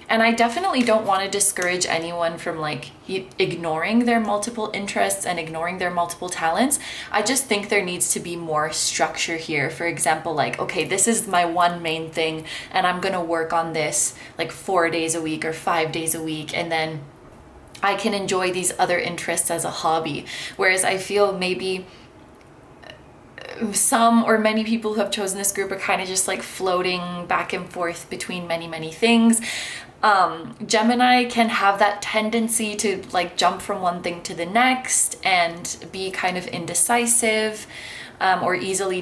And I definitely don't want to discourage anyone from like ignoring their multiple interests and ignoring their multiple talents. I just think there needs to be more structure here. For example, like, okay, this is my one main thing and I'm going to work on this like 4 days a week or 5 days a week. And then I can enjoy these other interests as a hobby. Whereas I feel maybe some or many people who have chosen this group are kind of just like floating back and forth between many things. Gemini can have that tendency to like jump from one thing to the next and be kind of indecisive, or easily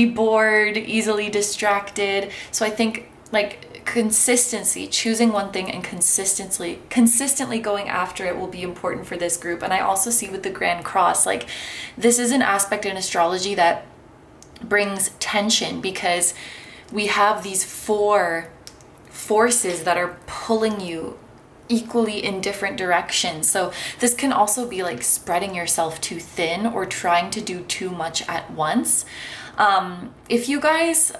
bored, easily distracted. So I think like consistency, choosing one thing and consistently going after it will be important for this group. And I also see with the Grand Cross, like this is an aspect in astrology that brings tension, because we have these 4 forces that are pulling you equally in different directions. So this can also be like spreading yourself too thin or trying to do too much at once. If you guys,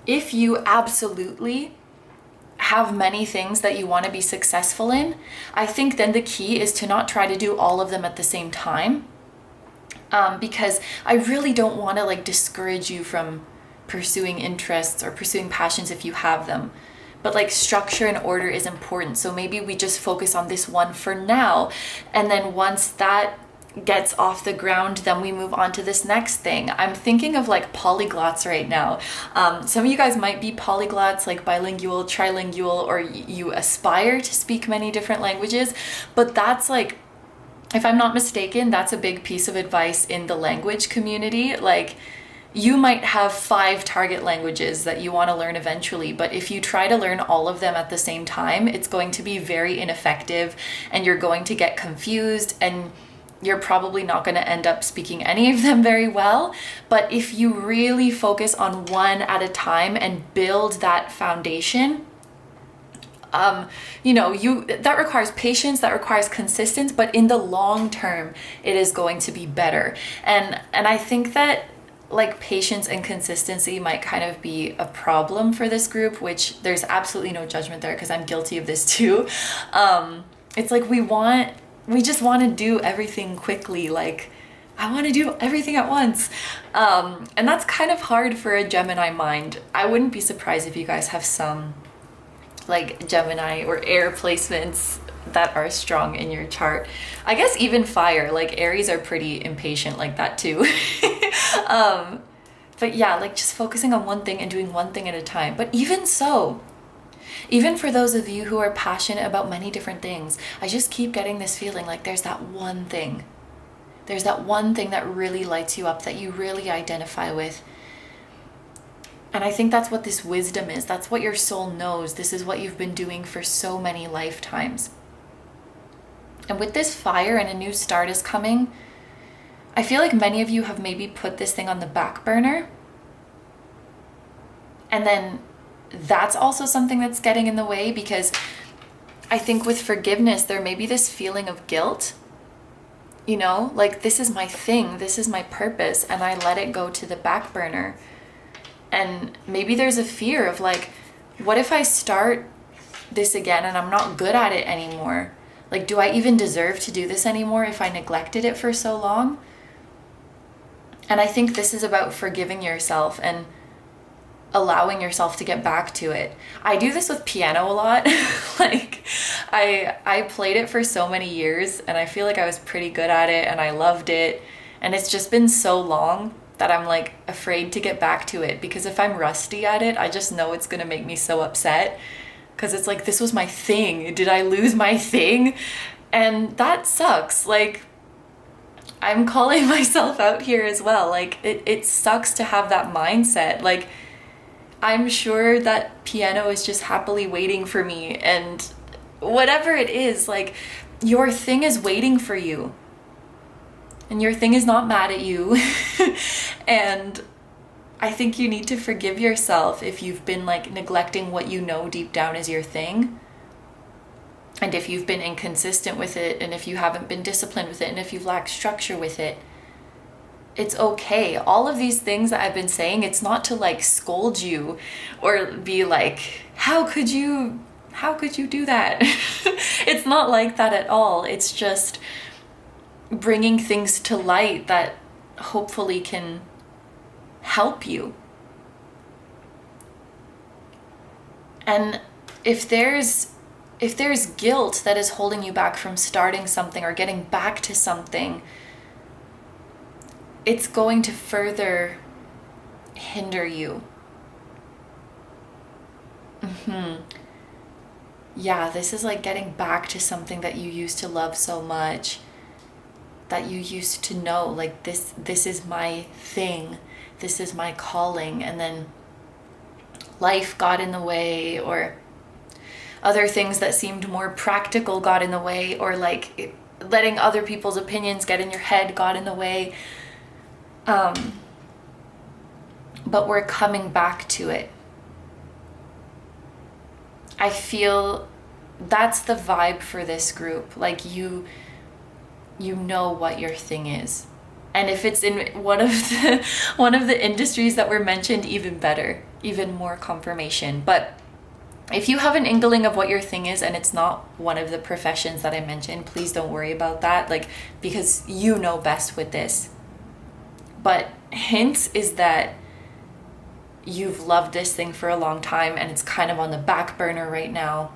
if you absolutely have many things that you want to be successful in, I think then the key is to not try to do all of them at the same time. Because I really don't want to like discourage you from pursuing interests or pursuing passions if you have them. But like structure and order is important. So maybe we just focus on this one for now. And then once that gets off the ground, then we move on to this next thing. I'm thinking of like polyglots right now. Some of you guys might be polyglots, like bilingual, trilingual, or you aspire to speak many different languages. But that's like, if I'm not mistaken, that's a big piece of advice in the language community. Like, you might have 5 target languages that you want to learn eventually, but if you try to learn all of them at the same time, it's going to be very ineffective and you're going to get confused and you're probably not going to end up speaking any of them very well. But if you really focus on one at a time and build that foundation, that requires patience, that requires consistency, but in the long term, it is going to be better. And I think that like patience and consistency might kind of be a problem for this group, which there's absolutely no judgment there because I'm guilty of this too. It's like we just want to do everything quickly. Like I want to do everything at once. And that's kind of hard for a Gemini mind. I wouldn't be surprised if you guys have some like Gemini or air placements that are strong in your chart. I guess even fire, like Aries are pretty impatient like that too. But yeah, like just focusing on one thing and doing one thing at a time. But even so, even for those of you who are passionate about many different things, I just keep getting this feeling like there's that one thing. There's that one thing that really lights you up, that you really identify with. And I think that's what this wisdom is. That's what your soul knows. This is what you've been doing for so many lifetimes. And with this fire and a new start is coming, I feel like many of you have maybe put this thing on the back burner. And then that's also something that's getting in the way, because I think with forgiveness, there may be this feeling of guilt. You know, like this is my thing, this is my purpose, and I let it go to the back burner. And maybe there's a fear of like, what if I start this again and I'm not good at it anymore? Like, do I even deserve to do this anymore if I neglected it for so long? And I think this is about forgiving yourself and allowing yourself to get back to it. I do this with piano a lot. Like, I played it for so many years and I feel like I was pretty good at it and I loved it. And it's just been so long that I'm like afraid to get back to it, because if I'm rusty at it, I just know it's gonna make me so upset. Because it's like, this was my thing. Did I lose my thing? And that sucks. Like, I'm calling myself out here as well. Like, it sucks to have that mindset. Like, I'm sure that piano is just happily waiting for me. And whatever it is, like, your thing is waiting for you. And your thing is not mad at you. And I think you need to forgive yourself if you've been like neglecting what you know deep down is your thing. And if you've been inconsistent with it, and if you haven't been disciplined with it, and if you've lacked structure with it. It's okay. All of these things that I've been saying, it's not to like scold you or be like, how could you do that? It's not like that at all. It's just bringing things to light that hopefully can help you. And if there's guilt that is holding you back from starting something or getting back to something, it's going to further hinder you. Yeah, this is like getting back to something that you used to love so much, that you used to know, like this is my thing, this is my calling, and then life got in the way, or other things that seemed more practical got in the way, or like letting other people's opinions get in your head got in the way. But we're coming back to it. I feel that's the vibe for this group. Like you know what your thing is. And if it's in one of the industries that were mentioned, even better, even more confirmation. But if you have an inkling of what your thing is and it's not one of the professions that I mentioned, please don't worry about that, like, because you know best with this. But hints is that you've loved this thing for a long time and it's kind of on the back burner right now.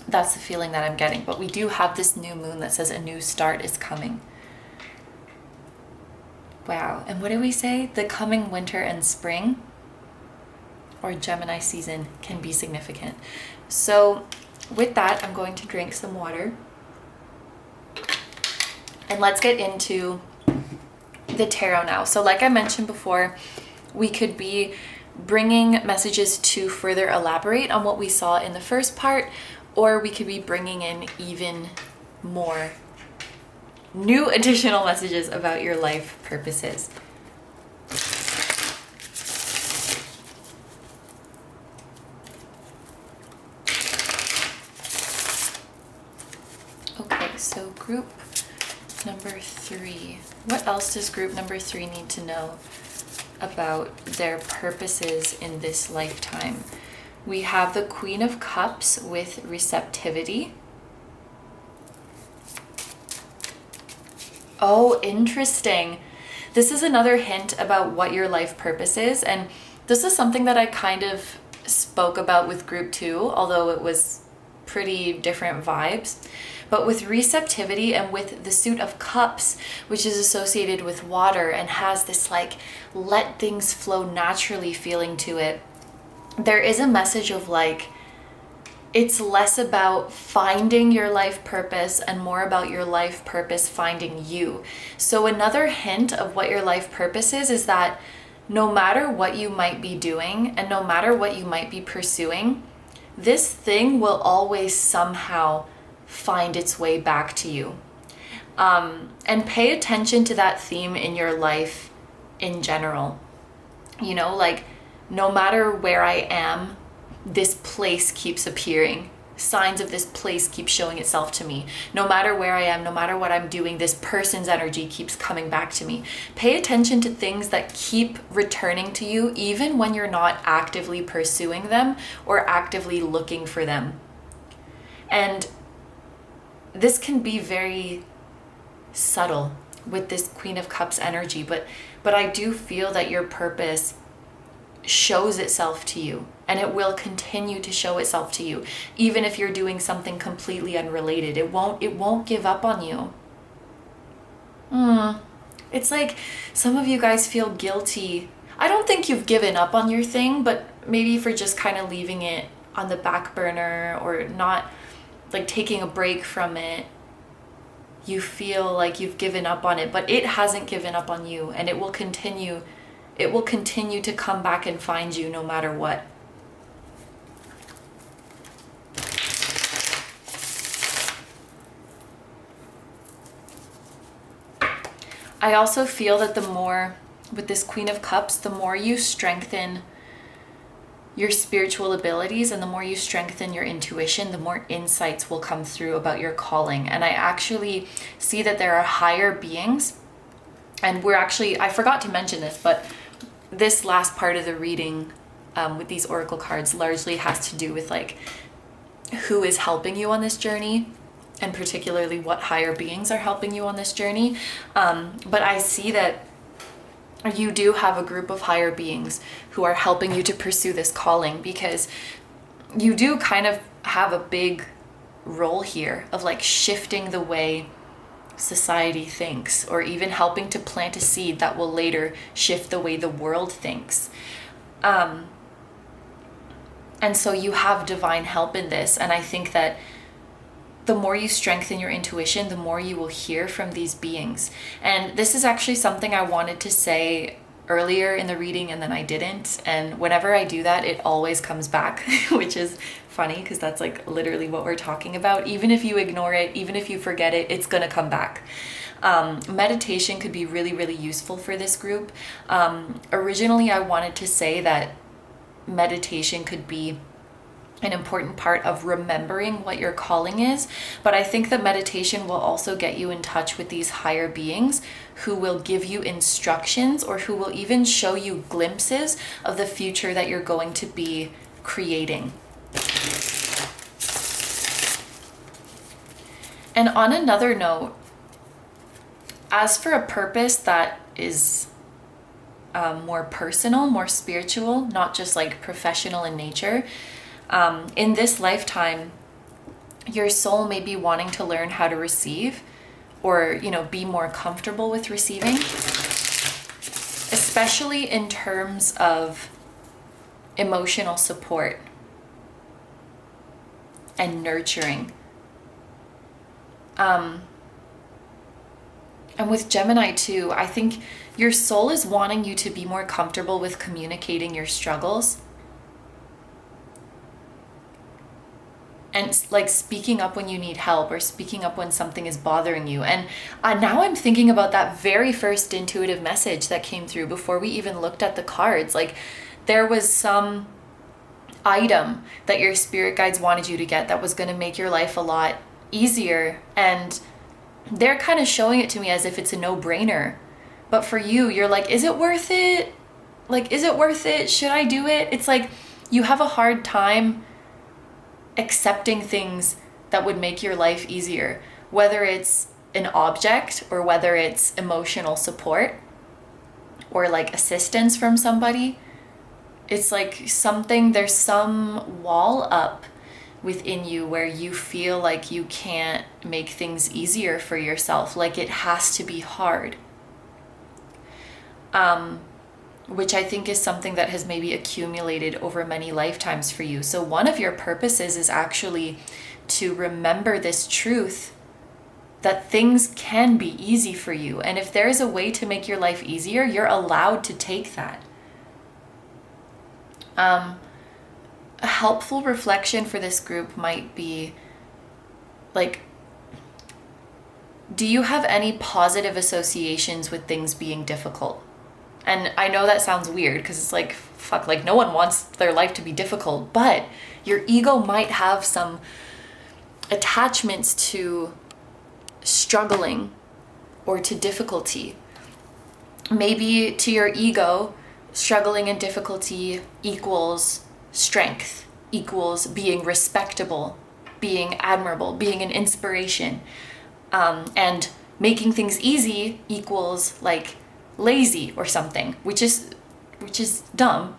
That's the feeling that I'm getting. But we do have this new moon that says a new start is coming. Wow. And what do we say? The coming winter and spring, or Gemini season, can be significant. So with that, I'm going to drink some water. And let's get into the tarot now. So like I mentioned before, we could be bringing messages to further elaborate on what we saw in the first part, or we could be bringing in even more new additional messages about your life purposes. Okay, so group number 3. What else does group number 3 need to know about their purposes in this lifetime? We have the Queen of Cups with receptivity. Oh, interesting. This is another hint about what your life purpose is. And this is something that I kind of spoke about with group 2, although it was pretty different vibes. But with receptivity and with the Suit of Cups, which is associated with water and has this like let things flow naturally feeling to it, there is a message of like, it's less about finding your life purpose and more about your life purpose finding you. So another hint of what your life purpose is that no matter what you might be doing and no matter what you might be pursuing, this thing will always somehow find its way back to you. And pay attention to that theme in your life in general. You know, like, no matter where I am, this place keeps appearing. Signs of this place keep showing itself to me. No matter where I am, no matter what I'm doing, this person's energy keeps coming back to me. Pay attention to things that keep returning to you, even when you're not actively pursuing them or actively looking for them. And this can be very subtle with this Queen of Cups energy, but I do feel that your purpose shows itself to you, and it will continue to show itself to you, even if you're doing something completely unrelated. It won't give up on you. It's like some of you guys feel guilty. I don't think you've given up on your thing, but maybe for just kind of leaving it on the back burner or not like taking a break from it. You feel like you've given up on it, but it hasn't given up on you, and it will continue to come back and find you no matter what. I also feel that the more, with this Queen of Cups, the more you strengthen your spiritual abilities and the more you strengthen your intuition, the more insights will come through about your calling. And I actually see that there are higher beings And we're actually, I forgot to mention this, but this last part of the reading with these oracle cards largely has to do with like who is helping you on this journey, and particularly what higher beings are helping you on this journey. But I see that you do have a group of higher beings who are helping you to pursue this calling, because you do kind of have a big role here of like shifting the way society thinks, or even helping to plant a seed that will later shift the way the world thinks. And so you have divine help in this. And I think that the more you strengthen your intuition, the more you will hear from these beings. And this is actually something I wanted to say earlier in the reading and then I didn't. And whenever I do that, it always comes back, which is funny because that's like literally what we're talking about. Even if you ignore it, even if you forget it, it's gonna come back. Meditation could be really, really useful for this group. Originally, I wanted to say that meditation could be an important part of remembering what your calling is, but I think that meditation will also get you in touch with these higher beings who will give you instructions, or who will even show you glimpses of the future that you're going to be creating. And on another note, as for a purpose that is more personal, more spiritual, not just like professional in nature, in this lifetime, your soul may be wanting to learn how to receive, or, you know, be more comfortable with receiving, especially in terms of emotional support and nurturing. And with Gemini too, I think your soul is wanting you to be more comfortable with communicating your struggles. And like speaking up when you need help, or speaking up when something is bothering you. And now I'm thinking about that very first intuitive message that came through before we even looked at the cards. Like there was some item that your spirit guides wanted you to get that was going to make your life a lot easier. And they're kind of showing it to me as if it's a no-brainer. But for you, you're like, is it worth it? Like, is it worth it? Should I do it? It's like you have a hard time accepting things that would make your life easier, whether it's an object or whether it's emotional support or like assistance from somebody. It's like there's some wall up within you where you feel like you can't make things easier for yourself, like it has to be hard. Which I think is something that has maybe accumulated over many lifetimes for you. So one of your purposes is actually to remember this truth that things can be easy for you. And if there is a way to make your life easier, you're allowed to take that. A helpful reflection for this group might be like, do you have any positive associations with things being difficult? And I know that sounds weird because it's like, fuck, like no one wants their life to be difficult, but your ego might have some attachments to struggling or to difficulty. Maybe to your ego, struggling and difficulty equals strength, equals being respectable, being admirable, being an inspiration. And making things easy equals like lazy or something, which is dumb.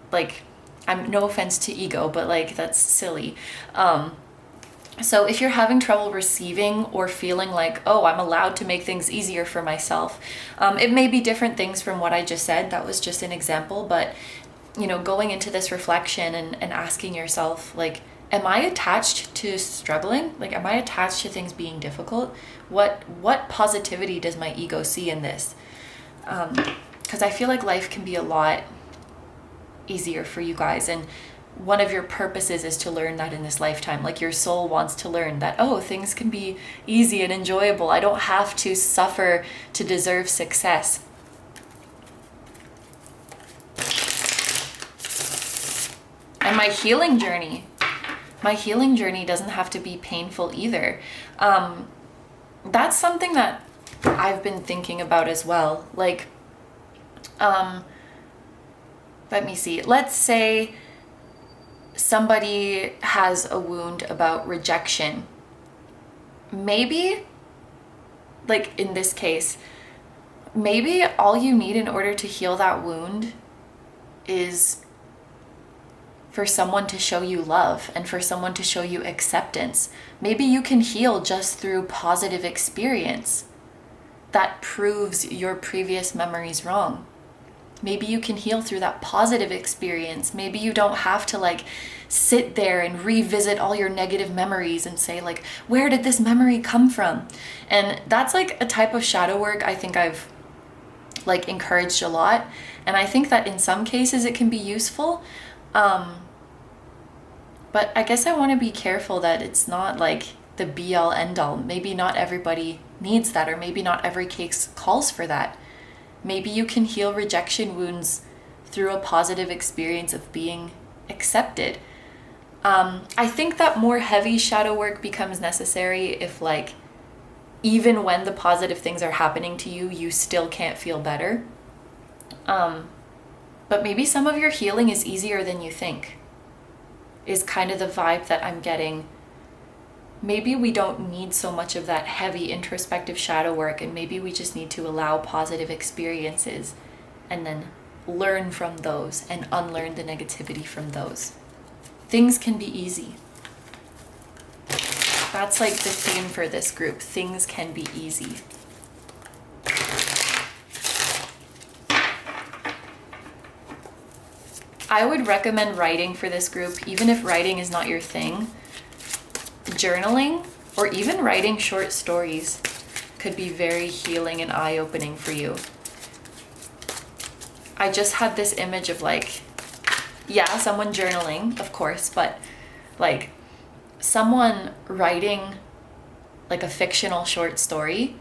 Like, I'm no offense to ego, but like that's silly. So if you're having trouble receiving or feeling like, oh, I'm allowed to make things easier for myself, it may be different things from what I just said. That was just an example, but you know, going into this reflection and asking yourself, like, am I attached to struggling? Like, am I attached to things being difficult? What positivity does my ego see in this? Because I feel like life can be a lot easier for you guys. And one of your purposes is to learn that in this lifetime. Like your soul wants to learn that, oh, things can be easy and enjoyable. I don't have to suffer to deserve success. And my healing journey doesn't have to be painful either. That's something that I've been thinking about as well. Like, let me see. Let's say somebody has a wound about rejection. Maybe, like in this case, maybe all you need in order to heal that wound is for someone to show you love and for someone to show you acceptance. Maybe you can heal just through positive experience that proves your previous memories wrong. Maybe you can heal through that positive experience. Maybe you don't have to like sit there and revisit all your negative memories and say like, where did this memory come from? And that's like a type of shadow work I think I've like encouraged a lot. And I think that in some cases it can be useful. But I guess I want to be careful that it's not like the be all end all. Maybe not everybody needs that, or maybe not every case calls for that. Maybe you can heal rejection wounds through a positive experience of being accepted. I think that more heavy shadow work becomes necessary if like, even when the positive things are happening to you, you still can't feel better. But maybe some of your healing is easier than you think, is kind of the vibe that I'm getting. Maybe we don't need so much of that heavy introspective shadow work, and maybe we just need to allow positive experiences and then learn from those and unlearn the negativity from those. Things can be easy. That's like the theme for this group. Things can be easy. I would recommend writing for this group, even if writing is not your thing. Journaling or even writing short stories could be very healing and eye-opening for you. I just had this image of like, yeah, someone journaling, of course, but like someone writing like a fictional short story,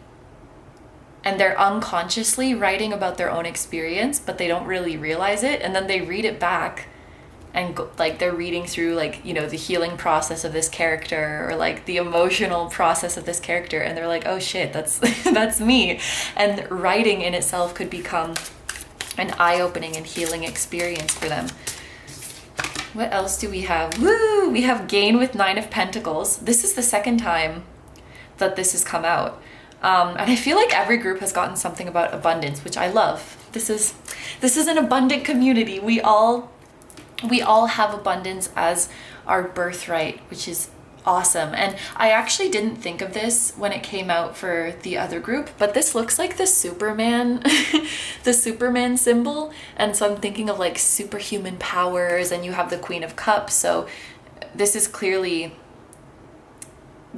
and they're unconsciously writing about their own experience, but they don't really realize it. And then they read it back and go, like they're reading through like, you know, the healing process of this character or like the emotional process of this character. And they're like, oh shit, that's, that's me. And writing in itself could become an eye-opening and healing experience for them. What else do we have? Woo! We have Gain with 9 of Pentacles. This is the second time that this has come out. And I feel like every group has gotten something about abundance, which I love. This is an abundant community. We all have abundance as our birthright, which is awesome. And I actually didn't think of this when it came out for the other group, but this looks like the Superman, the Superman symbol. And so I'm thinking of like superhuman powers, and you have the Queen of Cups. So this is clearly,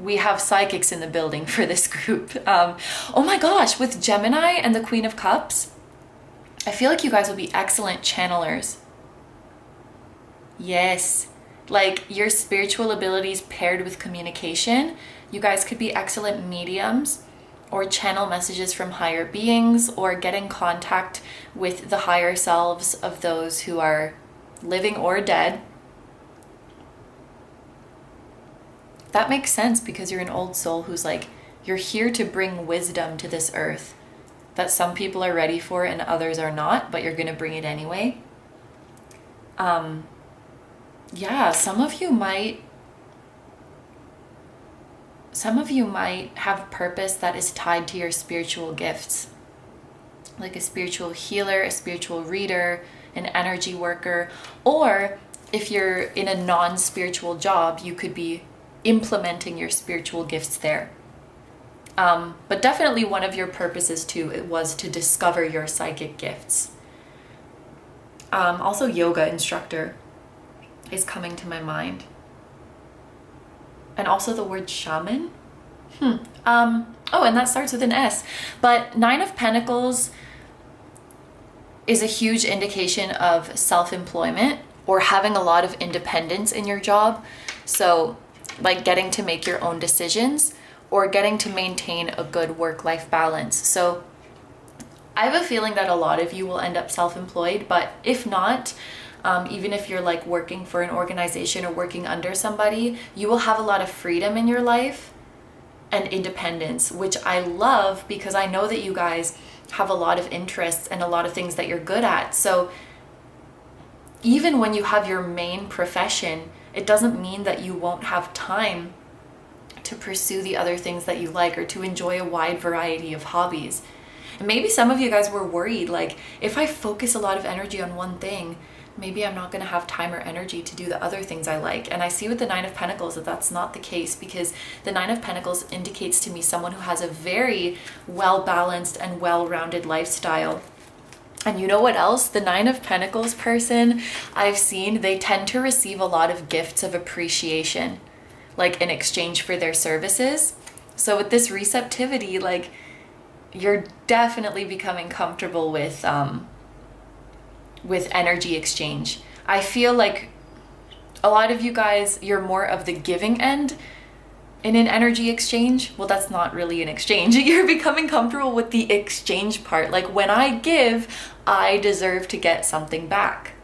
we have psychics in the building for this group. Oh my gosh, with Gemini and the Queen of Cups, I feel like you guys will be excellent channelers. Yes, like your spiritual abilities paired with communication, you guys could be excellent mediums or channel messages from higher beings or get in contact with the higher selves of those who are living or dead. That makes sense because you're an old soul who's like, you're here to bring wisdom to this earth that some people are ready for and others are not, but you're going to bring it anyway. Yeah, some of you might have purpose that is tied to your spiritual gifts, like a spiritual healer, a spiritual reader, an energy worker, or if you're in a non-spiritual job, you could be implementing your spiritual gifts there. But definitely one of your purposes too, it was to discover your psychic gifts. Also yoga instructor is coming to my mind. And also the word shaman. Oh, and that starts with an S. But 9 of Pentacles is a huge indication of self-employment or having a lot of independence in your job. So like getting to make your own decisions or getting to maintain a good work-life balance. So I have a feeling that a lot of you will end up self-employed, but if not, even if you're like working for an organization or working under somebody, you will have a lot of freedom in your life and independence, which I love because I know that you guys have a lot of interests and a lot of things that you're good at. So even when you have your main profession, it doesn't mean that you won't have time to pursue the other things that you like or to enjoy a wide variety of hobbies. And maybe some of you guys were worried, like, if I focus a lot of energy on one thing, maybe I'm not going to have time or energy to do the other things I like. And I see with the Nine of Pentacles that that's not the case, because the Nine of Pentacles indicates to me someone who has a very well-balanced and well-rounded lifestyle. And you know what else? The Nine of Pentacles person I've seen, they tend to receive a lot of gifts of appreciation, like in exchange for their services. So with this receptivity, like, you're definitely becoming comfortable with energy exchange. I feel like a lot of you guys, you're more of the giving end in an energy exchange. Well, that's not really an exchange. You're becoming comfortable with the exchange part. Like, when I give, I deserve to get something back.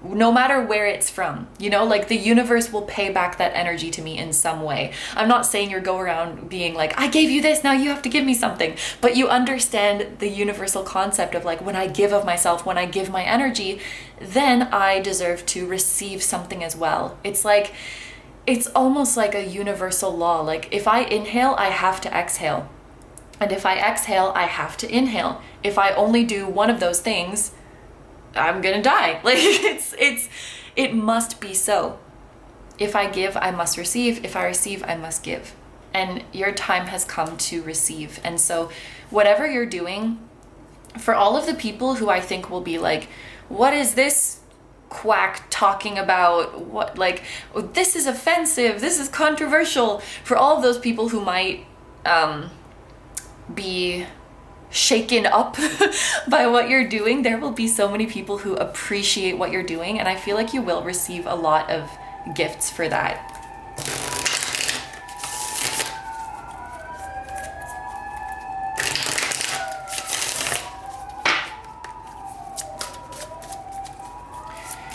No matter where it's from, you know, like the universe will pay back that energy to me in some way. I'm not saying you're go around being like, I gave you this, now you have to give me something. But you understand the universal concept of, like, when I give of myself, when I give my energy, then I deserve to receive something as well. It's like, it's almost like a universal law. Like, if I inhale, I have to exhale. And if I exhale, I have to inhale. If I only do one of those things, I'm gonna die. Like, it must be so. If I give, I must receive. If I receive, I must give. And your time has come to receive. And so whatever you're doing, for all of the people who I think will be like, what is this quack talking about? What, like, oh, this is offensive, this is controversial. For all of those people who might be shaken up by what you're doing, there will be so many people who appreciate what you're doing, and I feel like you will receive a lot of gifts for that.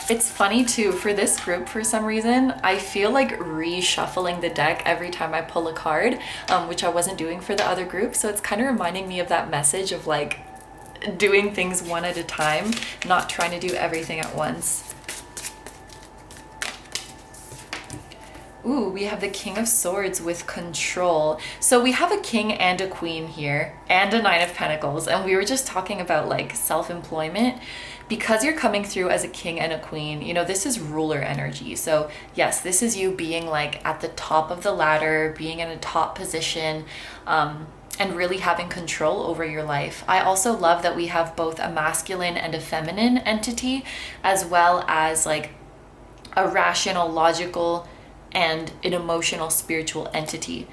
It's funny too, for this group, for some reason, I feel like reshuffling the deck every time I pull a card, which I wasn't doing for the other group. So it's kind of reminding me of that message of, like, doing things one at a time, not trying to do everything at once. Ooh, we have the King of Swords with control. So we have a king and a queen here, and a Nine of Pentacles. And we were just talking about, like, self-employment. Because you're coming through as a king and a queen, you know, this is ruler energy. So yes, this is you being, like, at the top of the ladder, being in a top position, and really having control over your life. I also love that we have both a masculine and a feminine entity, as well as, like, a rational, logical, and an emotional, spiritual entity.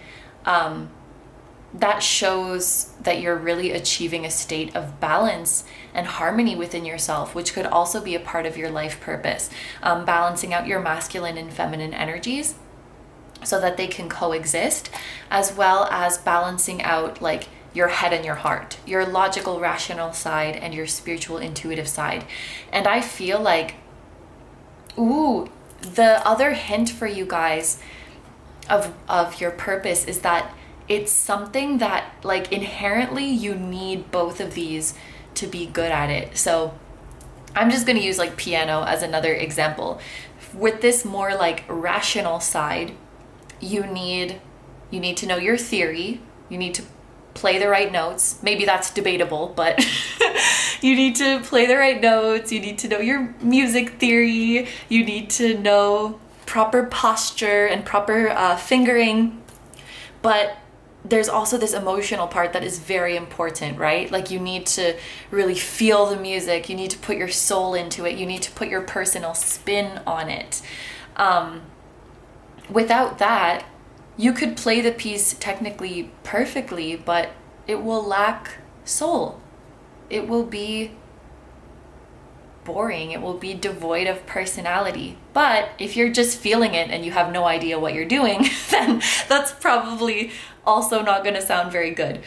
That shows that you're really achieving a state of balance and harmony within yourself, which could also be a part of your life purpose. Balancing out your masculine and feminine energies so that they can coexist, as well as balancing out, like, your head and your heart, your logical, rational side and your spiritual, intuitive side. And I feel like, ooh, the other hint for you guys of your purpose is that it's something that, like, inherently you need both of these to be good at it. So I'm just going to use, like, piano as another example. With this more, like, rational side, you need to know your theory. You need to play the right notes. Maybe that's debatable, but you need to play the right notes. You need to know your music theory. You need to know proper posture and proper fingering. But there's also this emotional part that is very important, right? Like, you need to really feel the music. You need to put your soul into it. You need to put your personal spin on it. Without that, you could play the piece technically perfectly, but it will lack soul. It will be boring. It will be devoid of personality. But if you're just feeling it and you have no idea what you're doing, then that's probably also not going to sound very good.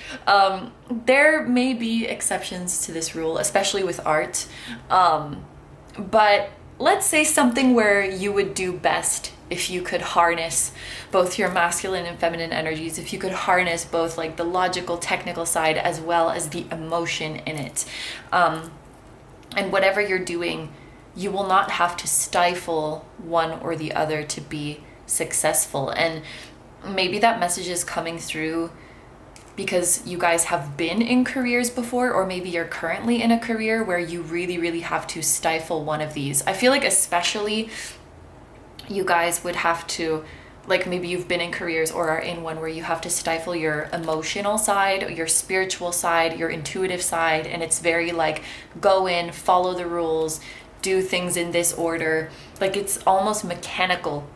There may be exceptions to this rule, especially with art. But let's say something where you would do best if you could harness both your masculine and feminine energies, if you could harness both like the logical, technical side as well as the emotion in it. And whatever you're doing, you will not have to stifle one or the other to be successful. And maybe that message is coming through because you guys have been in careers before, or maybe you're currently in a career where you really, really have to stifle one of these. I feel like especially you guys would have to, like maybe you've been in careers or are in one where you have to stifle your emotional side, your spiritual side, your intuitive side, and it's very like go in, follow the rules, do things in this order. Like it's almost mechanical.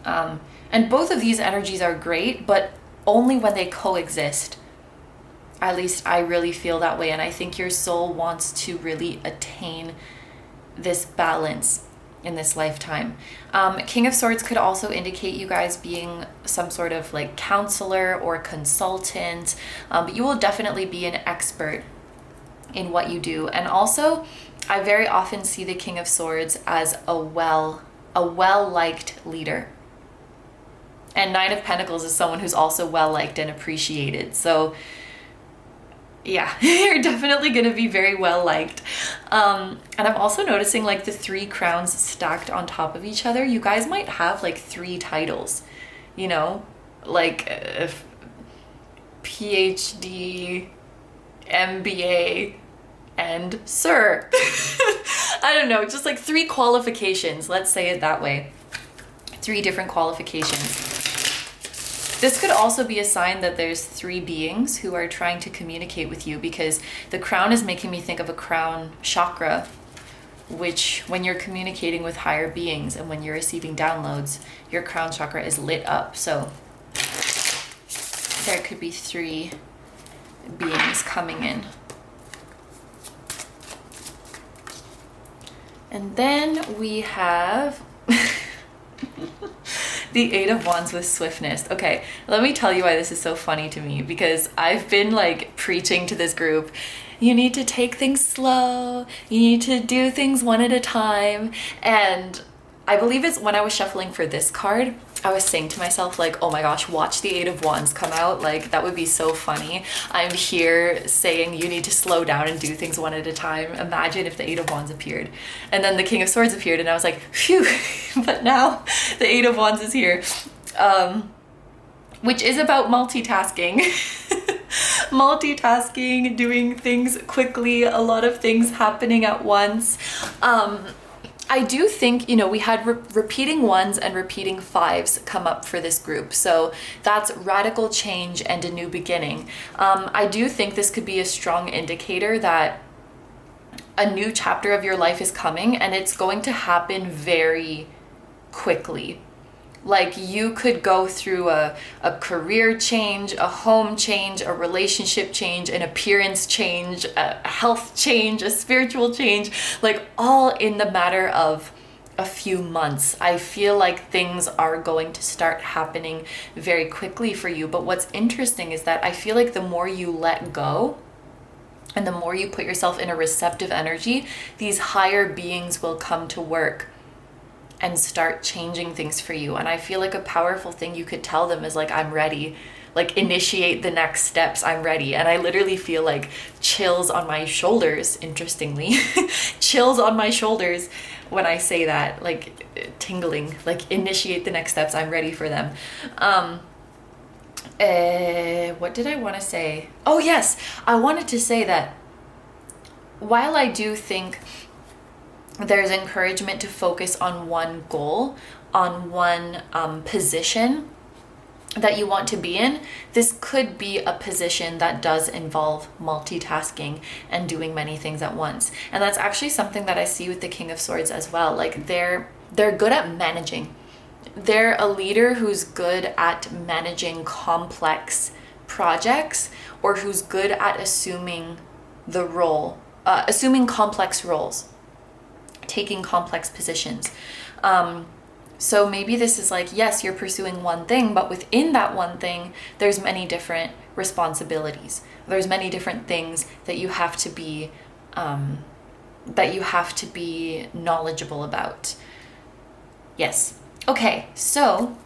And both of these energies are great, but only when they coexist. At least I really feel that way, and I think your soul wants to really attain this balance in this lifetime. King of Swords could also indicate you guys being some sort of like counselor or consultant, but you will definitely be an expert in what you do. And also, I very often see the King of Swords as a well-liked leader. And Nine of Pentacles is someone who's also well-liked and appreciated. So yeah, you're definitely going to be very well-liked. And I'm also noticing like the 3 crowns stacked on top of each other. You guys might have like 3 titles, you know, like PhD, MBA, and Sir. I don't know, just like 3 qualifications. Let's say it that way. 3 different qualifications. This could also be a sign that there's 3 beings who are trying to communicate with you, because the crown is making me think of a crown chakra, which when you're communicating with higher beings and when you're receiving downloads, your crown chakra is lit up. So there could be 3 beings coming in. And then we have the 8 of Wands with swiftness. Okay, let me tell you why this is so funny to me, because I've been like preaching to this group, you need to take things slow, you need to do things one at a time. And I believe it's when I was shuffling for this card, I was saying to myself like, oh my gosh, watch the 8 of Wands come out. Like that would be so funny. I'm here saying you need to slow down and do things one at a time. Imagine if the 8 of Wands appeared. And then the King of Swords appeared and I was like, phew, but now the 8 of Wands is here. Which is about multitasking. Multitasking, doing things quickly, a lot of things happening at once. I do think, you know, we had repeating 1s and repeating 5s come up for this group. So that's radical change and a new beginning. I do think this could be a strong indicator that a new chapter of your life is coming, and it's going to happen very quickly. Like you could go through a career change, a home change, a relationship change, an appearance change, a health change, a spiritual change, like all in the matter of a few months. I feel like things are going to start happening very quickly for you. But what's interesting is that I feel like the more you let go and the more you put yourself in a receptive energy, these higher beings will come to work and start changing things for you. And I feel like a powerful thing you could tell them is like, I'm ready. Like initiate the next steps, I'm ready. And I literally feel like chills on my shoulders, interestingly. Chills on my shoulders when I say that, like tingling, like initiate the next steps, I'm ready for them. What did I want to say? Oh yes, I wanted to say that while I do think there's encouragement to focus on one goal, on one position that you want to be in, this could be a position that does involve multitasking and doing many things at once. And that's actually something that I see with the King of Swords as well. Like they're good at managing. They're a leader who's good at managing complex projects, or who's good at assuming the role, assuming complex roles, taking complex positions. So maybe this is like, yes, you're pursuing one thing, but within that one thing, there's many different responsibilities. There's many different things that you have to be, knowledgeable about. Yes. Okay, so,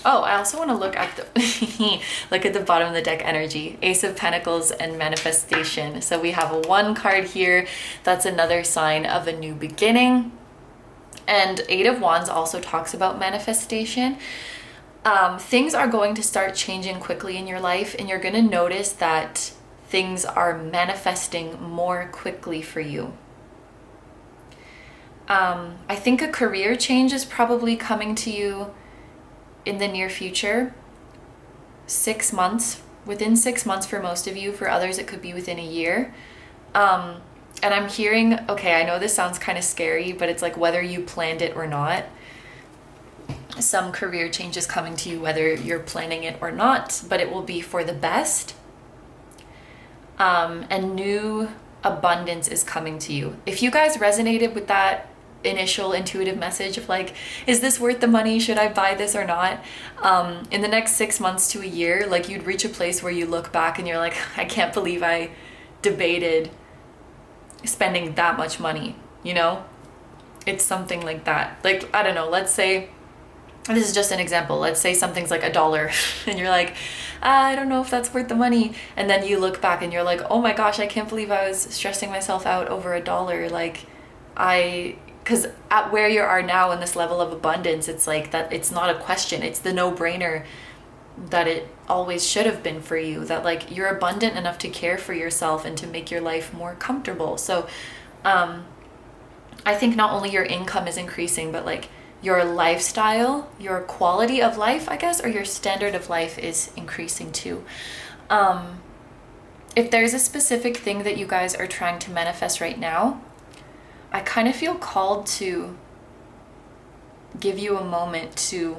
oh, I also want to look at the look at the bottom of the deck energy. Ace of Pentacles and manifestation. So we have a 1 card here. That's another sign of a new beginning. And 8 of Wands also talks about manifestation. Things are going to start changing quickly in your life, and you're going to notice that things are manifesting more quickly for you. I think a career change is probably coming to you in the near future. 6 months, within 6 months for most of you. For others, it could be within a year. And I'm hearing, okay, I know this sounds kind of scary, but it's like whether you planned it or not. Some career change is coming to you whether you're planning it or not, but it will be for the best. And new abundance is coming to you. If you guys resonated with that initial intuitive message of like, is this worth the money? Should I buy this or not? In the next 6 months to a year, like you'd reach a place where you look back and you're like, I can't believe I debated spending that much money, you know? It's something like that. Like, I don't know, let's say, this is just an example. Let's say something's like $1 and you're like, I don't know if that's worth the money. And then you look back and you're like, oh my gosh, I can't believe I was stressing myself out over $1. Like because at where you are now in this level of abundance, it's like that, it's not a question. It's the no-brainer that it always should have been for you, that like you're abundant enough to care for yourself and to make your life more comfortable. So I think not only your income is increasing, but like your lifestyle, your quality of life, I guess, or your standard of life is increasing too. If there's a specific thing that you guys are trying to manifest right now, I kind of feel called to give you a moment to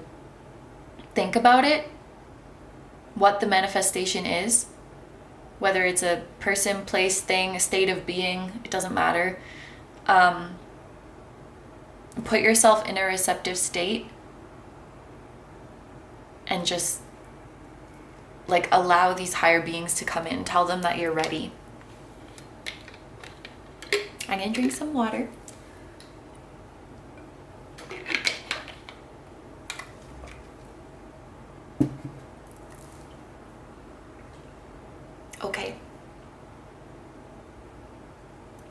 think about it, what the manifestation is, whether it's a person, place, thing, a state of being, it doesn't matter. Put yourself in a receptive state and just like allow these higher beings to come in. Tell them that you're ready. I'm gonna drink some water. Okay.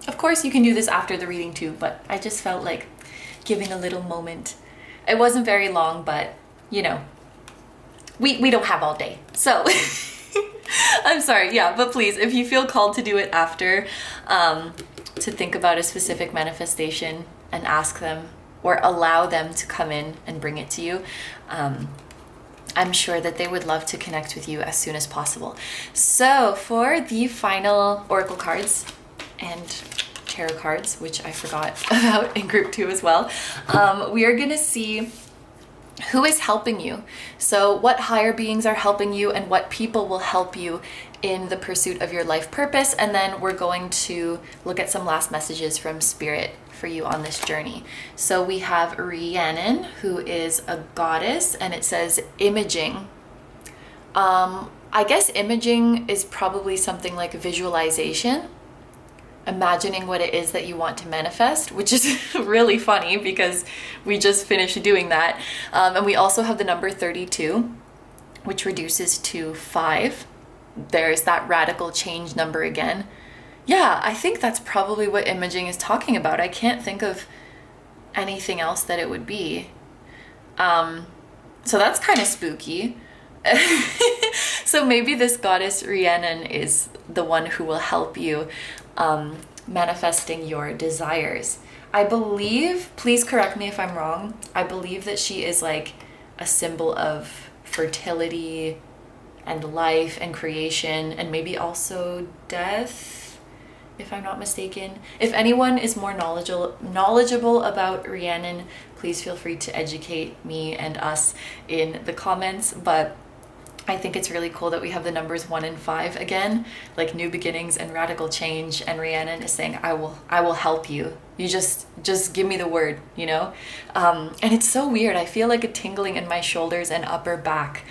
Of course you can do this after the reading too, but I just felt like giving a little moment. It wasn't very long, but you know, we don't have all day. So I'm sorry, yeah, but please, if you feel called to do it after, to think about a specific manifestation and ask them or allow them to come in and bring it to you, I'm sure that they would love to connect with you as soon as possible. So for the final oracle cards and tarot cards, which I forgot about in group 2 as well, we are gonna see who is helping you. So what higher beings are helping you and what people will help you in the pursuit of your life purpose. And then we're going to look at some last messages from Spirit for you on this journey. So we have Rhiannon, who is a goddess, and it says imaging. I guess imaging is probably something like visualization, imagining what it is that you want to manifest, which is really funny because we just finished doing that. And we also have the number 32, which reduces to 5. There's that radical change number again. Yeah, I think that's probably what imaging is talking about. I can't think of anything else that it would be. So that's kind of spooky. So maybe this goddess Rhiannon is the one who will help you manifesting your desires. I believe, please correct me if I'm wrong, I believe that she is like a symbol of fertility and life and creation and maybe also death, if I'm not mistaken. If anyone is more knowledgeable about Rhiannon, please feel free to educate me and us in the comments. But I think it's really cool that we have the numbers 1 and 5 again, like new beginnings and radical change. And Rhiannon is saying, I will help you. You just give me the word, you know? And it's so weird. I feel like a tingling in my shoulders and upper back.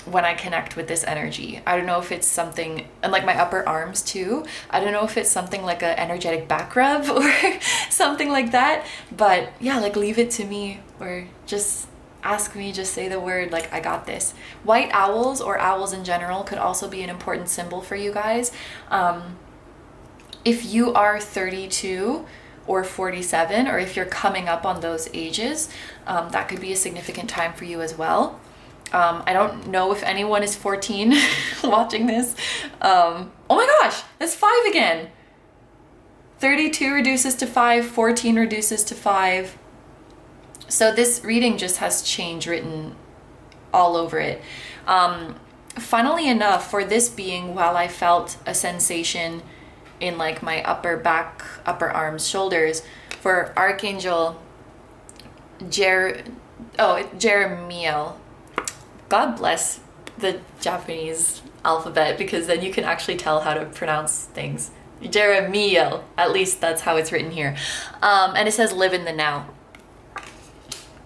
when I connect with this energy. I don't know if it's something, and like my upper arms too, I don't know if it's something like an energetic back rub or something like that, but yeah, like leave it to me, or just ask me, just say the word, like I got this. White owls, or owls in general, could also be an important symbol for you guys. If you are 32 or 47, or if you're coming up on those ages, that could be a significant time for you as well. I don't know if anyone is 14 watching this. Oh my gosh, that's 5 again. 32 reduces to 5, 14 reduces to 5. So this reading just has change written all over it. Funnily enough, for this being, while I felt a sensation in like my upper back, upper arms, shoulders, for Archangel Jeremiel. God bless the Japanese alphabet, because then you can actually tell how to pronounce things. Jeremiel, at least that's how it's written here. And it says live in the now.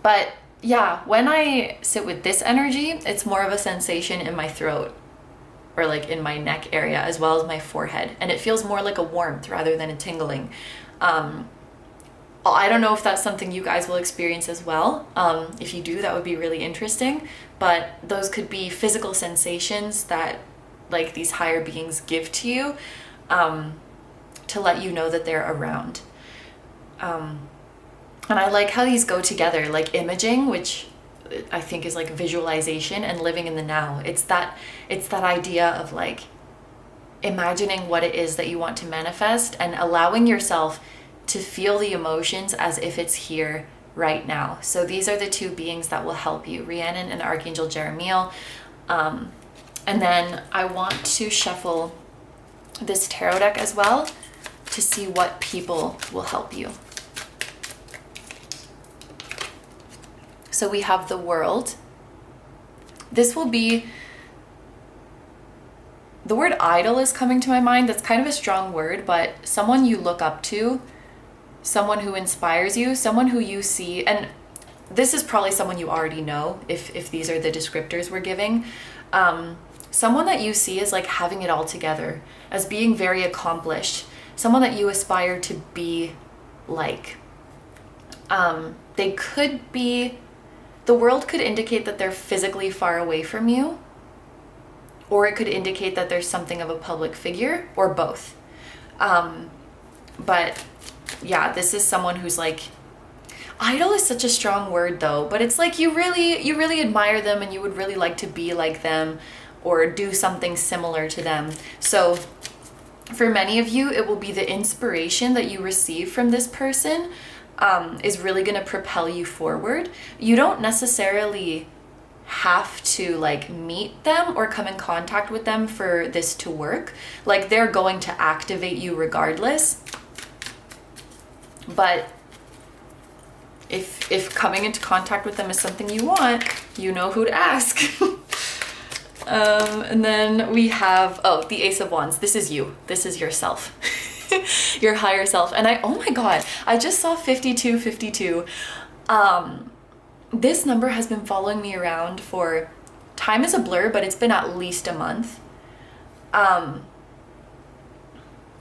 But yeah, when I sit with this energy, it's more of a sensation in my throat, or like in my neck area, as well as my forehead. And it feels more like a warmth rather than a tingling. I don't know if that's something you guys will experience as well. If you do, that would be really interesting. But those could be physical sensations that like these higher beings give to you, to let you know that they're around. And I like how these go together, like imaging, which I think is like visualization, and living in the now. It's that idea of like imagining what it is that you want to manifest, and allowing yourself to feel the emotions as if it's here right now. So these are the two beings that will help you, Rhiannon and Archangel Jeremiel. And then I want to shuffle this tarot deck as well to see what people will help you. So we have the World. This will be, the word idol is coming to my mind. That's kind of a strong word, but someone you look up to, someone who inspires you, someone who you see, and this is probably someone you already know if these are the descriptors we're giving. Someone that you see as like having it all together, as being very accomplished, someone that you aspire to be like. They could be, the World could indicate that they're physically far away from you, or it could indicate that there's something of a public figure, or both. But yeah, this is someone who's like, idol is such a strong word though, but it's like you really admire them, and you would really like to be like them or do something similar to them. So for many of you, it will be the inspiration that you receive from this person is really going to propel you forward. You don't necessarily have to like meet them or come in contact with them for this to work. Like they're going to activate you regardless. But if coming into contact with them is something you want, you know who to ask. And then we have, the Ace of Wands. This is you. This is yourself. Your higher self. And oh my God, I just saw 5252. This number has been following me around for, time is a blur, but it's been at least a month.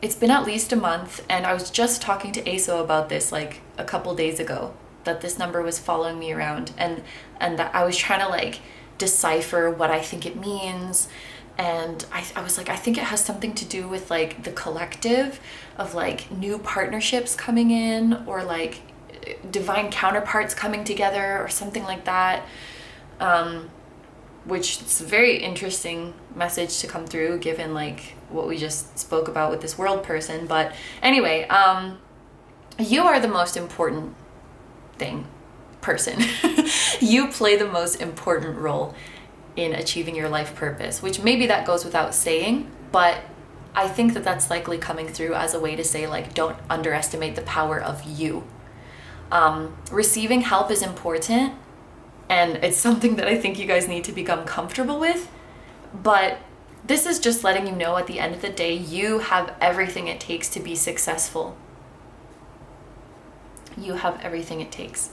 It's been at least a month, and I was just talking to ASO about this like a couple days ago, that this number was following me around, and that I was trying to like decipher what I think it means. And I was like, I think it has something to do with like the collective of like new partnerships coming in, or like divine counterparts coming together, or something like that. Which is a very interesting message to come through, given like what we just spoke about with this World person. But anyway, you are the most important person. You play the most important role in achieving your life purpose, which maybe that goes without saying, but I think that that's likely coming through as a way to say like, don't underestimate the power of you. Receiving help is important, and it's something that I think you guys need to become comfortable with, but this is just letting you know at the end of the day, you have everything it takes to be successful. You have everything it takes.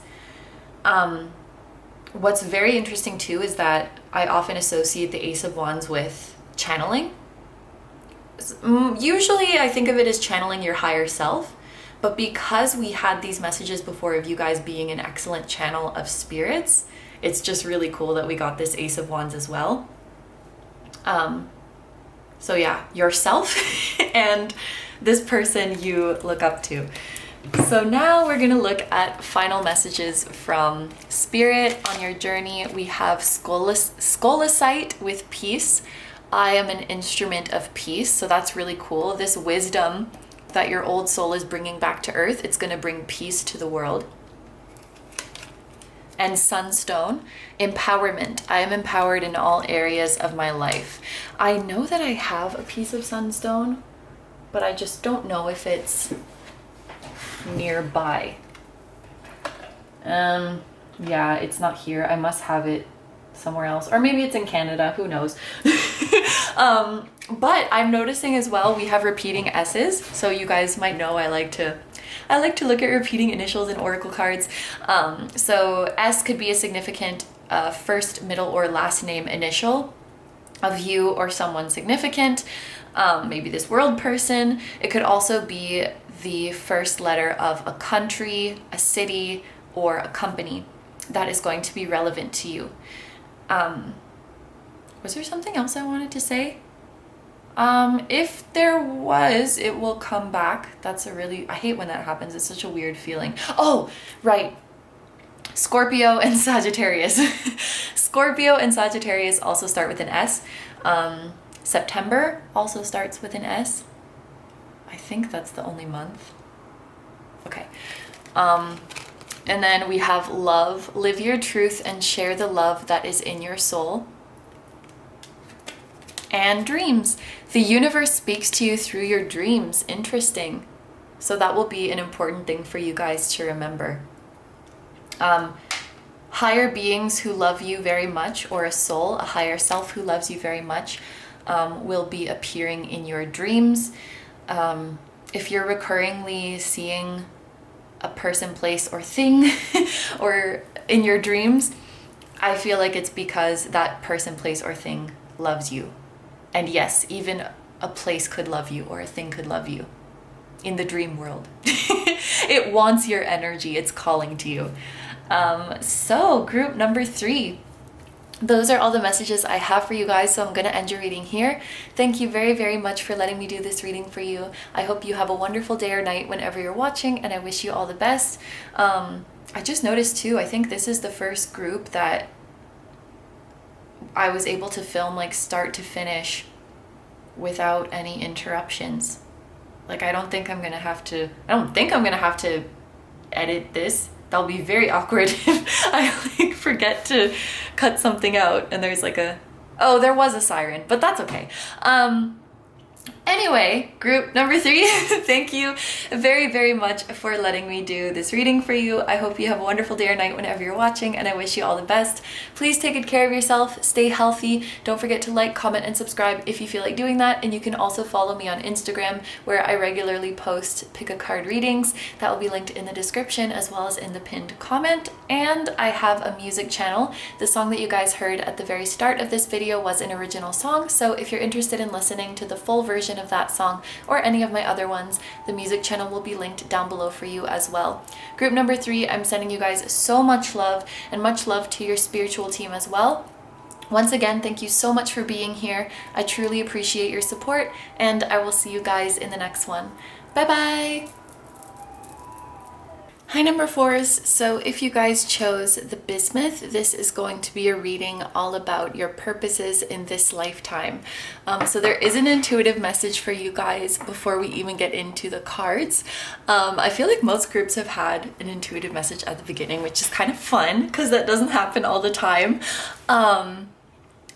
What's very interesting too is that I often associate the Ace of Wands with channeling. Usually I think of it as channeling your higher self, but because we had these messages before of you guys being an excellent channel of spirits, it's just really cool that we got this Ace of Wands as well. So yeah, yourself and this person you look up to. So now we're gonna look at final messages from Spirit on your journey. We have Celestite with peace. I am an instrument of peace, so that's really cool. This wisdom that your old soul is bringing back to earth, it's gonna bring peace to the world. And Sunstone, empowerment. I am empowered in all areas of my life. I know that I have a piece of Sunstone, but I just don't know if it's nearby. Yeah, it's not here. I must have it somewhere else, or maybe it's in Canada, who knows. But I'm noticing as well we have repeating S's, so you guys might know I like to look at repeating initials in oracle cards. So S could be a significant first, middle, or last name initial of you or someone significant, maybe this world person. It could also be the first letter of a country, a city, or a company that is going to be relevant to you. Was there something else I wanted to say? If there was, it will come back. I hate when that happens. It's such a weird feeling. Oh, right. Scorpio and Sagittarius. Scorpio and Sagittarius also start with an S. September also starts with an S. I think that's the only month. Okay. And then we have love. Live your truth and share the love that is in your soul. And dreams. The universe speaks to you through your dreams. Interesting. So that will be an important thing for you guys to remember. Higher beings who love you very much, or a soul, a higher self who loves you very much, will be appearing in your dreams. If you're recurringly seeing a person, place, or thing or in your dreams, I feel like it's because that person, place, or thing loves you. And yes, even a place could love you, or a thing could love you in the dream world. It wants your energy. It's calling to you. So group number 3. Those are all the messages I have for you guys, so I'm going to end your reading here. Thank you very, very much for letting me do this reading for you. I hope you have a wonderful day or night whenever you're watching, and I wish you all the best. I just noticed too, I think this is the first group that I was able to film like start to finish without any interruptions. Like I don't think I'm gonna have to edit this. That'll be very awkward if I like forget to cut something out and there's like oh, there was a siren, but that's okay. Anyway, group number 3, thank you very, very much for letting me do this reading for you. I hope you have a wonderful day or night whenever you're watching, and I wish you all the best. Please take good care of yourself, stay healthy. Don't forget to like, comment, and subscribe if you feel like doing that. And you can also follow me on Instagram, where I regularly post pick a card readings. That will be linked in the description as well as in the pinned comment. And I have a music channel. The song that you guys heard at the very start of this video was an original song, so if you're interested in listening to the full version of that song or any of my other ones, the music channel will be linked down below for you as well. Group number 3, I'm sending you guys so much love, and much love to your spiritual team as well. Once again, thank you so much for being here. I truly appreciate your support, and I will see you guys in the next one. Bye bye! Hi number 4s, so if you guys chose the Bismuth, this is going to be a reading all about your purposes in this lifetime. So there is an intuitive message for you guys before we even get into the cards. I feel like most groups have had an intuitive message at the beginning, which is kind of fun because that doesn't happen all the time. And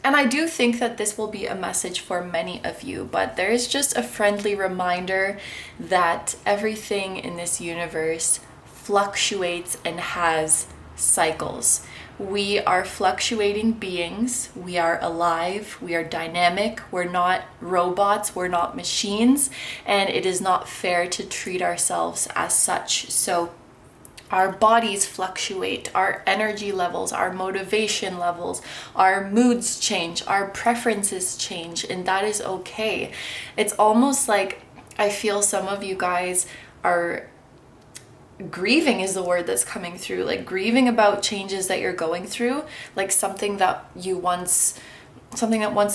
I do think that this will be a message for many of you, but there is just a friendly reminder that everything in this universe fluctuates and has cycles. We are fluctuating beings. We are alive. We are dynamic. We're not robots. We're not machines. And it is not fair to treat ourselves as such. So Our bodies fluctuate, our energy levels, our motivation levels, our moods change, our preferences change, and that is okay. It's almost like I feel some of you guys are grieving is the word that's coming through, like grieving about changes that you're going through, like something that once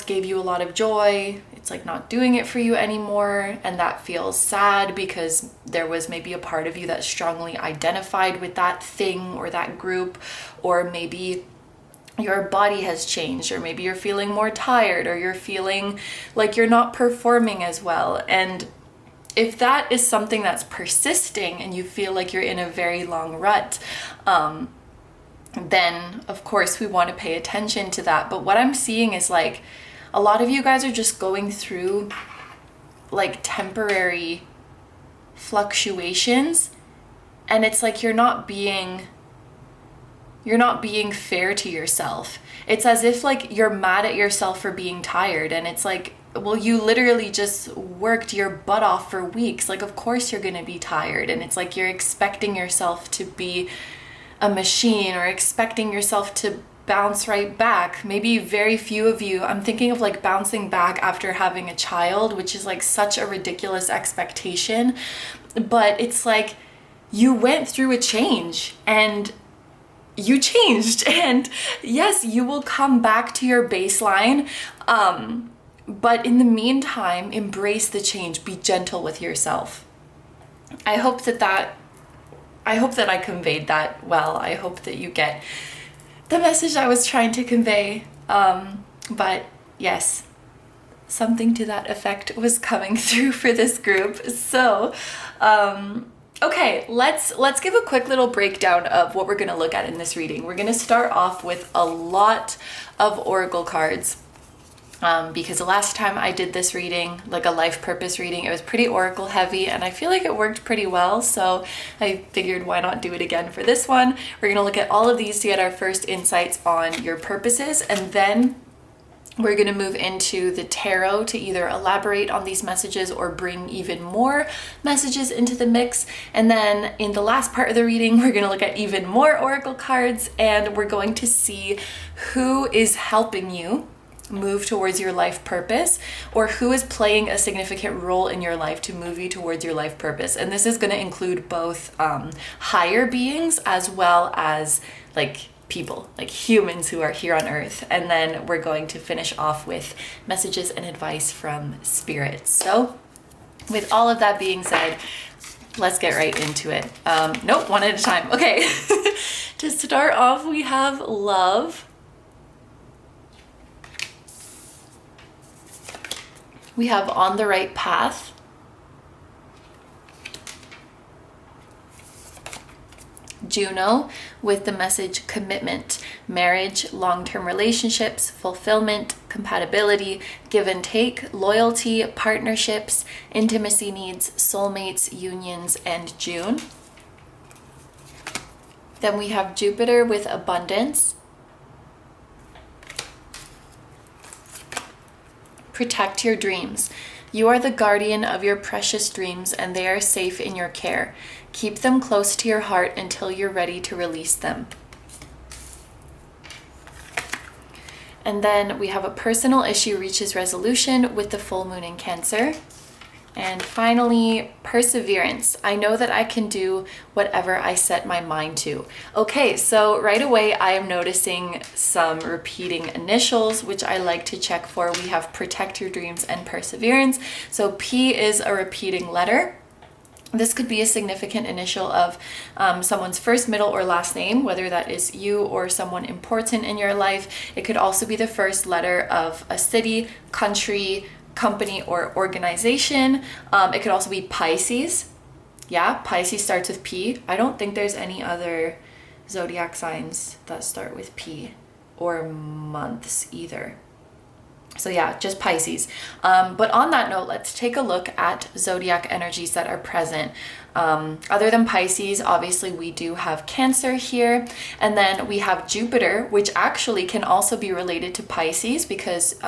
gave you a lot of joy, it's like not doing it for you anymore, and that feels sad because there was maybe a part of you that strongly identified with that thing or that group, or maybe your body has changed, or maybe you're feeling more tired, or you're feeling like you're not performing as well. And if that is something that's persisting and you feel like you're in a very long rut, then of course we want to pay attention to that. But what I'm seeing is like a lot of you guys are just going through like temporary fluctuations, and it's like you're not being fair to yourself. It's as if like you're mad at yourself for being tired, and it's like, well, you literally just worked your butt off for weeks. Like, of course you're gonna be tired. And it's like you're expecting yourself to be a machine, or expecting yourself to bounce right back. Maybe very few of you, I'm thinking of like bouncing back after having a child, which is like such a ridiculous expectation. But it's like you went through a change and you changed, and yes, you will come back to your baseline. But in the meantime, embrace the change, be gentle with yourself. I hope that I conveyed that well. I hope that you get the message I was trying to convey. But yes, something to that effect was coming through for this group. So, okay, let's give a quick little breakdown of what we're going to look at in this reading. We're going to start off with a lot of oracle cards. Because the last time I did this reading, like a life purpose reading, it was pretty oracle heavy, and I feel like it worked pretty well, so I figured why not do it again for this one. We're going to look at all of these to get our first insights on your purposes, and then we're going to move into the tarot to either elaborate on these messages or bring even more messages into the mix. And then in the last part of the reading, we're going to look at even more oracle cards, and we're going to see who is helping you move towards your life purpose, or who is playing a significant role in your life to move you towards your life purpose. And this is going to include both higher beings as well as like people, like humans who are here on earth. And then we're going to finish off with messages and advice from spirit. So with all of that being said, let's get right into it. Nope, one at a time. Okay. To start off, we have love. We have on the right path. Juno with the message commitment, marriage, long-term relationships, fulfillment, compatibility, give and take, loyalty, partnerships, intimacy needs, soulmates, unions, and June. Then we have Jupiter with abundance. Protect your dreams. You are the guardian of your precious dreams, and they are safe in your care. Keep them close to your heart until you're ready to release them. And then we have a personal issue reaches resolution with the full moon in Cancer. And finally, perseverance. I know that I can do whatever I set my mind to. Okay, so right away I am noticing some repeating initials, which I like to check for. We have protect your dreams and perseverance. So P is a repeating letter. This could be a significant initial of someone's first, middle, or last name, whether that is you or someone important in your life. It could also be the first letter of a city, country, company, or organization. It could also be Pisces. Yeah, Pisces starts with P. I don't think there's any other zodiac signs that start with P, or months either. So yeah, just Pisces. But on that note, let's take a look at zodiac energies that are present. Other than Pisces, obviously we do have Cancer here, and then we have Jupiter, which actually can also be related to Pisces, because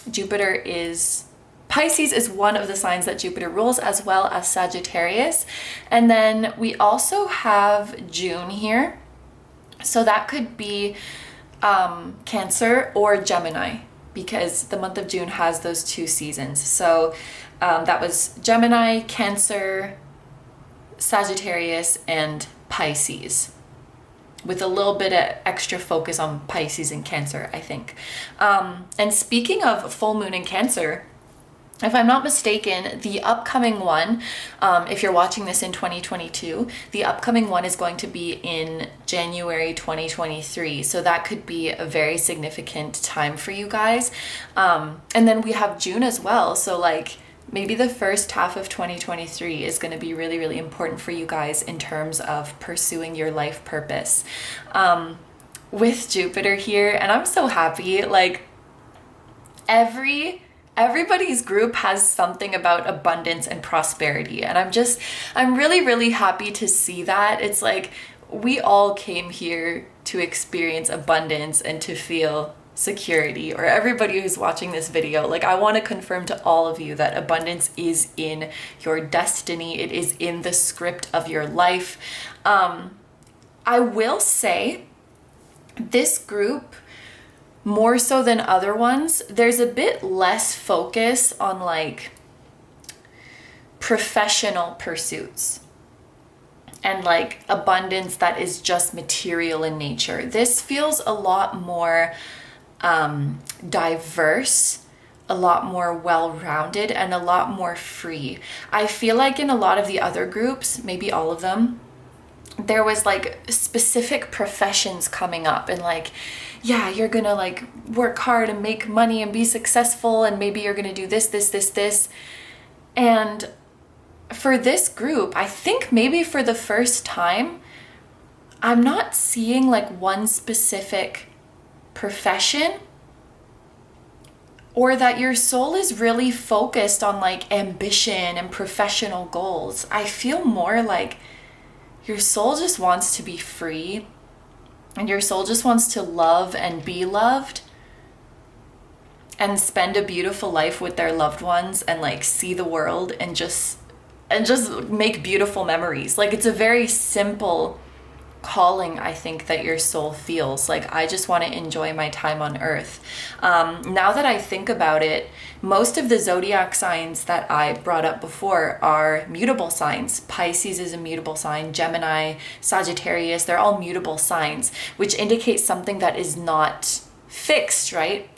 Jupiter is Pisces is one of the signs that Jupiter rules, as well as Sagittarius. And then we also have June here. So that could be Cancer or Gemini, because the month of June has those 2 seasons. So that was Gemini, Cancer, Sagittarius, and Pisces, with a little bit of extra focus on Pisces and Cancer, I think. And speaking of full moon in Cancer, if I'm not mistaken, the upcoming one, if you're watching this in 2022, the upcoming one is going to be in January 2023. So that could be a very significant time for you guys. And then we have June as well. So like maybe the first half of 2023 is going to be really, really important for you guys in terms of pursuing your life purpose. With Jupiter here, and I'm so happy, like everybody's group has something about abundance and prosperity. And I'm really, really happy to see that. It's like we all came here to experience abundance and to feel security, or everybody who's watching this video. Like I want to confirm to all of you that abundance is in your destiny. It is in the script of your life. I will say this group, more so than other ones, there's a bit less focus on like professional pursuits and like abundance that is just material in nature. This feels a lot more diverse, a lot more well-rounded, and a lot more free. I feel like in a lot of the other groups, maybe all of them, there was like specific professions coming up, and like, yeah, you're gonna like work hard and make money and be successful, and maybe you're gonna do this. And for this group, I think maybe for the first time, I'm not seeing like one specific profession, or that your soul is really focused on like ambition and professional goals. I feel more like your soul just wants to be free, and your soul just wants to love and be loved and spend a beautiful life with their loved ones, and like see the world and just make beautiful memories. Like it's a very simple calling, I think, that your soul feels. Like, I just want to enjoy my time on earth. Now that I think about it, most of the zodiac signs that I brought up before are mutable signs. Pisces is a mutable sign, Gemini, Sagittarius, they're all mutable signs, which indicates something that is not fixed, right?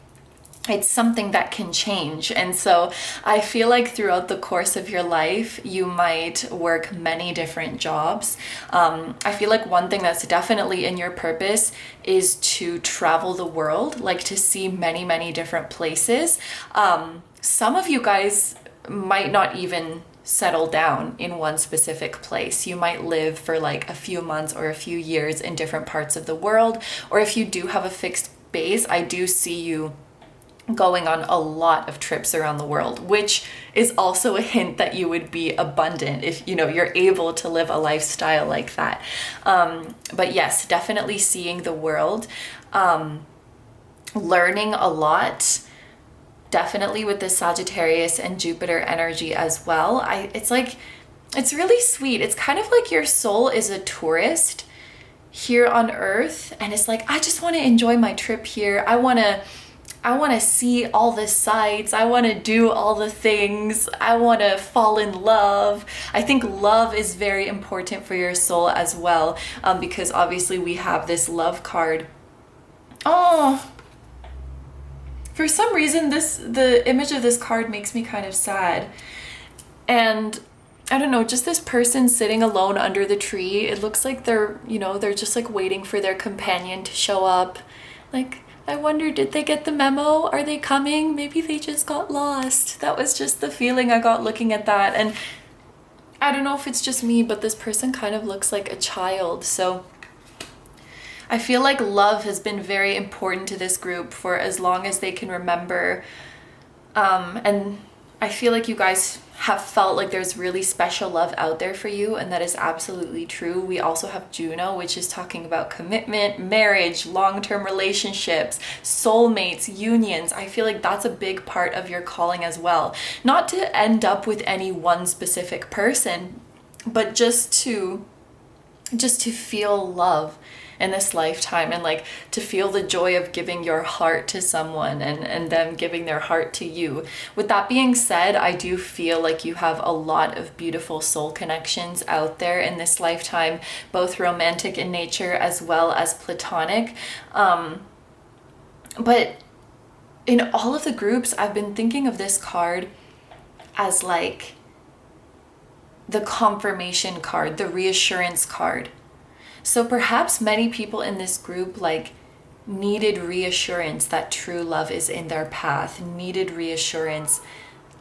It's something that can change. And so I feel like throughout the course of your life, you might work many different jobs. I feel like one thing that's definitely in your purpose is to travel the world, like to see many, many different places. Some of you guys might not even settle down in one specific place. You might live for like a few months or a few years in different parts of the world. Or if you do have a fixed base, I do see you going on a lot of trips around the world, which is also a hint that you would be abundant if you're able to live a lifestyle like that. But yes, definitely seeing the world, learning a lot, definitely with the Sagittarius and Jupiter energy as well. It's really sweet. It's kind of like your soul is a tourist here on earth, and it's like, I just want to enjoy my trip here. I want to see all the sights. I want to do all the things. I want to fall in love. I think love is very important for your soul as well, because obviously we have this love card. Oh, for some reason the image of this card makes me kind of sad. And I don't know, just this person sitting alone under the tree. It looks like they're just like waiting for their companion to show up. Like, I wonder, did they get the memo? Are they coming? Maybe they just got lost. That was just the feeling I got looking at that. And I don't know if it's just me, but this person kind of looks like a child. So I feel like love has been very important to this group for as long as they can remember. And I feel like you guys have felt like there's really special love out there for you, and that is absolutely true. We also have Juno, which is talking about commitment, marriage, long-term relationships, soulmates, unions. I feel like that's a big part of your calling as well. Not to end up with any one specific person, but just to feel love in this lifetime, and like to feel the joy of giving your heart to someone and them giving their heart to you. With that being said, I do feel like you have a lot of beautiful soul connections out there in this lifetime, both romantic in nature as well as platonic. But in all of the groups, I've been thinking of this card as like the confirmation card, the reassurance card. So perhaps many people in this group like needed reassurance that true love is in their path, needed reassurance.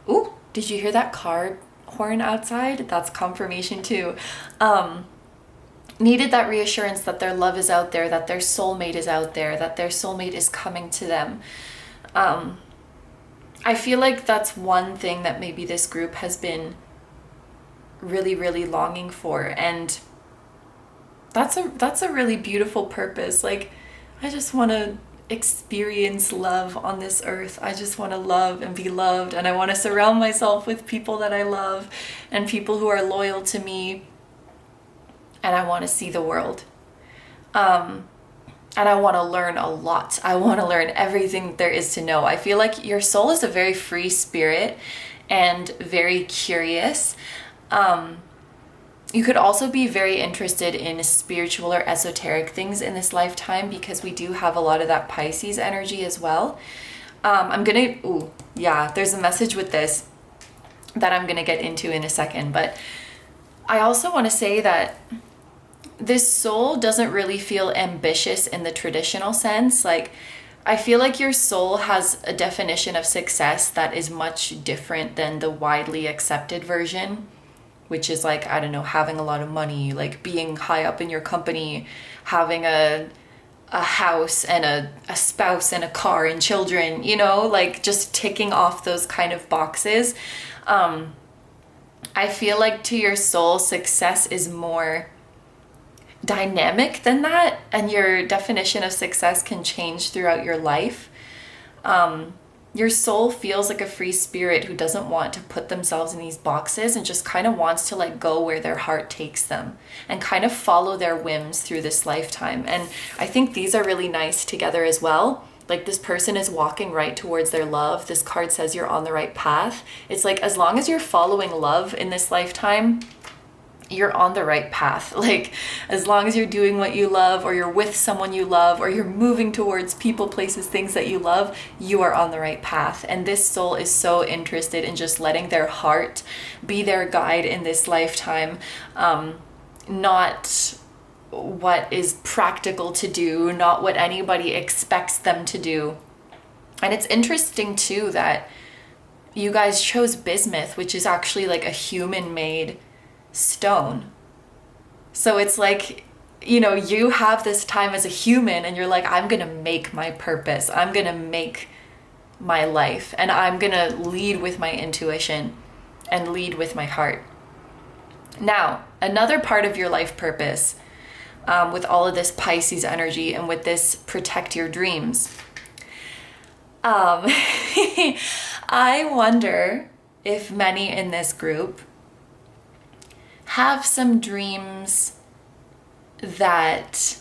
Ooh, did you hear that car horn outside? That's confirmation too. Needed that reassurance that their love is out there, that their soulmate is out there, that their soulmate is coming to them. I feel like that's one thing that maybe this group has been really, really longing for, and that's a really beautiful purpose. Like, I just want to experience love on this earth. I just want to love and be loved, and I want to surround myself with people that I love and people who are loyal to me, and I want to see the world. And I want to learn a lot. I want to learn everything there is to know. I feel like your soul is a very free spirit and very curious. You could also be very interested in spiritual or esoteric things in this lifetime, because we do have a lot of that Pisces energy as well. There's a message with this that I'm gonna get into in a second, but I also want to say that this soul doesn't really feel ambitious in the traditional sense. Like, I feel like your soul has a definition of success that is much different than the widely accepted version, which is like, I don't know, having a lot of money, like being high up in your company, having a house and a spouse and a car and children, you know, like just ticking off those kind of boxes. I feel like to your soul, success is more dynamic than that, and your definition of success can change throughout your life. Your soul feels like a free spirit who doesn't want to put themselves in these boxes and just kind of wants to like go where their heart takes them and kind of follow their whims through this lifetime. And I think these are really nice together as well. Like, this person is walking right towards their love. This card says you're on the right path. It's like, as long as you're following love in this lifetime, you're on the right path. Like, as long as you're doing what you love, or you're with someone you love, or you're moving towards people, places, things that you love, you are on the right path. And this soul is so interested in just letting their heart be their guide in this lifetime. Not what is practical to do, not what anybody expects them to do. And it's interesting too that you guys chose bismuth, which is actually like a human-made stone. So it's like, you know, you have this time as a human and you're like, I'm gonna make my purpose, I'm gonna make my life, and I'm gonna lead with my intuition and lead with my heart. Now, another part of your life purpose, with all of this Pisces energy and with this protect your dreams, I wonder if many in this group have some dreams that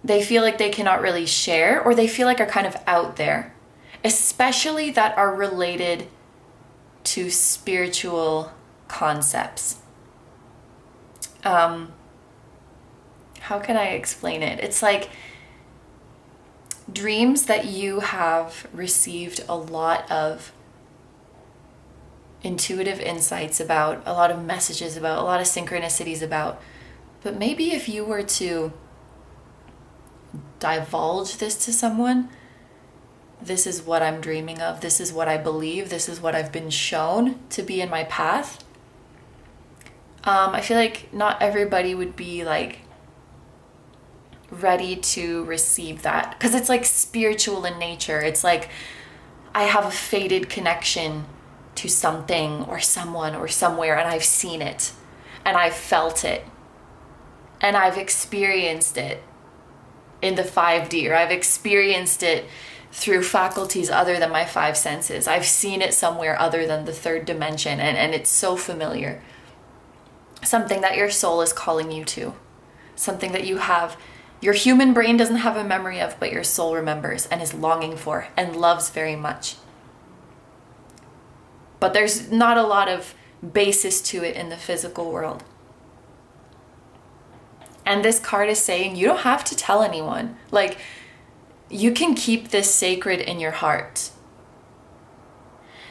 they feel like they cannot really share, or they feel like are kind of out there, especially that are related to spiritual concepts. How can I explain it? It's like dreams that you have received a lot of intuitive insights about, a lot of messages about, a lot of synchronicities about. But maybe if you were to divulge this to someone, this is what I'm dreaming of, this is what I believe, this is what I've been shown to be in my path. I feel like not everybody would be like ready to receive that, because it's like spiritual in nature. It's like, I have a fated connection to something or someone or somewhere, and I've seen it and I've felt it and I've experienced it in the 5D, or I've experienced it through faculties other than my 5 senses. I've seen it somewhere other than the 3rd dimension, and it's so familiar. Something that your soul is calling you to. Something that your human brain doesn't have a memory of, but your soul remembers and is longing for and loves very much. But there's not a lot of basis to it in the physical world. And this card is saying you don't have to tell anyone. Like, you can keep this sacred in your heart.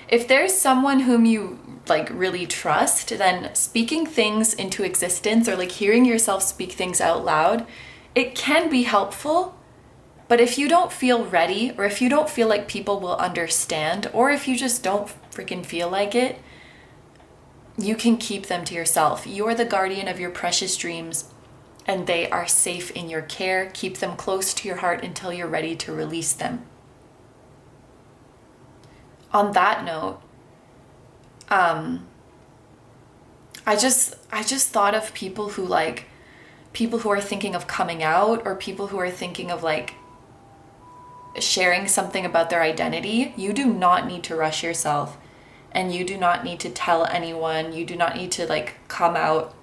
If there's someone whom you like really trust, then speaking things into existence, or like hearing yourself speak things out loud, it can be helpful. But if you don't feel ready, or if you don't feel like people will understand, or if you just don't freaking feel like it, you can keep them to yourself. You're the guardian of your precious dreams, and they are safe in your care. Keep them close to your heart until you're ready to release them. On that note, I just thought of people who are thinking of coming out, or people who are thinking of like sharing something about their identity. You do not need to rush yourself, and you do not need to tell anyone. You do not need to like come out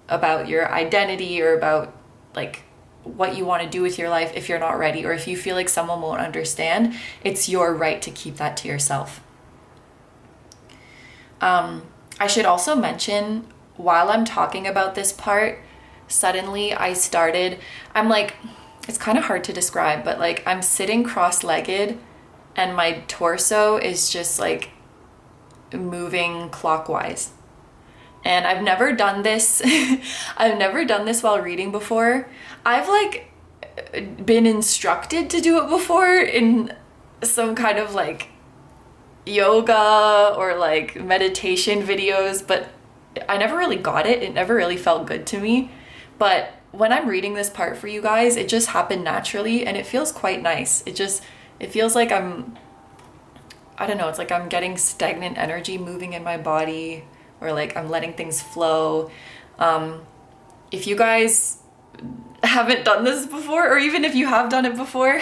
about your identity or about like what you want to do with your life if you're not ready, or if you feel like someone won't understand. It's your right to keep that to yourself. I should also mention, while I'm talking about this part, suddenly I'm like, it's kind of hard to describe, but like I'm sitting cross-legged and my torso is just like moving clockwise. And I've never done this. I've never done this while reading before. I've like been instructed to do it before in some kind of like yoga or like meditation videos, but I never really got it. It never really felt good to me. But when I'm reading this part for you guys, it just happened naturally, and it feels quite nice. It feels like I don't know, it's like I'm getting stagnant energy moving in my body, or like I'm letting things flow. If you guys haven't done this before, or even if you have done it before,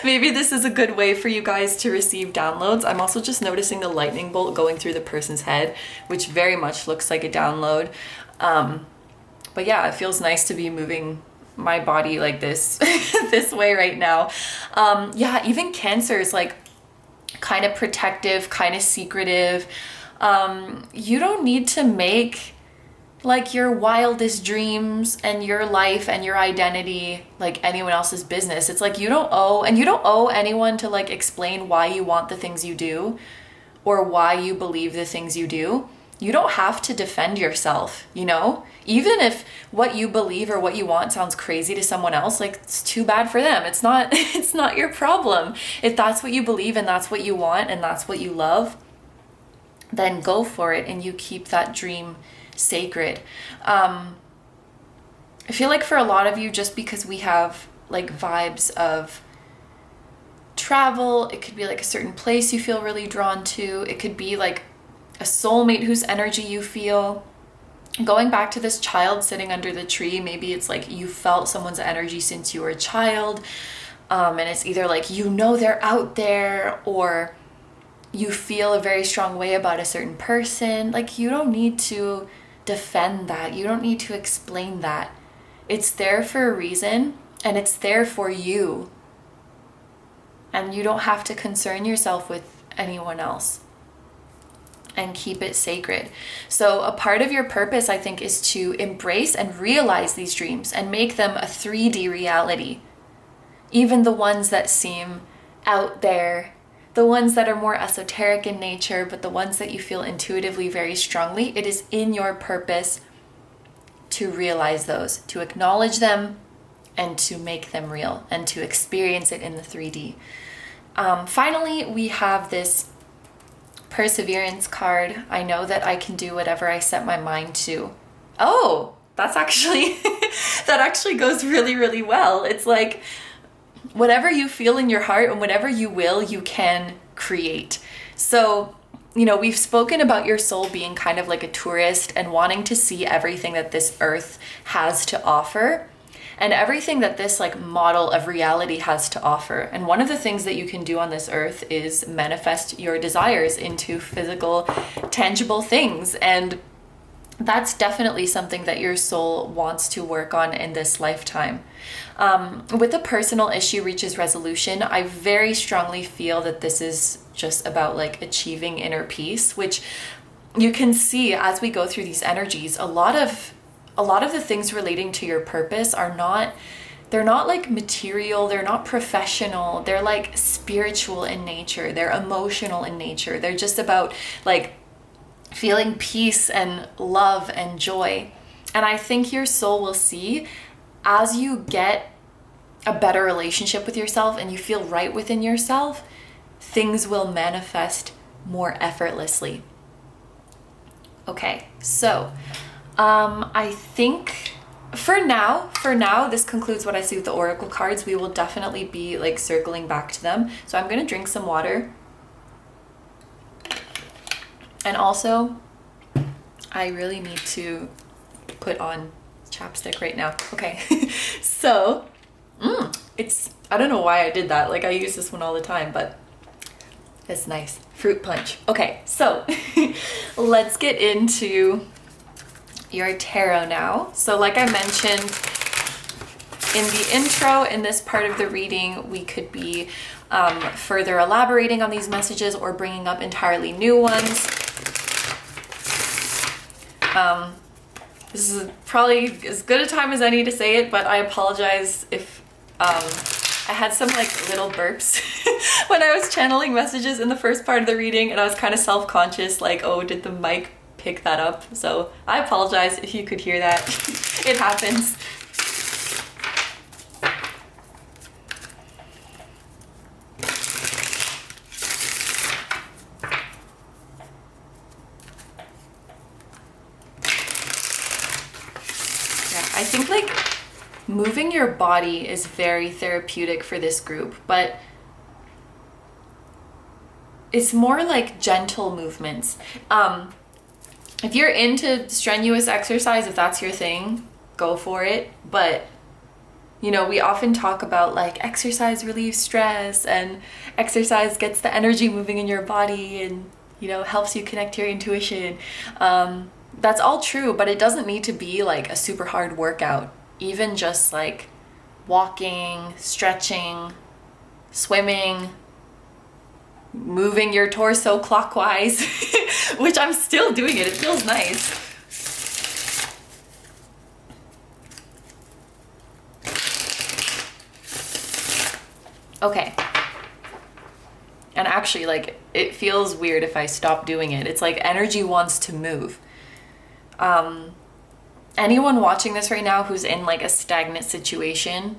maybe this is a good way for you guys to receive downloads. I'm also just noticing the lightning bolt going through the person's head, which very much looks like a download. But yeah, it feels nice to be moving my body like this, this way right now. Yeah, even Cancer is like kind of protective, kind of secretive. You don't need to make like your wildest dreams and your life and your identity like anyone else's business. It's like you don't owe anyone to like explain why you want the things you do or why you believe the things you do. You don't have to defend yourself, you know? Even if what you believe or what you want sounds crazy to someone else, like it's too bad for them. It's not your problem. If that's what you believe and that's what you want and that's what you love, then go for it and you keep that dream sacred. I feel like for a lot of you, just because we have like vibes of travel, it could be like a certain place you feel really drawn to. It could be like a soulmate whose energy you feel. Going back to this child sitting under the tree, maybe it's like you felt someone's energy since you were a child, and it's either like you know they're out there, or you feel a very strong way about a certain person. Like you don't need to defend that. You don't need to explain that. It's there for a reason, and it's there for you. And you don't have to concern yourself with anyone else. And keep it sacred. So a part of your purpose, I think, is to embrace and realize these dreams and make them a 3D reality. Even the ones that seem out there, the ones that are more esoteric in nature, but the ones that you feel intuitively very strongly, it is in your purpose to realize those, to acknowledge them, and to make them real, and to experience it in the 3D. Finally, we have this Perseverance card. I know that I can do whatever I set my mind to. Oh, that's actually, that actually goes really, really well. It's like, whatever you feel in your heart and whatever you will, you can create. So you know, we've spoken about your soul being kind of like a tourist and wanting to see everything that this earth has to offer and everything that this like model of reality has to offer. And one of the things that you can do on this earth is manifest your desires into physical, tangible things. And that's definitely something that your soul wants to work on in this lifetime. With the personal issue reaches resolution, I very strongly feel that this is just about like achieving inner peace, which you can see as we go through these energies. A lot of the things relating to your purpose are not, they're not like material, they're not professional, they're like spiritual in nature, they're emotional in nature. They're just about like feeling peace and love and joy. And I think your soul will see as you get a better relationship with yourself and you feel right within yourself, things will manifest more effortlessly. Okay, so I think for now, this concludes what I see with the oracle cards. We will definitely be like circling back to them. So I'm gonna drink some water. And also, I really need to put on chapstick right now. Okay, so I don't know why I did that. Like I use this one all the time, but it's nice. Fruit punch. Okay, so let's get into your tarot now. So like I mentioned in the intro, in this part of the reading, we could be further elaborating on these messages or bringing up entirely new ones. This is probably as good a time as any to say it, but I apologize if I had some like little burps when I was channeling messages in the first part of the reading, and I was kind of self-conscious, like, oh, did the mic pick that up? So I apologize if you could hear that. It happens. I think like moving your body is very therapeutic for this group, but it's more like gentle movements. If you're into strenuous exercise, if that's your thing, go for it. But you know, we often talk about like exercise relieves stress and exercise gets the energy moving in your body and, you know, helps you connect to your intuition. That's all true, but it doesn't need to be like a super hard workout. Even just like walking, stretching, swimming, moving your torso clockwise, which I'm still doing it. It feels nice. Okay. And actually, like, it feels weird if I stop doing it. It's like energy wants to move. Anyone watching this right now who's in like a stagnant situation,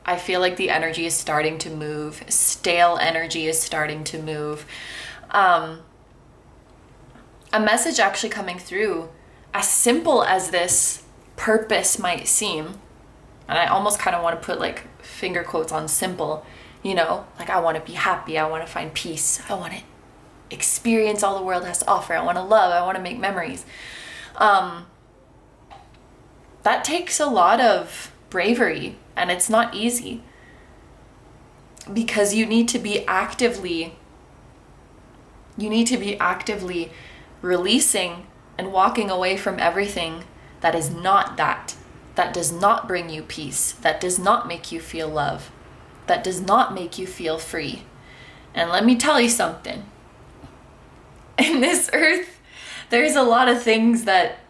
I feel like the energy is starting to move. Stale energy is starting to move. A message actually coming through, as simple as this purpose might seem, and I almost kind of want to put like finger quotes on simple, you know, like I want to be happy, I want to find peace, I want to experience all the world has to offer, I want to love, I want to make memories. That takes a lot of bravery, and it's not easy because you need to be actively releasing and walking away from everything that is not that does not bring you peace, that does not make you feel love, that does not make you feel free. And let me tell you something. In this earth, there's a lot of things that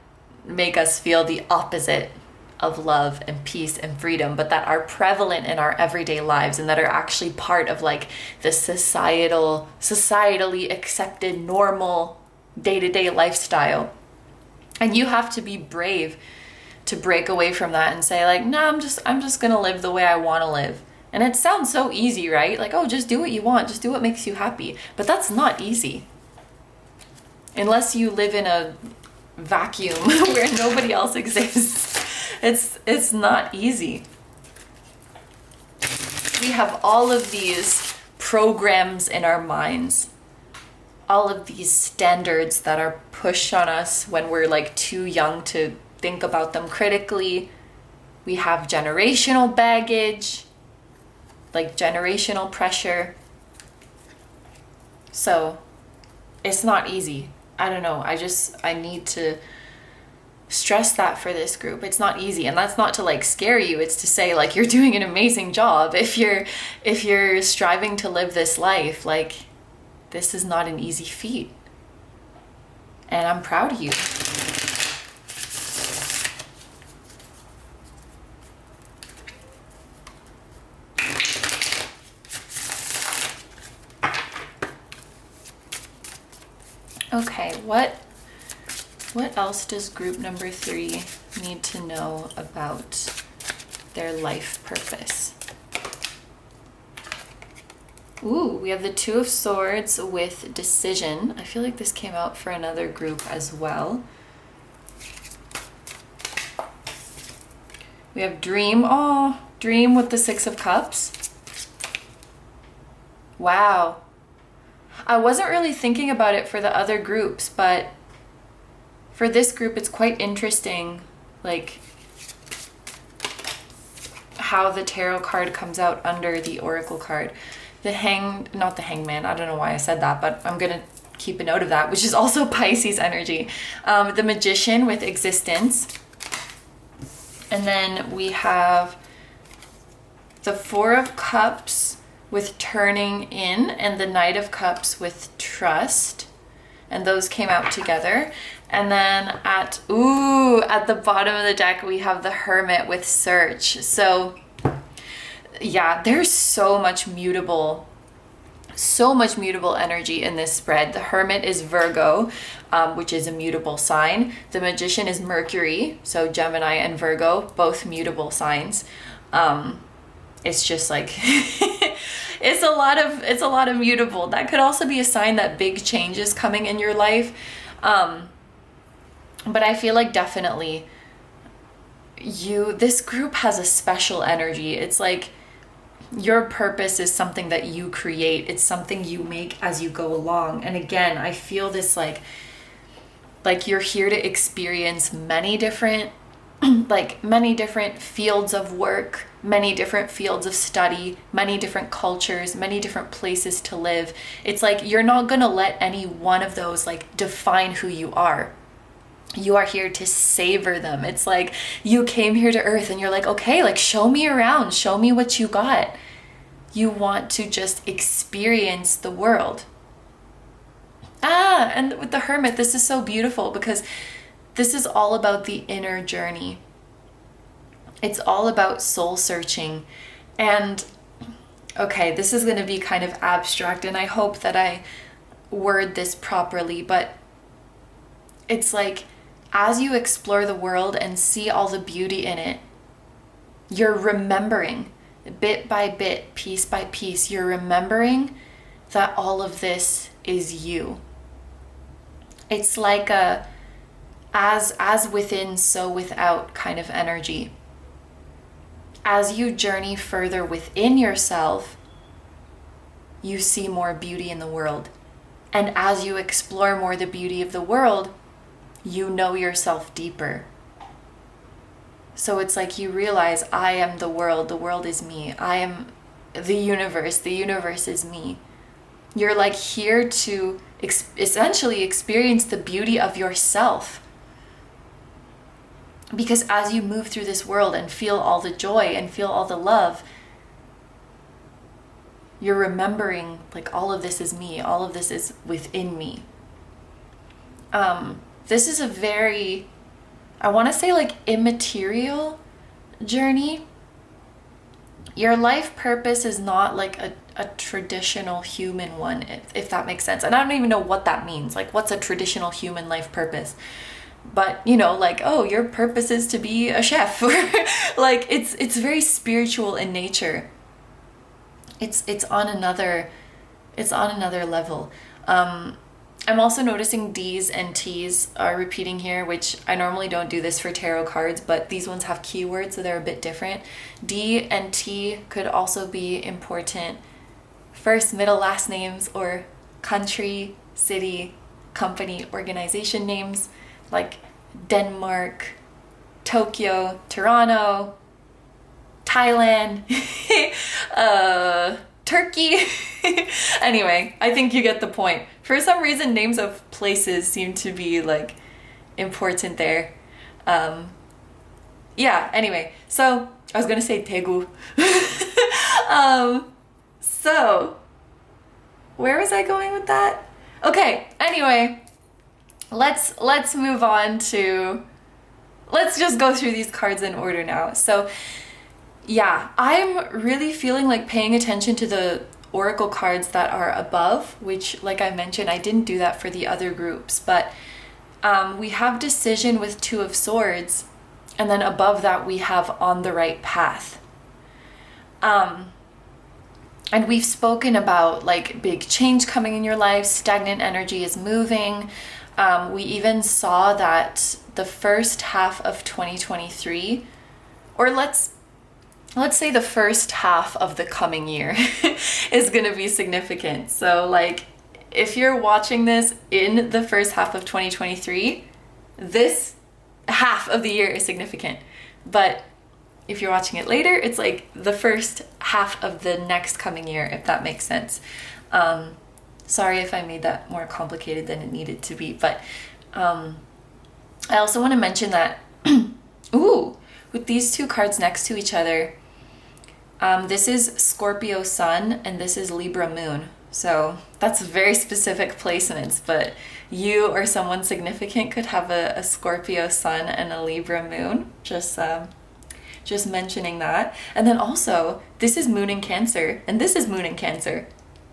make us feel the opposite of love and peace and freedom, but that are prevalent in our everyday lives and that are actually part of like the societally accepted normal day-to-day lifestyle. And you have to be brave to break away from that and say like, no, I'm just gonna live the way I want to live. And it sounds so easy, right? Like, oh, just do what you want, just do what makes you happy. But that's not easy. Unless you live in a vacuum where nobody else exists. It's not easy. We have all of these programs in our minds all of these standards that are pushed on us when we're like too young to think about them critically. We have generational baggage, like generational pressure. So it's not easy. I don't know. I need to stress that for this group. It's not easy. And that's not to like scare you. It's to say like, you're doing an amazing job. If you're striving to live this life, like, this is not an easy feat. And I'm proud of you. Okay, what else does group number 3 need to know about their life purpose? Ooh, we have the 2 of Swords with decision. I feel like this came out for another group as well. We have dream. Oh, dream with the 6 of Cups. Wow. I wasn't really thinking about it for the other groups, but for this group, it's quite interesting, like, how the tarot card comes out under the oracle card. Not the hangman, I don't know why I said that, but I'm gonna keep a note of that, which is also Pisces energy. The magician with existence. And then we have the 4 of Cups with turning in, and the Knight of Cups with trust. And those came out together. And then at the bottom of the deck, we have the Hermit with search. So yeah, there's so much mutable energy in this spread. The Hermit is Virgo, which is a mutable sign. The Magician is Mercury, so Gemini and Virgo, both mutable signs. It's just like it's a lot of mutable. That could also be a sign that big change is coming in your life. But I feel like definitely this group has a special energy. It's like your purpose is something that you create. It's something you make as you go along. And again, I feel this like you're here to experience many different fields of work, many different fields of study, many different cultures, many different places to live. It's like you're not going to let any one of those like define who you are. You are here to savor them. It's like you came here to Earth and you're like, okay, like show me around, show me what you got. You want to just experience the world. And with the Hermit, this is so beautiful because this is all about the inner journey. It's all about soul searching. And okay, this is going to be kind of abstract, and I hope that I word this properly, but it's like as you explore the world and see all the beauty in it, you're remembering bit by bit, piece by piece, you're remembering that all of this is you. It's like a as within, so without kind of energy. As you journey further within yourself, you see more beauty in the world. And as you explore more the beauty of the world, you know yourself deeper. So it's like you realize, I am the world is me. I am the universe is me. You're like here to essentially experience the beauty of yourself. Because as you move through this world and feel all the joy and feel all the love, you're remembering like all of this is me, all of this is within me. This is a very, I want to say like immaterial journey. Your life purpose is not like a traditional human one, if that makes sense. And I don't even know what that means. Like, what's a traditional human life purpose? But, you know, like, oh, your purpose is to be a chef. Like, it's very spiritual in nature. It's on another level. I'm also noticing D's and T's are repeating here, which I normally don't do this for tarot cards, but these ones have keywords, so they're a bit different. D and T could also be important first, middle, last names, or country, city, company, organization names like Denmark, Tokyo, Toronto, Thailand, Turkey. Anyway, I think you get the point. For some reason, names of places seem to be like important there. Yeah, anyway, so I was gonna say Daegu. So where was I going with that? Okay, anyway, let's move on to, let's just go through these cards in order now. So yeah, I'm really feeling like paying attention to the oracle cards that are above, which, like I mentioned, I didn't do that for the other groups, but we have decision with Two of Swords, and then above that we have on the right path. And we've spoken about like big change coming in your life, stagnant energy is moving. We even saw that the first half of 2023, or let's say the first half of the coming year is going to be significant. So like if you're watching this in the first half of 2023, this half of the year is significant. But if you're watching it later, it's like the first half of the next coming year, if that makes sense. Sorry if I made that more complicated than it needed to be, but I also want to mention that, ooh, with these two cards next to each other, this is Scorpio Sun and this is Libra Moon. So that's very specific placements, but you or someone significant could have a Scorpio Sun and a Libra Moon. Just mentioning that. And then also, this is Moon in Cancer, and this is Moon in Cancer.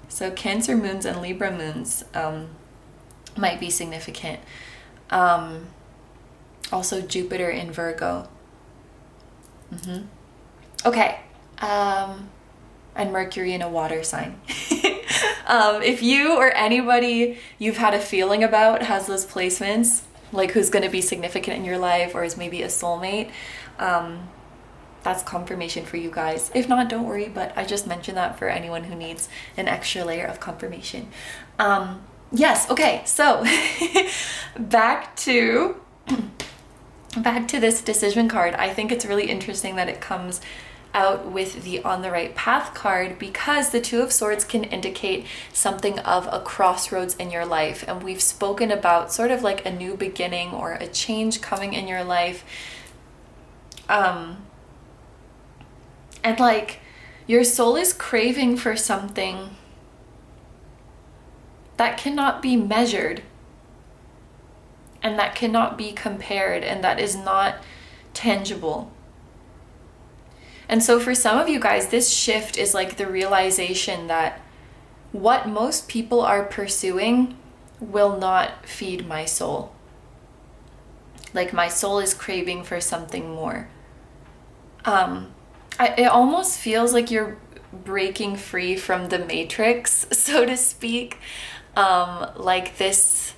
So Cancer moons and Libra moons might be significant. Also Jupiter in Virgo. Okay. And Mercury in a water sign. If you or anybody you've had a feeling about has those placements, like who's going to be significant in your life or is maybe a soulmate, that's confirmation for you guys. If not, don't worry, but I just mentioned that for anyone who needs an extra layer of confirmation. Yes, okay, so back to this decision card. I think it's really interesting that it comes out with the On the Right Path card, because the Two of Swords can indicate something of a crossroads in your life, and we've spoken about sort of like a new beginning or a change coming in your life. And like your soul is craving for something that cannot be measured and that cannot be compared and that is not tangible. And so for some of you guys, this shift is like the realization that what most people are pursuing will not feed my soul. Like my soul is craving for something more. It almost feels like you're breaking free from the matrix, so to speak. Like this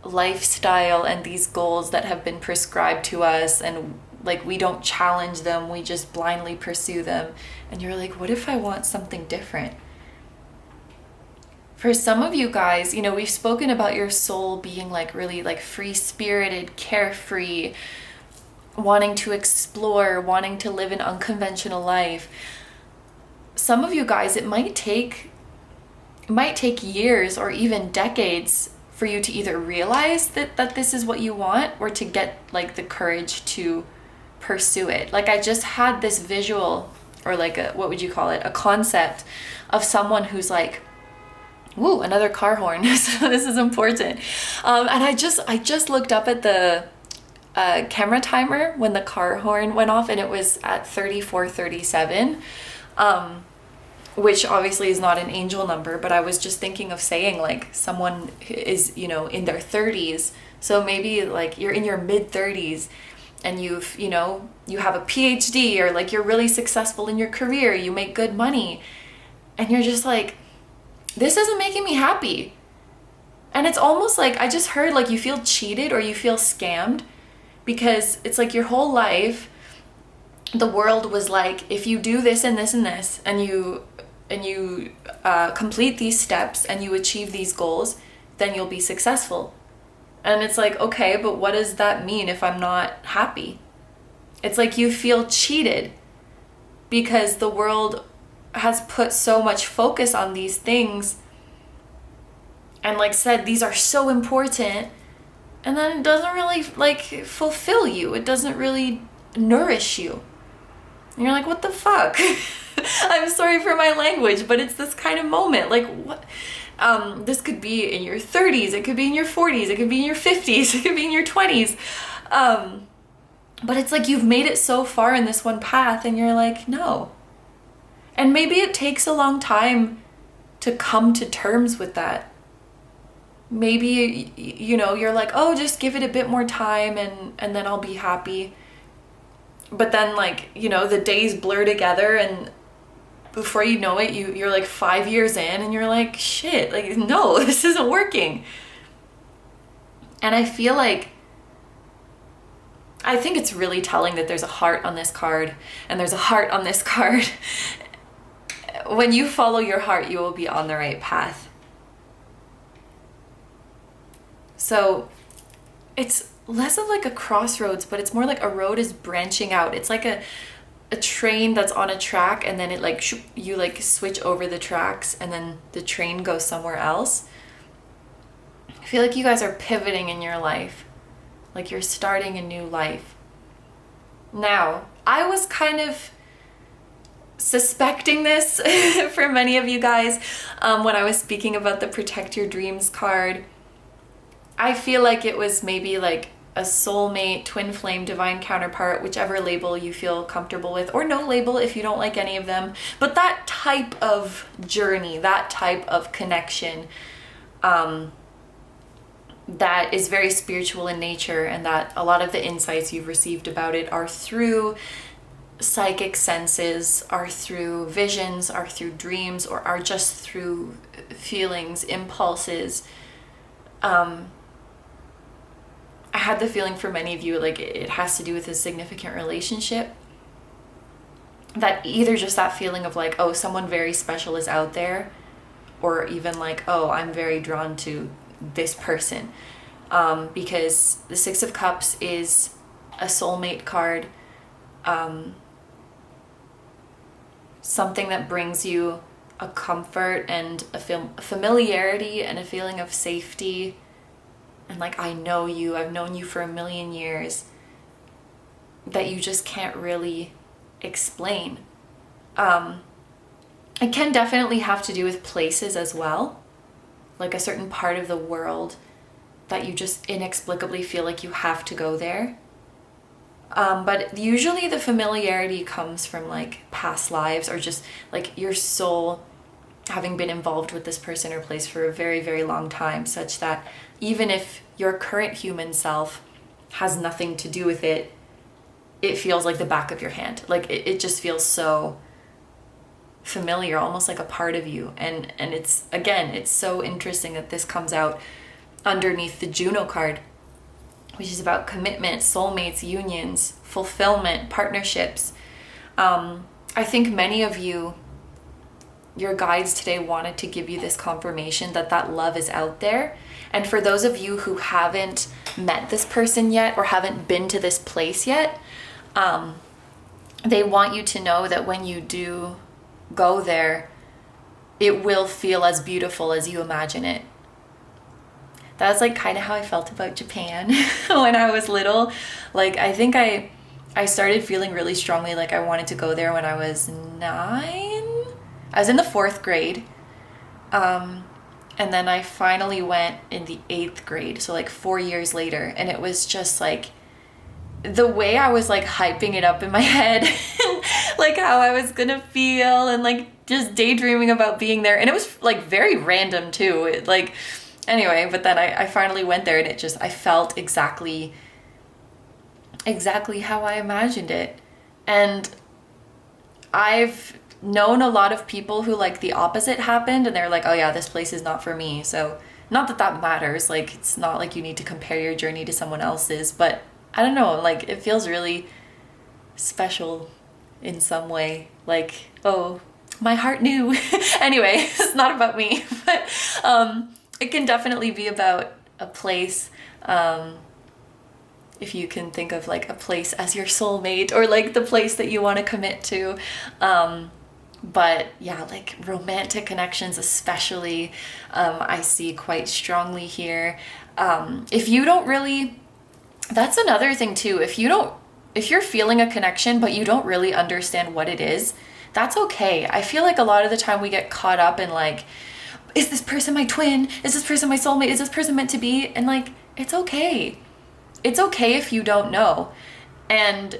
lifestyle and these goals that have been prescribed to us, and like we don't challenge them, we just blindly pursue them. And you're like, what if I want something different? For some of you guys, you know, we've spoken about your soul being like really like free-spirited, carefree, wanting to explore, wanting to live an unconventional life. Some of you guys, it might take years or even decades for you to either realize that this is what you want, or to get like the courage to pursue it. Like I just had this visual, or like what would you call it? A concept of someone who's like, woo, another car horn. So this is important. And I just looked up at the camera timer when the car horn went off, and it was at 34:37, which obviously is not an angel number, but I was just thinking of saying like someone is, you know, in their 30s, so maybe like you're in your mid 30s and you've, you know, you have a PhD, or like you're really successful in your career, you make good money, and you're just like, this isn't making me happy. And it's almost like I just heard like you feel cheated or you feel scammed, because it's like your whole life the world was like, if you do this and this and this, and you complete these steps and you achieve these goals, then you'll be successful. And it's like, okay, but what does that mean if I'm not happy? It's like you feel cheated because the world has put so much focus on these things and like said these are so important, and then it doesn't really like fulfill you. It doesn't really nourish you. And you're like, what the fuck? I'm sorry for my language, but it's this kind of moment. Like, what? This could be in your 30s, it could be in your 40s, it could be in your 50s, it could be in your 20s. But it's like you've made it so far in this one path and you're like, no. And maybe it takes a long time to come to terms with that. Maybe, you know, you're like, oh, just give it a bit more time and then I'll be happy. But then, like, you know, the days blur together and before you know it, you're like 5 years in and you're like, shit, like, no, this isn't working. And I feel like, I think it's really telling that there's a heart on this card and there's a heart on this card. When you follow your heart, you will be on the right path. So it's less of like a crossroads, but it's more like a road is branching out. It's like a train that's on a track and then it like, you like switch over the tracks and then the train goes somewhere else. I feel like you guys are pivoting in your life. Like you're starting a new life. Now, I was kind of suspecting this for many of you guys when I was speaking about the Protect Your Dreams card. I feel like it was maybe like a soulmate, twin flame, divine counterpart, whichever label you feel comfortable with, or no label if you don't like any of them. But that type of journey, that type of connection, that is very spiritual in nature, and that a lot of the insights you've received about it are through psychic senses, are through visions, are through dreams, or are just through feelings, impulses. I had the feeling for many of you, like it has to do with a significant relationship. That either just that feeling of like, oh, someone very special is out there, or even like, oh, I'm very drawn to this person. Because the Six of Cups is a soulmate card. Something that brings you a comfort and a familiarity and a feeling of safety. And like, I know you, I've known you for a million years, that you just can't really explain. It can definitely have to do with places as well, like a certain part of the world that you just inexplicably feel like you have to go there. But usually the familiarity comes from like past lives, or just like your soul having been involved with this person or place for a very, very long time, such that even if your current human self has nothing to do with it, it feels like the back of your hand. Like it just feels so familiar, almost like a part of you. And it's, again, it's so interesting that this comes out underneath the Juno card, which is about commitment, soulmates, unions, fulfillment, partnerships. I think many of you, your guides today wanted to give you this confirmation that that love is out there. And for those of you who haven't met this person yet or haven't been to this place yet, they want you to know that when you do go there, it will feel as beautiful as you imagine it. That's like kind of how I felt about Japan when I was little. Like, I think I started feeling really strongly like I wanted to go there when I was 9. I was in the 4th grade. And then I finally went in the 8th grade. So like 4 years later. And it was just like the way I was like hyping it up in my head, like how I was gonna feel, and like just daydreaming about being there. And it was like very random too. It, like, anyway, but then I finally went there, and it just, I felt exactly how I imagined it. And I've known a lot of people who like the opposite happened, and they're like, oh yeah, this place is not for me. So not that that matters, like it's not like you need to compare your journey to someone else's, but I don't know, like it feels really special in some way, like, oh, my heart knew. Anyway, it's not about me, but it can definitely be about a place. If you can think of like a place as your soulmate, or like the place that you want to commit to. But yeah, like romantic connections especially, I see quite strongly here. If you don't really, that's another thing too. If you're feeling a connection, but you don't really understand what it is, that's okay. I feel like a lot of the time we get caught up in like, is this person my twin? Is this person my soulmate? Is this person meant to be? And like, it's okay. It's okay if you don't know. And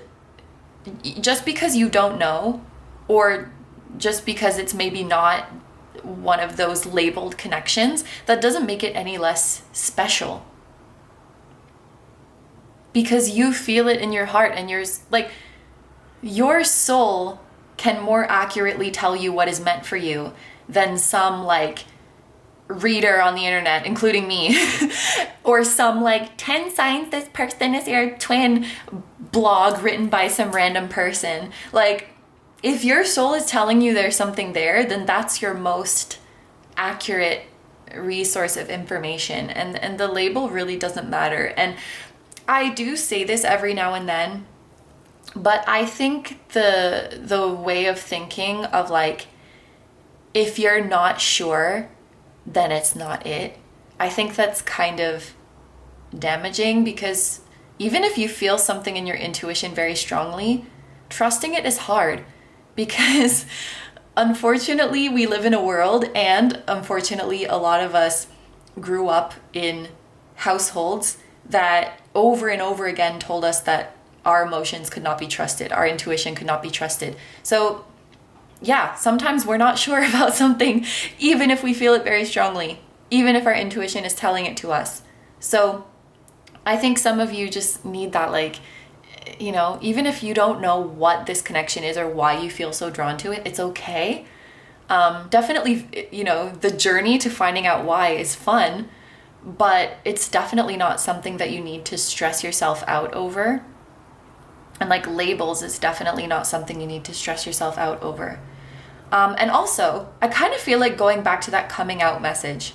just because you don't know, or just because it's maybe not one of those labeled connections, that doesn't make it any less special. Because you feel it in your heart, and your soul can more accurately tell you what is meant for you than some like reader on the internet, including me, or some like 10 signs this person is your twin blog written by some random person. Like, if your soul is telling you there's something there, then that's your most accurate resource of information, and the label really doesn't matter. And I do say this every now and then, but I think the way of thinking of like, if you're not sure, then it's not it, I think that's kind of damaging, because even if you feel something in your intuition very strongly, trusting it is hard, because unfortunately we live in a world, and unfortunately a lot of us grew up in households that over and over again told us that our emotions could not be trusted, our intuition could not be trusted. So yeah, sometimes we're not sure about something, even if we feel it very strongly, even if our intuition is telling it to us. So I think some of you just need that, like, you know, even if you don't know what this connection is or why you feel so drawn to it, it's okay. Definitely, you know, the journey to finding out why is fun, but it's definitely not something that you need to stress yourself out over. And like labels is definitely not something you need to stress yourself out over. And also, I kind of feel like going back to that coming out message,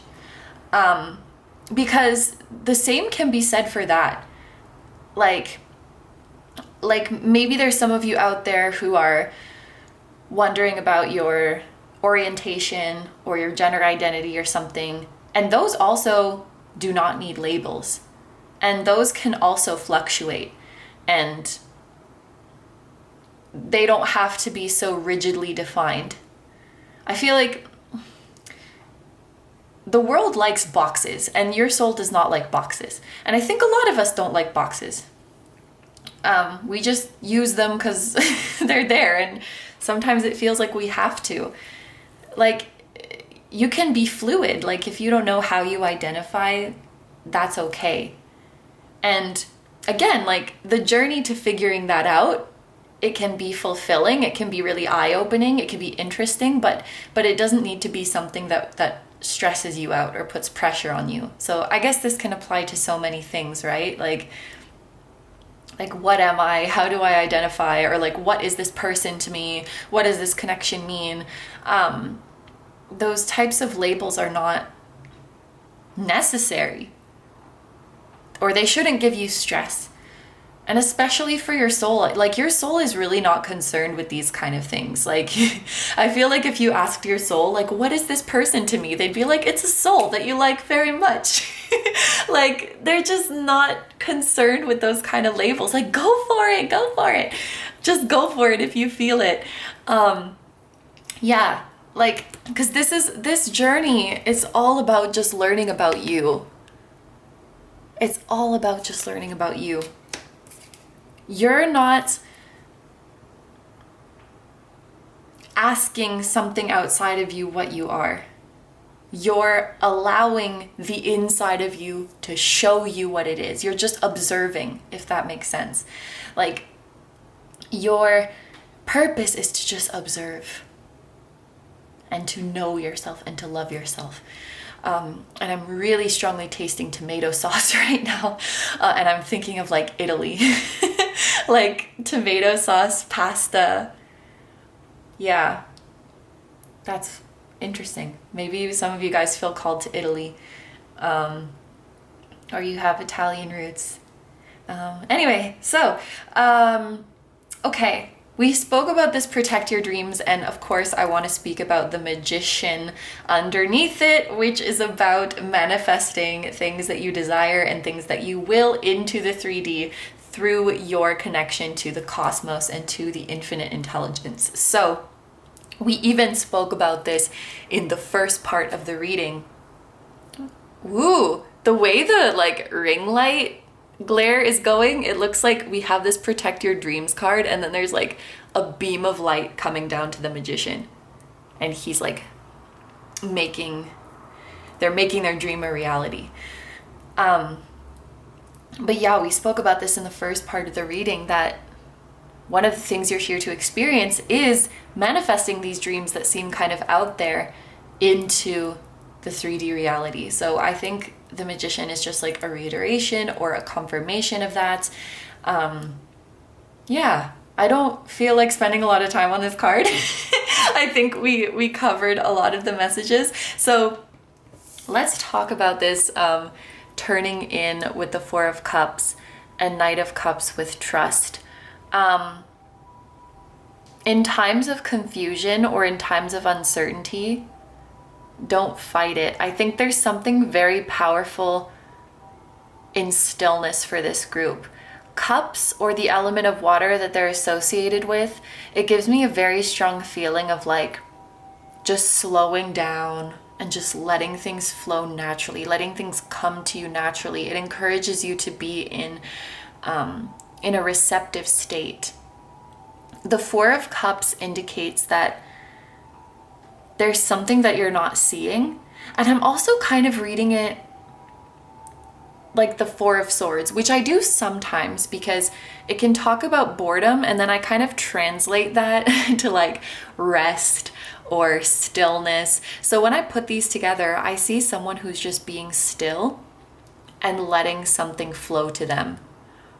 because the same can be said for that. Like maybe there's some of you out there who are wondering about your orientation or your gender identity or something, and those also do not need labels, and those can also fluctuate, and they don't have to be so rigidly defined. I feel like the world likes boxes, and your soul does not like boxes. And I think a lot of us don't like boxes. We just use them because they're there, and sometimes it feels like we have to. Like, you can be fluid. Like, if you don't know how you identify, that's okay. And again, like, the journey to figuring that out, it can be fulfilling, it can be really eye-opening, it can be interesting, but it doesn't need to be something that stresses you out or puts pressure on you. So I guess this can apply to so many things, right? Like what am I? How do I identify? Or like, what is this person to me? What does this connection mean? Those types of labels are not necessary, or they shouldn't give you stress. And especially for your soul, like, your soul is really not concerned with these kind of things. Like, I feel like if you asked your soul, like, what is this person to me? They'd be like, it's a soul that you like very much. Like, they're just not concerned with those kind of labels. Like, go for it, go for it. Just go for it if you feel it. Yeah, like, because this journey is all about just learning about you. It's all about just learning about you. You're not asking something outside of you what you are. You're allowing the inside of you to show you what it is. You're just observing, if that makes sense. Like, your purpose is to just observe and to know yourself and to love yourself. And I'm really strongly tasting tomato sauce right now. And I'm thinking of like Italy. Like tomato sauce, pasta. Yeah, that's interesting. Maybe some of you guys feel called to Italy. or you have Italian roots. Anyway, so, okay. We spoke about this protect your dreams, and of course I want to speak about the magician underneath it, which is about manifesting things that you desire and things that you will into the 3D through your connection to the cosmos and to the infinite intelligence. So we even spoke about this in the first part of the reading. Ooh, the way the like ring light glare is going, it looks like we have this protect your dreams card, and then there's like a beam of light coming down to the magician, and he's like making their dream a reality. But yeah, we spoke about this in the first part of the reading, that one of the things you're here to experience is manifesting these dreams that seem kind of out there into the 3D reality. So I think the magician is just like a reiteration or a confirmation of that. Yeah, I don't feel like spending a lot of time on this card. I think we covered a lot of the messages. So let's talk about this turning in with the Four of Cups and Knight of Cups with trust. In times of confusion or in times of uncertainty, don't fight it. I think there's something very powerful in stillness for this group. Cups, or the element of water that they're associated with, it gives me a very strong feeling of like just slowing down and just letting things flow naturally, letting things come to you naturally. It encourages you to be in a receptive state. The Four of Cups indicates that there's something that you're not seeing. And I'm also kind of reading it like the Four of Swords, which I do sometimes because it can talk about boredom, and then I kind of translate that to like rest or stillness. So when I put these together, I see someone who's just being still and letting something flow to them.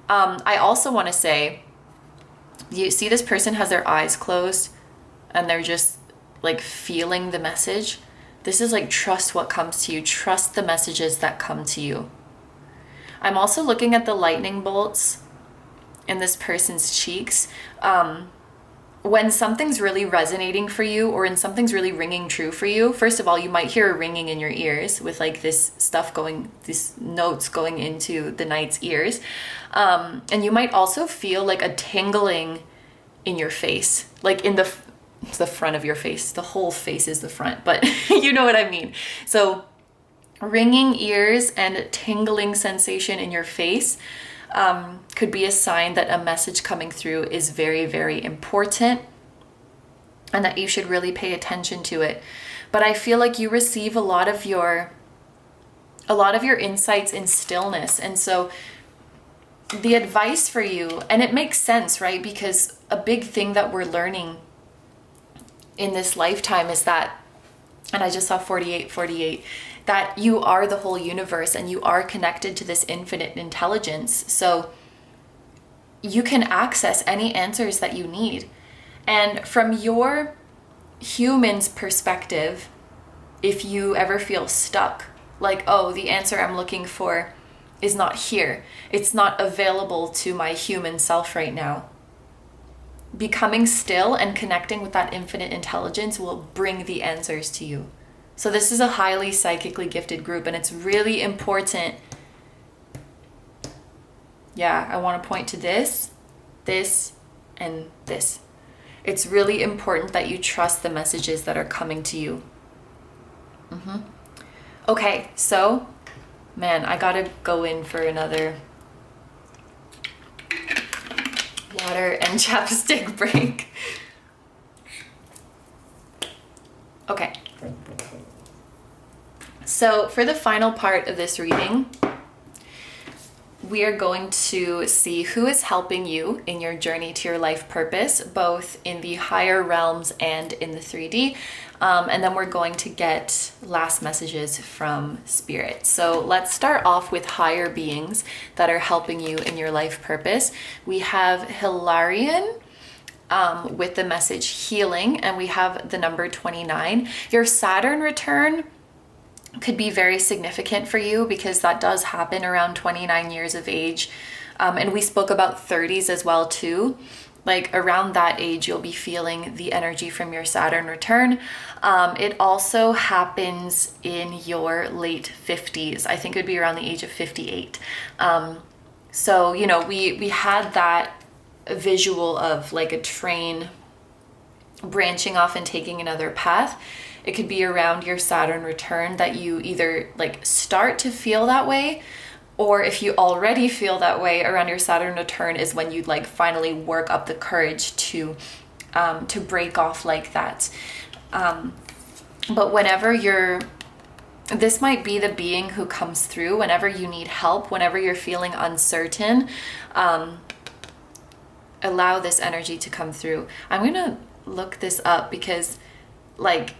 I also want to say, you see this person has their eyes closed and they're just like feeling the message. This is like trust what comes to you. Trust the messages that come to you. I'm also looking at the lightning bolts in this person's cheeks. When something's really resonating for you, or when something's really ringing true for you, first of all, you might hear a ringing in your ears with like this stuff going, these notes going into the knight's ears. And you might also feel like a tingling in your face, like in the front of your face. The whole face is the front, but you know what I mean. So ringing ears and tingling sensation in your face could be a sign that a message coming through is very, very important and that you should really pay attention to it. But I feel like you receive a lot of your insights in stillness. And so the advice for you, and it makes sense, right? Because a big thing that we're learning in this lifetime is that, and I just saw 48, that you are the whole universe and you are connected to this infinite intelligence. So you can access any answers that you need. And from your human's perspective, if you ever feel stuck, like, oh, the answer I'm looking for is not here, it's not available to my human self right now, becoming still and connecting with that infinite intelligence will bring the answers to you. So this is a highly psychically gifted group, and it's really important. Yeah, I want to point to this, and this. It's really important that you trust the messages that are coming to you. Okay, so, man, I gotta go in for another water and chapstick break. Okay. So for the final part of this reading, we are going to see who is helping you in your journey to your life purpose, both in the higher realms and in the 3D. And then we're going to get last messages from spirit. So let's start off with higher beings that are helping you in your life purpose. We have Hilarion with the message healing, and we have the number 29. Your Saturn return could be very significant for you, because that does happen around 29 years of age. And we spoke about 30s as well too. Like around that age, you'll be feeling the energy from your Saturn return. It also happens in your late 50s. I think it would be around the age of 58. So, you know, we had that visual of like a train branching off and taking another path. It could be around your Saturn return that you either like start to feel that way, or if you already feel that way around your Saturn return is when you'd like finally work up the courage to break off like that. But whenever this might be the being who comes through whenever you need help, whenever you're feeling uncertain, allow this energy to come through. I'm gonna look this up because like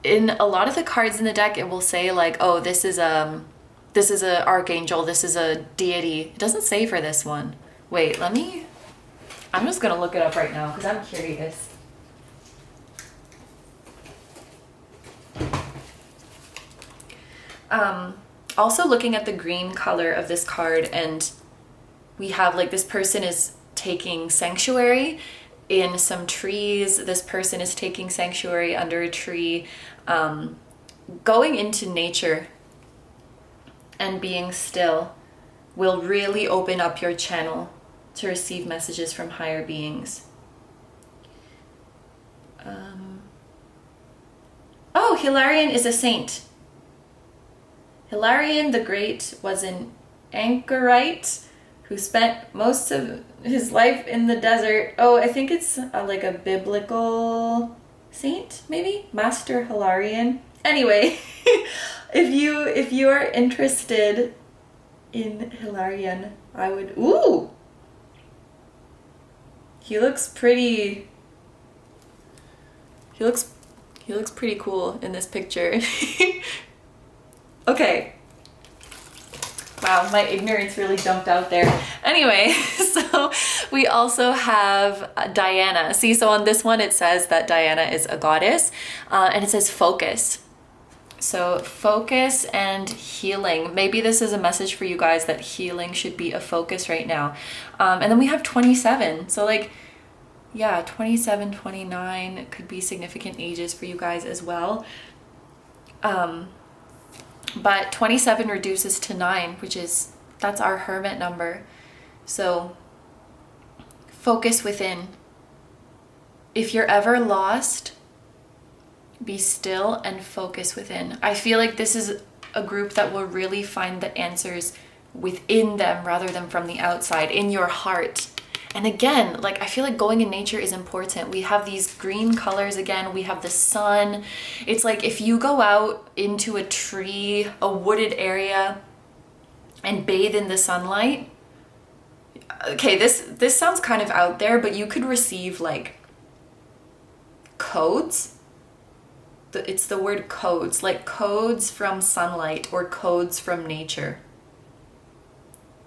in a lot of the cards in the deck, it will say like, oh, this is a archangel, this is a deity. It doesn't say for this one. Wait, I'm just gonna look it up right now because I'm curious. Also looking at the green color of this card, and we have like this person is taking sanctuary in some trees. This person is taking sanctuary under a tree, going into nature and being still will really open up your channel to receive messages from higher beings. Oh, Hilarion is a saint. Hilarion the Great was an anchorite who spent most of his life in the desert. Oh, I think it's like a biblical saint, maybe? Master Hilarion. Anyway, if you are interested in Hilarion, I would... Ooh! He looks pretty... He looks pretty cool in this picture. Okay. Wow, my ignorance really jumped out there. Anyway, so we also have Diana. See, so on this one it says that Diana is a goddess, and it says focus. So focus and healing. Maybe this is a message for you guys that healing should be a focus right now. And then we have 27. So like, yeah, 27, 29 could be significant ages for you guys as well. But 27 reduces to 9, that's our hermit number. So focus within. If you're ever lost, be still and focus within. I feel like this is a group that will really find the answers within them rather than from the outside, in your heart. And again, like I feel like going in nature is important. We have these green colors again, we have the sun. It's like if you go out into a tree, a wooded area, and bathe in the sunlight. Okay, this sounds kind of out there, but you could receive like codes. It's the word codes, like codes from sunlight or codes from nature.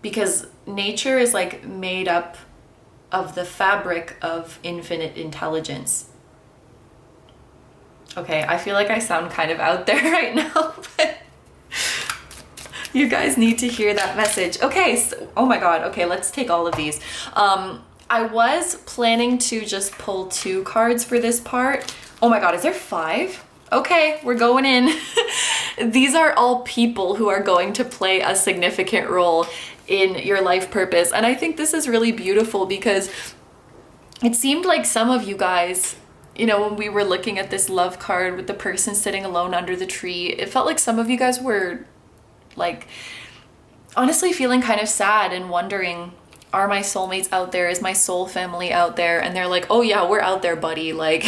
Because nature is like made up of the fabric of infinite intelligence. Okay, I feel like I sound kind of out there right now, but you guys need to hear that message. Okay, so, oh my god, okay, let's take all of these. I was planning to just pull 2 cards for this part. Oh my god, is there 5? Okay, we're going in. These are all people who are going to play a significant role in your life purpose. And I think this is really beautiful because it seemed like some of you guys, you know, when we were looking at this love card with the person sitting alone under the tree, it felt like some of you guys were like honestly feeling kind of sad and wondering, are my soulmates out there? Is my soul family out there? And they're like, oh yeah, we're out there, buddy. Like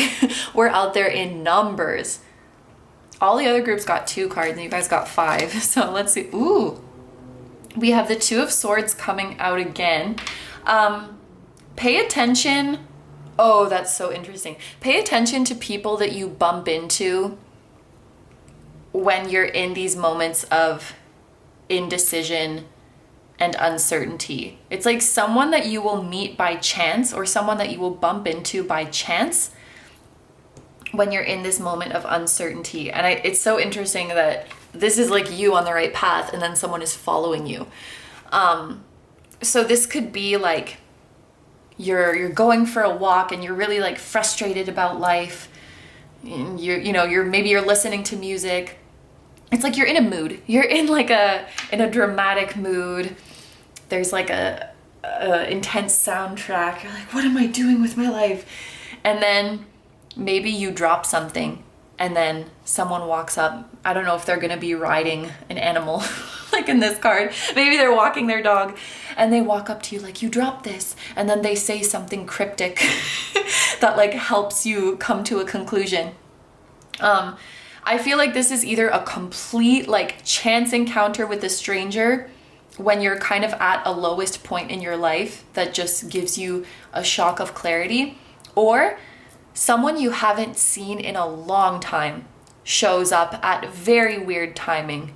we're out there in numbers. All the other groups got 2 cards and you guys got 5. So let's see. Ooh. We have the 2 of Swords coming out again. Pay attention. Oh, that's so interesting. Pay attention to people that you bump into when you're in these moments of indecision and uncertainty. It's like someone that you will meet by chance or someone that you will bump into by chance when you're in this moment of uncertainty. And it's so interesting that this is like you on the right path and then someone is following you. So this could be like you're going for a walk and you're really like frustrated about life. And you're listening to music. It's like you're in a mood. You're in like in a dramatic mood. There's like a intense soundtrack. You're like, what am I doing with my life? And then maybe you drop something and then someone walks up. I don't know if they're gonna be riding an animal like in this card. Maybe they're walking their dog and they walk up to you like, you dropped this. And then they say something cryptic that like helps you come to a conclusion. I feel like this is either a complete like chance encounter with a stranger when you're kind of at a lowest point in your life that just gives you a shock of clarity, or someone you haven't seen in a long time shows up at very weird timing.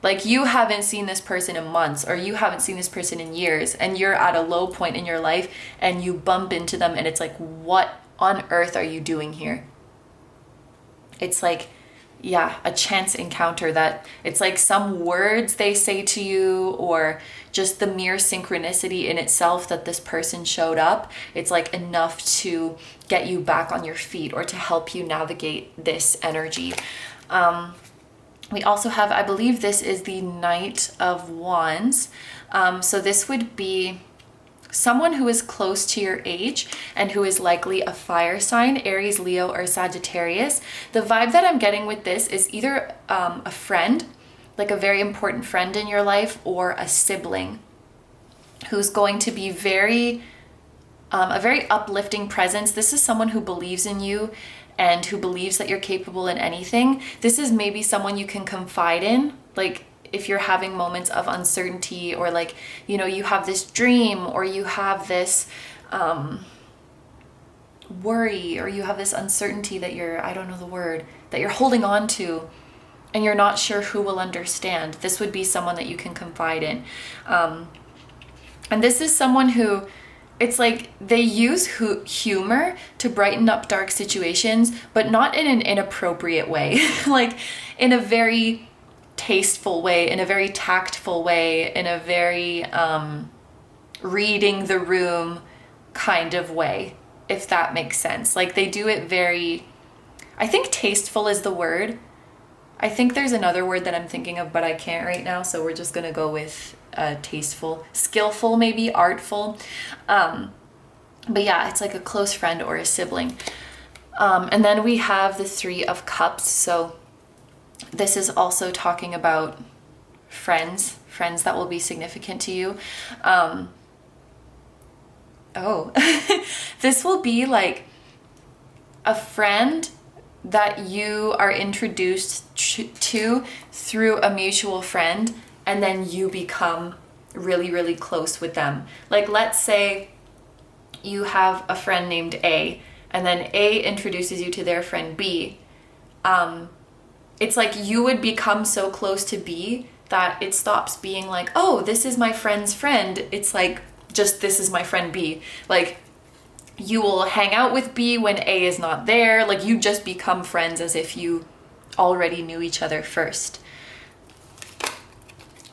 Like you haven't seen this person in months, or you haven't seen this person in years, and you're at a low point in your life and you bump into them and it's like, what on earth are you doing here? It's like, yeah, a chance encounter that it's like some words they say to you, or just the mere synchronicity in itself that this person showed up. It's like enough to get you back on your feet or to help you navigate this energy. We also have, I believe this is the Knight of Wands. So this would be someone who is close to your age and who is likely a fire sign, Aries, Leo, or Sagittarius. The vibe that I'm getting with this is either a friend, like a very important friend in your life, or a sibling who's going to be a very uplifting presence. This is someone who believes in you and who believes that you're capable in anything. This is maybe someone you can confide in, like if you're having moments of uncertainty, or like, you have this dream, or you have this worry, or you have this uncertainty that I don't know the word, that you're holding on to and you're not sure who will understand. This would be someone that you can confide in. And this is someone who, it's like they use humor to brighten up dark situations, but not in an inappropriate way, like in a very tasteful way, in a very tactful way, in a very reading the room kind of way, if that makes sense. Like they do it very, I think tasteful is the word. I think there's another word that I'm thinking of, but I can't right now, so we're just gonna go with tasteful, skillful, maybe artful. But yeah, it's like a close friend or a sibling. And then we have the Three of Cups. So this is also talking about friends that will be significant to you. This will be like a friend that you are introduced to through a mutual friend, and then you become really, really close with them. Like let's say you have a friend named A, and then A introduces you to their friend B. It's like you would become so close to B that it stops being like, oh, this is my friend's friend. It's like, just this is my friend B. Like you will hang out with B when A is not there. Like you just become friends as if you already knew each other first.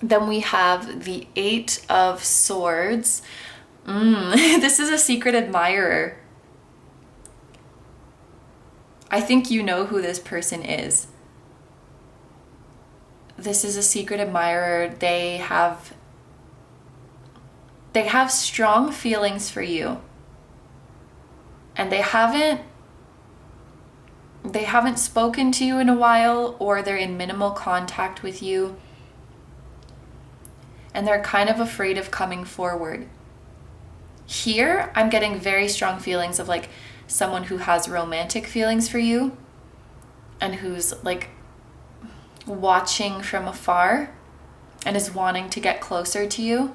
Then we have the Eight of Swords. This is a secret admirer. I think you know who this person is. This is a secret admirer. They have strong feelings for you. And they haven't spoken to you in a while, or they're in minimal contact with you. And they're kind of afraid of coming forward. Here, I'm getting very strong feelings of like someone who has romantic feelings for you and who's like watching from afar and is wanting to get closer to you,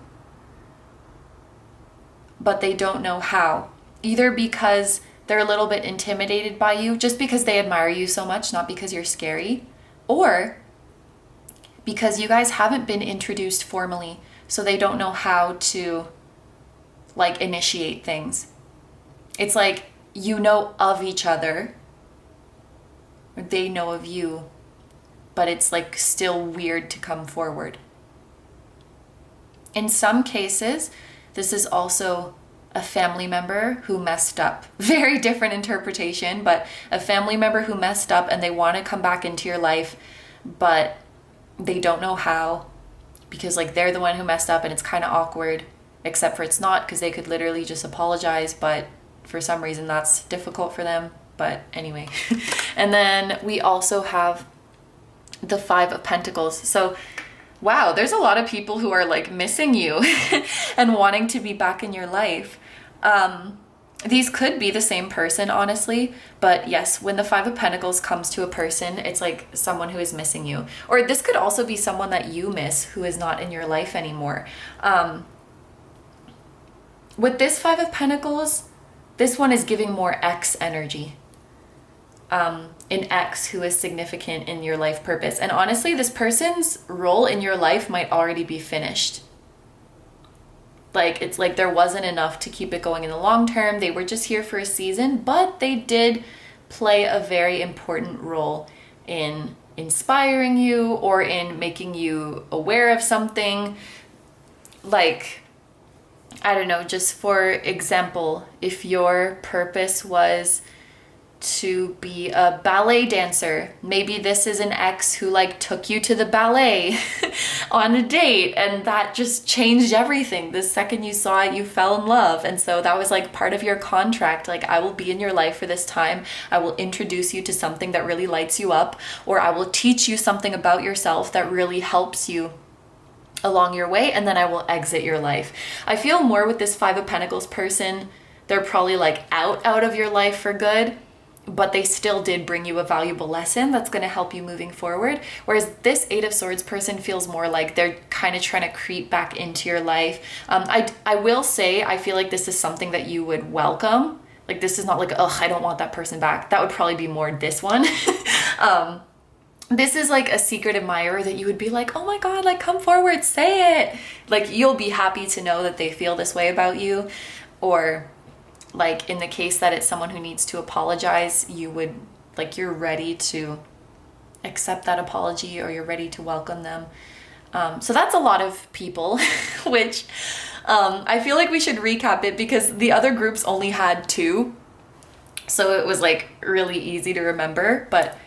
but they don't know how. Either because they're a little bit intimidated by you, just because they admire you so much, not because you're scary, or because you guys haven't been introduced formally, so they don't know how to like initiate things. It's like you know of each other, or they know of you, but it's like still weird to come forward. In some cases, this is also a family member who messed up. Very different interpretation, but a family member who messed up and they want to come back into your life, but they don't know how, because like they're the one who messed up and it's kind of awkward, except for it's not, because they could literally just apologize, but for some reason that's difficult for them. But anyway. And then we also have the Five of Pentacles. So wow, there's a lot of people who are like missing you and wanting to be back in your life. These could be the same person, honestly, but yes, when the Five of Pentacles comes to a person, it's like someone who is missing you. Or this could also be someone that you miss who is not in your life anymore. With this Five of Pentacles, this one is giving more X energy. An X who is significant in your life purpose. And honestly, this person's role in your life might already be finished. Like, it's like there wasn't enough to keep it going in the long term. They were just here for a season, but they did play a very important role in inspiring you or in making you aware of something. Like, I don't know, just for example, if your purpose was to be a ballet dancer, maybe this is an ex who like took you to the ballet on a date, and that just changed everything. The second you saw it, you fell in love, and so that was like part of your contract. Like, I will be in your life for this time, I will introduce you to something that really lights you up, or I will teach you something about yourself that really helps you along your way, and then I will exit your life. I feel more with this Five of Pentacles person, they're probably like out of your life for good, but they still did bring you a valuable lesson that's going to help you moving forward. Whereas this Eight of Swords person feels more like they're kind of trying to creep back into your life. I will say, I feel like this is something that you would welcome. Like, this is not like, ugh, I don't want that person back. That would probably be more this one. This is like a secret admirer that you would be like, oh my God, like, come forward, say it. Like, you'll be happy to know that they feel this way about you. Or like in the case that it's someone who needs to apologize, you would, like, you're ready to accept that apology, or you're ready to welcome them. So that's a lot of people, which I feel like we should recap it because the other groups only had 2. So it was like really easy to remember. But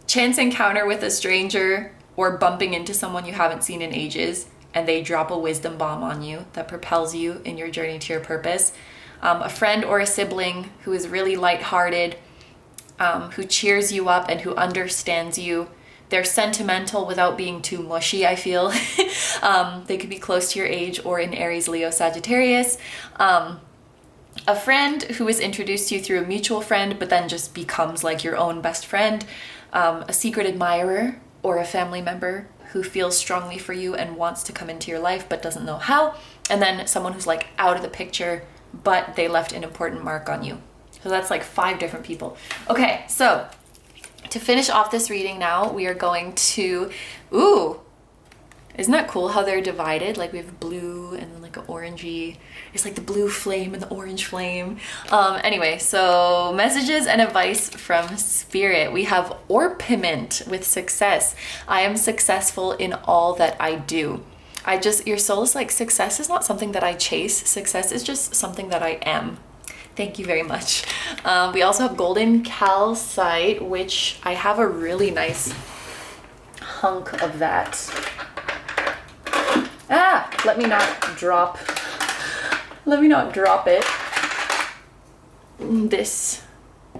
chance encounter with a stranger, or bumping into someone you haven't seen in ages and they drop a wisdom bomb on you that propels you in your journey to your purpose. A friend or a sibling who is really lighthearted, who cheers you up and who understands you. They're sentimental without being too mushy, I feel. They could be close to your age or in Aries, Leo, Sagittarius. A friend who is introduced to you through a mutual friend, but then just becomes like your own best friend. A secret admirer or a family member who feels strongly for you and wants to come into your life but doesn't know how. And then someone who's like out of the picture, but they left an important mark on you. So that's like 5 different people. Okay, so to finish off this reading now, we are going to, ooh, isn't that cool how they're divided? Like, we have blue and then like an orangey. It's like the blue flame and the orange flame. Anyway, so messages and advice from Spirit. We have Orpiment with success. I am successful in all that I do. Your soul is like, success is not something that I chase. Success is just something that I am. Thank you very much. We also have Golden Calcite, which I have a really nice hunk of that. Let me not drop it. This,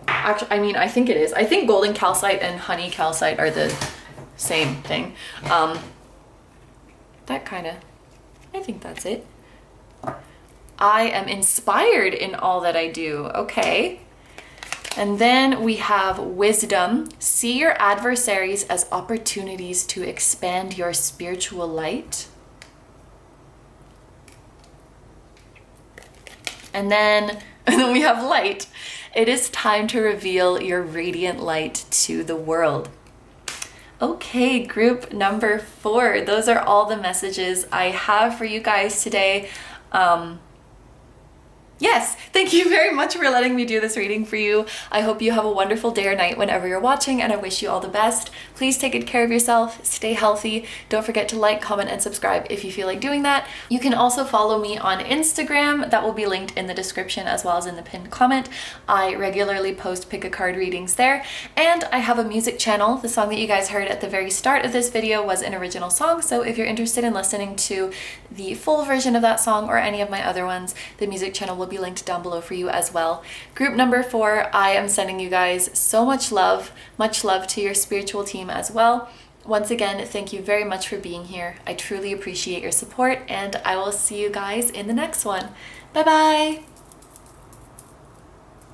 actually, I mean, I think it is. I think Golden Calcite and Honey Calcite are the same thing. I think that's it. I am inspired in all that I do. Okay. And then we have Wisdom. See your adversaries as opportunities to expand your spiritual light. And then we have Light. It is time to reveal your radiant light to the world. Okay, group number 4. Those are all the messages I have for you guys today. Yes, thank you very much for letting me do this reading for you. I hope you have a wonderful day or night whenever you're watching, and I wish you all the best. Please take good care of yourself, stay healthy. Don't forget to like, comment, and subscribe if you feel like doing that. You can also follow me on Instagram. That will be linked in the description as well as in the pinned comment. I regularly post pick a card readings there. And I have a music channel. The song that you guys heard at the very start of this video was an original song, so if you're interested in listening to the full version of that song or any of my other ones, the music channel will be linked down below for you as well. Group number 4, I am sending you guys so much love to your spiritual team as well. Once again, thank you very much for being here. I truly appreciate your support, and I will see you guys in the next one. Bye bye!